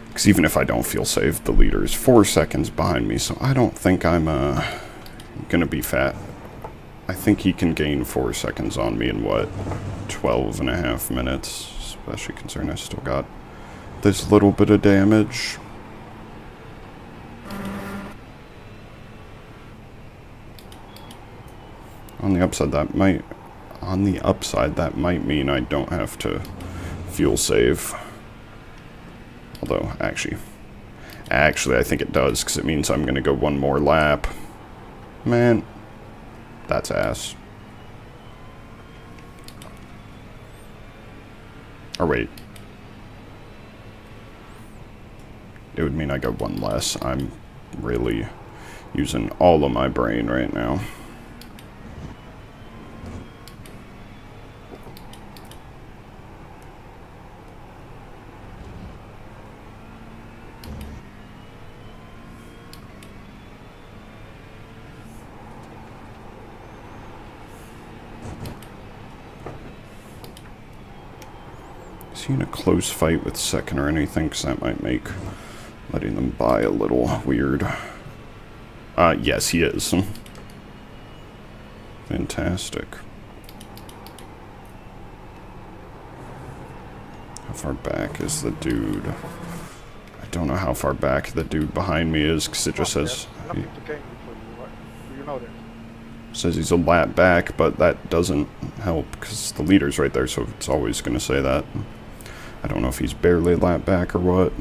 Because even if I don't feel safe, the leader is 4 seconds behind me, so I don't think I'm gonna be fat. I think he can gain 4 seconds on me in, what, 12 and a half minutes, especially considering I still got this little bit of damage. On the upside, that might mean I don't have to fuel save. Although, actually, I think it does, because it means I'm going to go 1 more lap. Man, that's ass. Or wait. It would mean I go 1 less. I'm really using all of my brain right now. Is he in a close fight with second or anything? Because that might make letting them by a little weird. Yes, he is. Fantastic. How far back is the dude? I don't know how far back the dude behind me is, because it just says... Nothing to gain for you, right? Do you know that? Says he's a lap back, but that doesn't help, because the leader's right there, so it's always going to say that. I don't know if he's barely a lap back or what.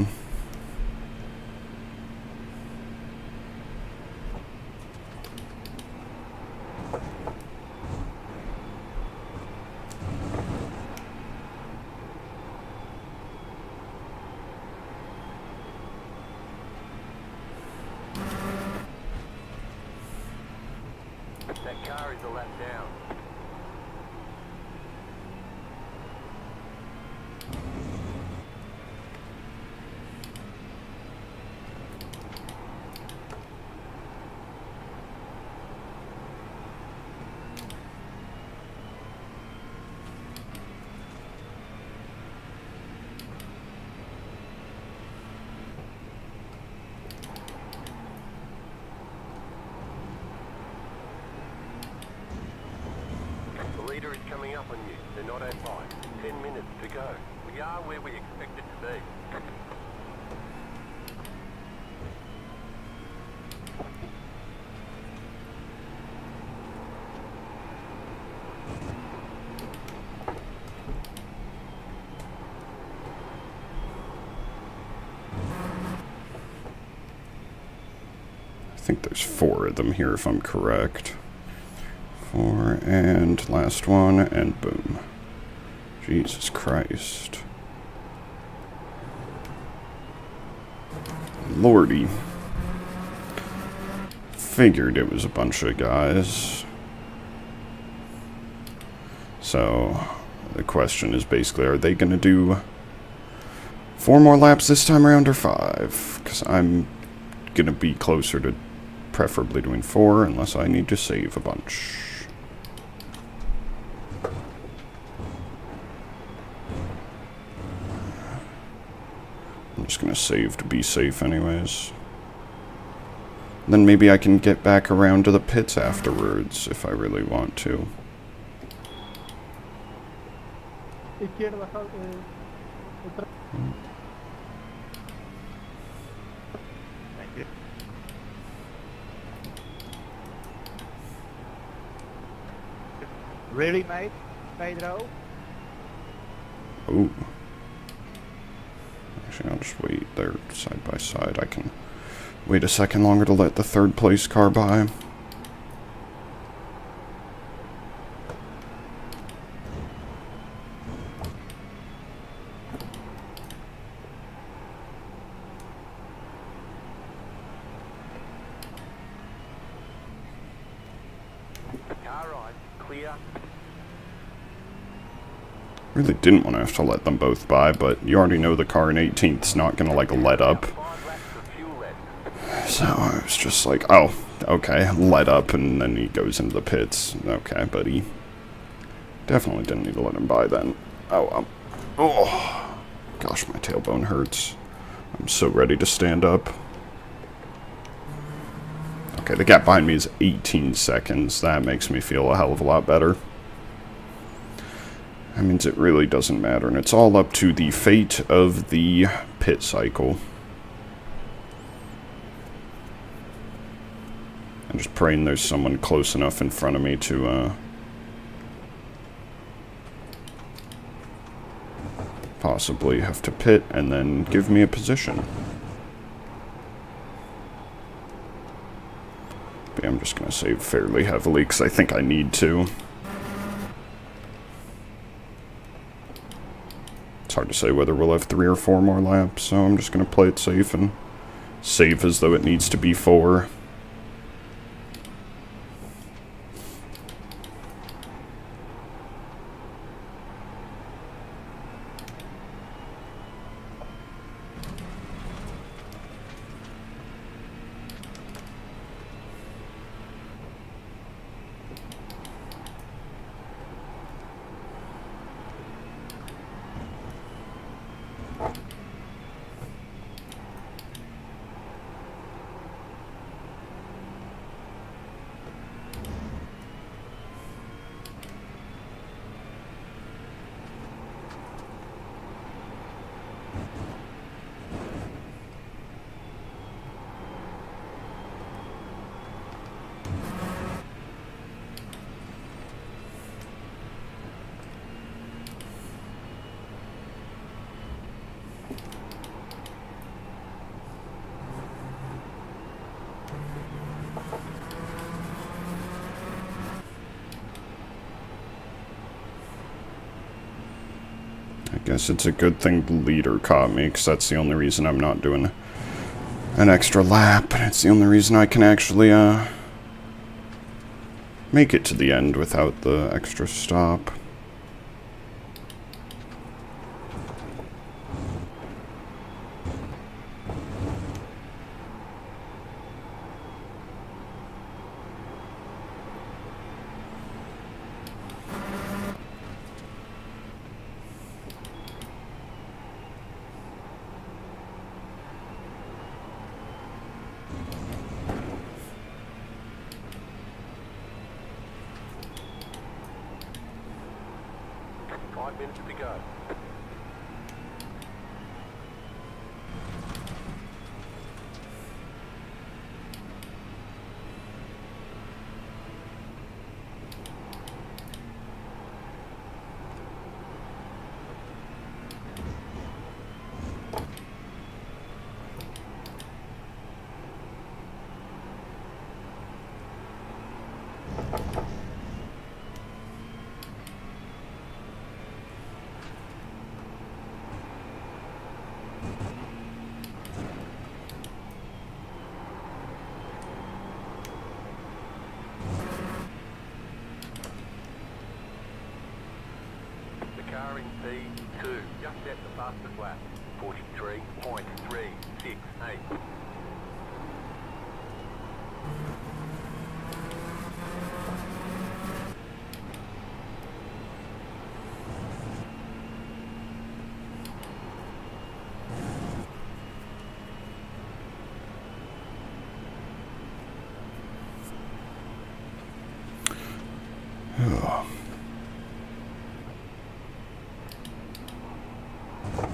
That car is a lap down. The leader is coming up on you. They're not at 5. 10 minutes to go. We are where we expected to be. I think there's 4 of them here, if I'm correct. 4, and last one, and boom. Jesus Christ. Lordy. Figured it was a bunch of guys. So, the question is basically, are they going to do 4 more laps this time around, or 5? Because I'm going to be closer to preferably doing 4, unless I need to save a bunch. I'm just gonna save to be safe anyways. Then maybe I can get back around to the pits afterwards, if I really want to. Izquierda, Thank you. Really, mate? Pedro? Ooh. Actually, I'll just wait there side by side. I can wait a second longer to let the 3rd place car by. Car right, clear. Really didn't want to have to let them both by, but you already know the car in 18th's not gonna, like, let up. 5 laps of fuel left. So I was just like, oh, okay, let up, and then he goes into the pits. Okay, buddy. Definitely didn't need to let him by then. Oh, gosh, my tailbone hurts. I'm so ready to stand up. Okay, the gap behind me is 18 seconds. That makes me feel a hell of a lot better. That means it really doesn't matter, and it's all up to the fate of the pit cycle. I'm just praying there's someone close enough in front of me to, possibly have to pit and then give me a position. But yeah, I'm just going to save fairly heavily because I think I need to. It's hard to say whether we'll have 3 or 4 more laps, so I'm just going to play it safe and save as though it needs to be 4. I guess it's a good thing the leader caught me, because that's the only reason I'm not doing an extra lap, and it's the only reason I can actually, make it to the end without the extra stop. Minutes to go. Car in P2, just at the fastest lap, 43.368. Ugh. 1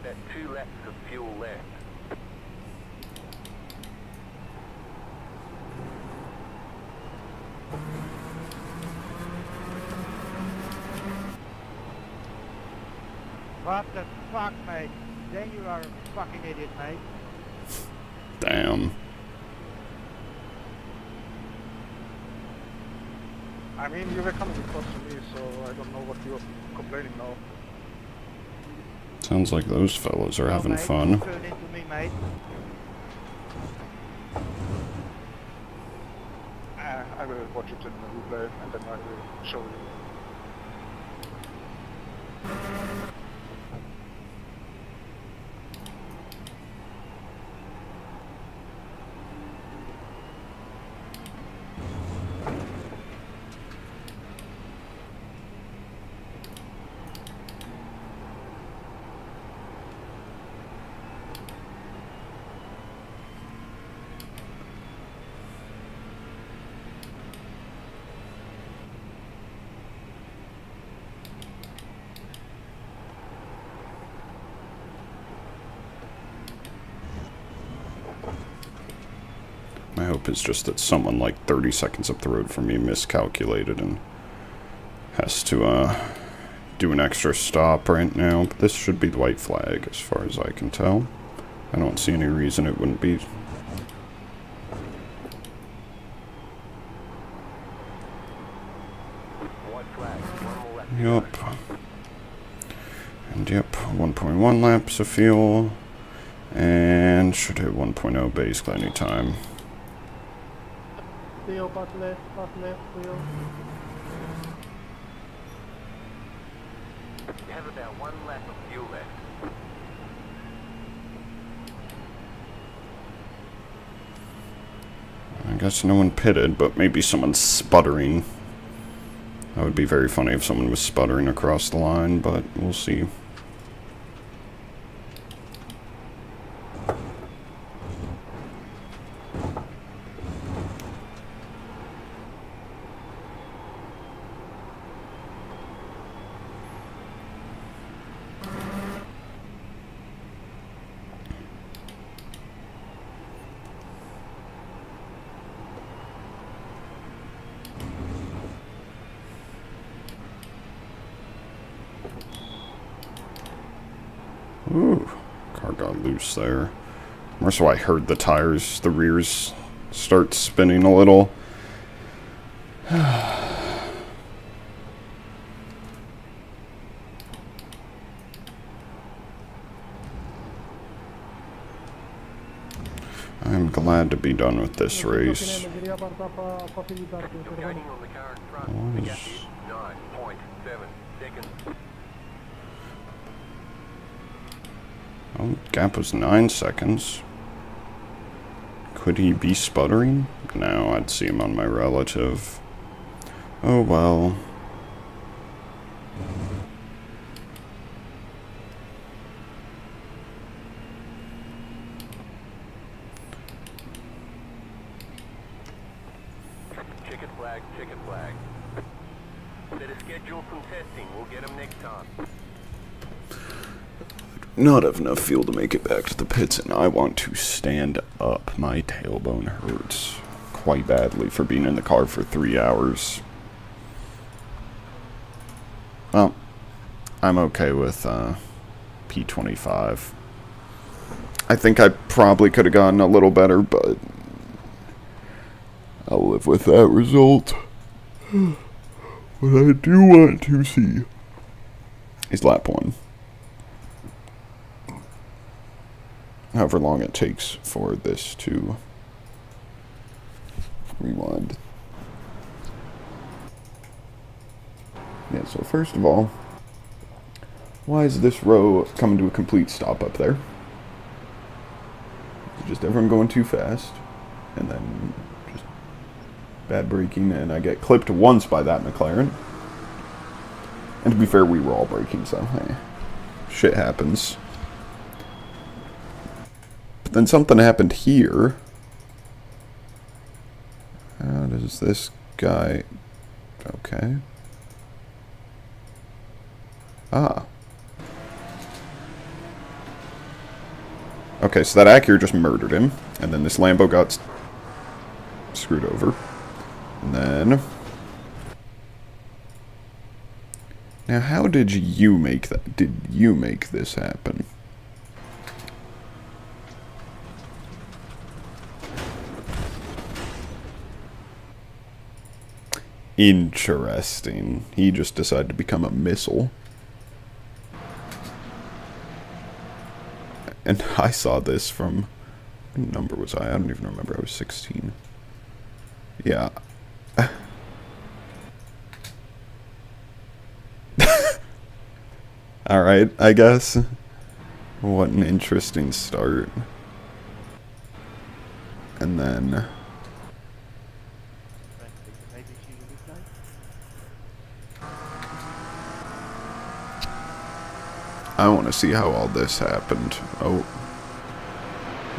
About 2 laps of fuel left. What the fuck, mate? Then you are a fucking idiot, mate. Damn. I mean, you were coming close to me, so I don't know what you're complaining now. Sounds like those fellas are having mate, fun. Turn into me, mate. I will watch it in the replay and then I will show you. My hope is just that someone like 30 seconds up the road from me miscalculated and has to do an extra stop right now. But this should be the white flag as far as I can tell. I don't see any reason it wouldn't be. White flag. 1 more lap. Yup. And yep, 1.1 laps of fuel. And should hit 1.0 basically anytime. Wheel, pass left, wheel. You have about 1 lap of fuel left. I guess no one pitted, but maybe someone's sputtering. That would be very funny if someone was sputtering across the line, but we'll see. Ooh, car got loose there. More so I heard the tires, the rears start spinning a little. I'm glad to be done with this race. Gaining on the car in front. What The is- gap is 9.7 seconds. Oh, gap was 9 seconds. Could he be sputtering? No, I'd see him on my relative. Oh well. Checkered flag, checkered flag. Set a schedule from testing. We'll get them next time. Not have enough fuel to make it back to the pits, and I want to stand up. My tailbone hurts quite badly for being in the car for 3 hours. Well, I'm okay with P25. I think I probably could have gotten a little better, but I'll live with that result. What I do want to see is lap 1. However long it takes for this to rewind. Yeah, so first of all, why is this row coming to a complete stop up there? Is it just everyone going too fast? And then just bad braking, and I get clipped once by that McLaren. And to be fair, we were all braking, so hey, shit happens. But then something happened here. How does this guy... Okay. Ah. Okay, so that Acura just murdered him. And then this Lambo got screwed over. And then... Now, how did you make that? Did you make this happen? Interesting. He just decided to become a missile. And I saw this from... What number was I? I don't even remember. I was 16. Yeah. Alright, I guess. What an interesting start. And then... I want to see how all this happened. Oh.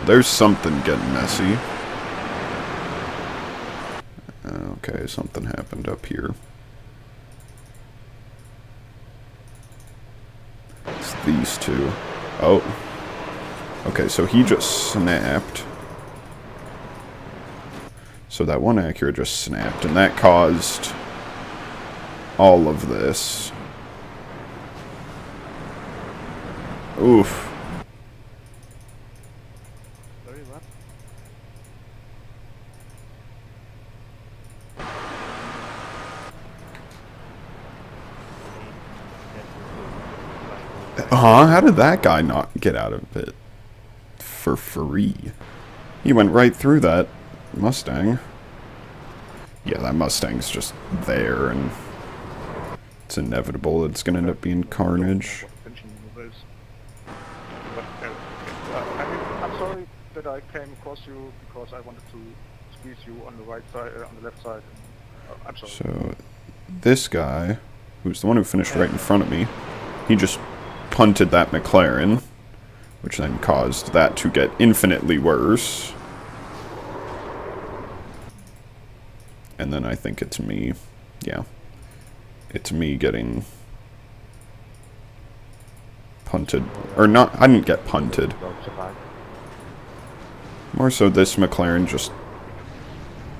There's something getting messy. Okay, something happened up here. It's these two. Oh. Okay, so he just snapped. So that one Acura just snapped, and that caused all of this. Oof. Very well. How did that guy not get out of it for free? He went right through that Mustang. Yeah, that Mustang's just there, and it's inevitable it's gonna end up being carnage. I'm sorry that I came across you because I wanted to squeeze you on the right side, on the left side. I'm sorry. So, this guy, who's the one who finished right in front of me, he just punted that McLaren, which then caused that to get infinitely worse. And then I think it's me. Yeah. It's me getting punted. Or not, I didn't get punted. More so this McLaren just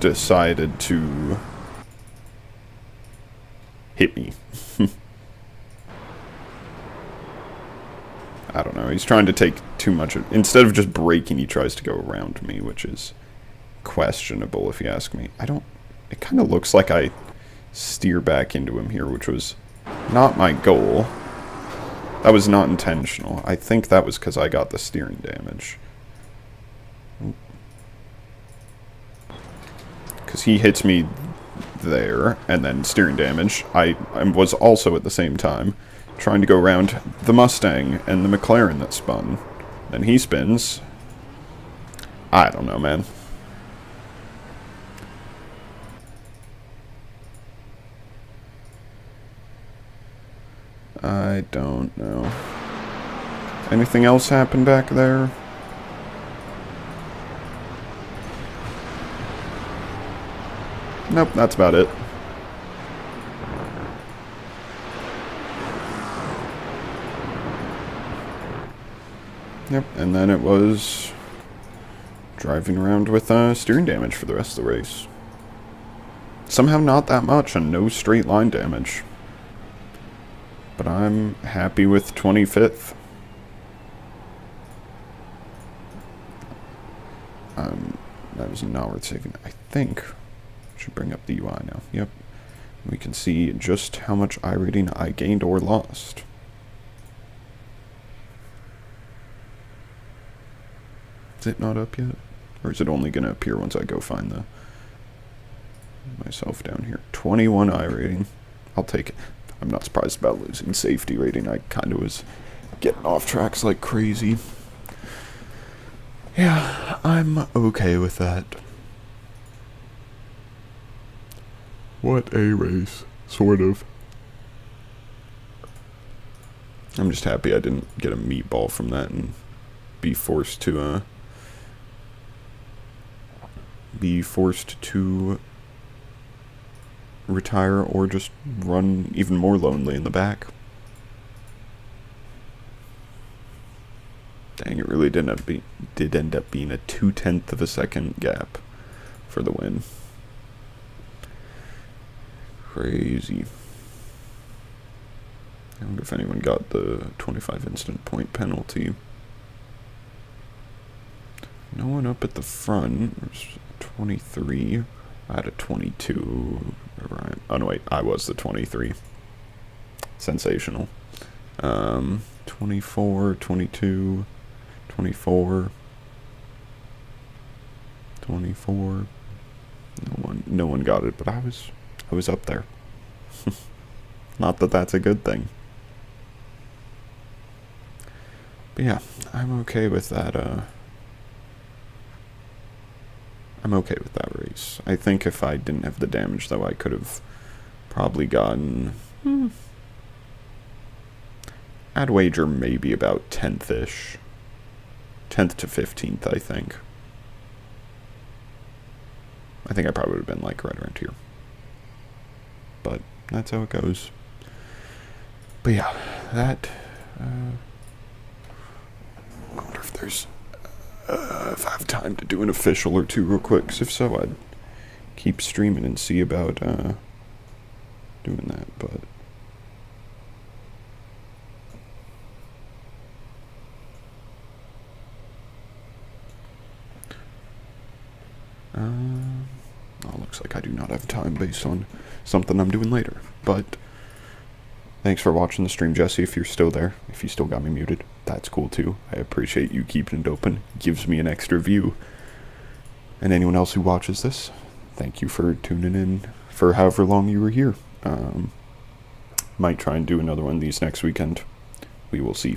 decided to hit me. I don't know, he's trying to take too much of, instead of just braking, he tries to go around me, which is questionable if you ask me. It kind of looks like I steer back into him here, which was not my goal. That was not intentional. I think that was because I got the steering damage. Because he hits me there, and then steering damage. I was also at the same time trying to go around the Mustang and the McLaren that spun. Then he spins. I don't know, man. I don't know. Anything else happen back there? Nope, that's about it. Yep, and then it was driving around with steering damage for the rest of the race. Somehow not that much and no straight line damage. But I'm happy with 25th. That was not worth saving. I think I should bring up the UI now. Yep. We can see just how much iRating I gained or lost. Is it not up yet? Or is it only going to appear once I go find myself down here? 21 iRating. I'll take it. I'm not surprised about losing safety rating. I kind of was getting off tracks like crazy. Yeah, I'm okay with that. What a race, sort of. I'm just happy I didn't get a meatball from that and be forced to retire or just run even more lonely in the back. Dang, it really did end up being a 0.2 of a second gap for the win. Crazy. I wonder if anyone got the 25 instant point penalty. No one up at the front. There's 23. I had a 22. Oh no, wait, I was the 23. Sensational. 24, 22, 24, 24. No one got it, but I was up there. Not that that's a good thing. But yeah, I'm okay with that. I'm okay with that race. I think if I didn't have the damage, though, I could have probably gotten. I'd wager maybe about 10th-ish. 10th to 15th, I think. I think I probably would have been like right around here. But that's how it goes. But yeah, that. I wonder if there's. If I have time to do an official or two real quick. 'Cause if so, I'd keep streaming and see about doing that. But. Oh, looks like I do not have time based on something I'm doing later. But thanks for watching the stream, Jesse, if you're still there. If you still got me muted, that's cool too. I appreciate you keeping it open. It gives me an extra view. And anyone else who watches this, thank you for tuning in for however long you were here. Might try and do another one of these next weekend. We will see.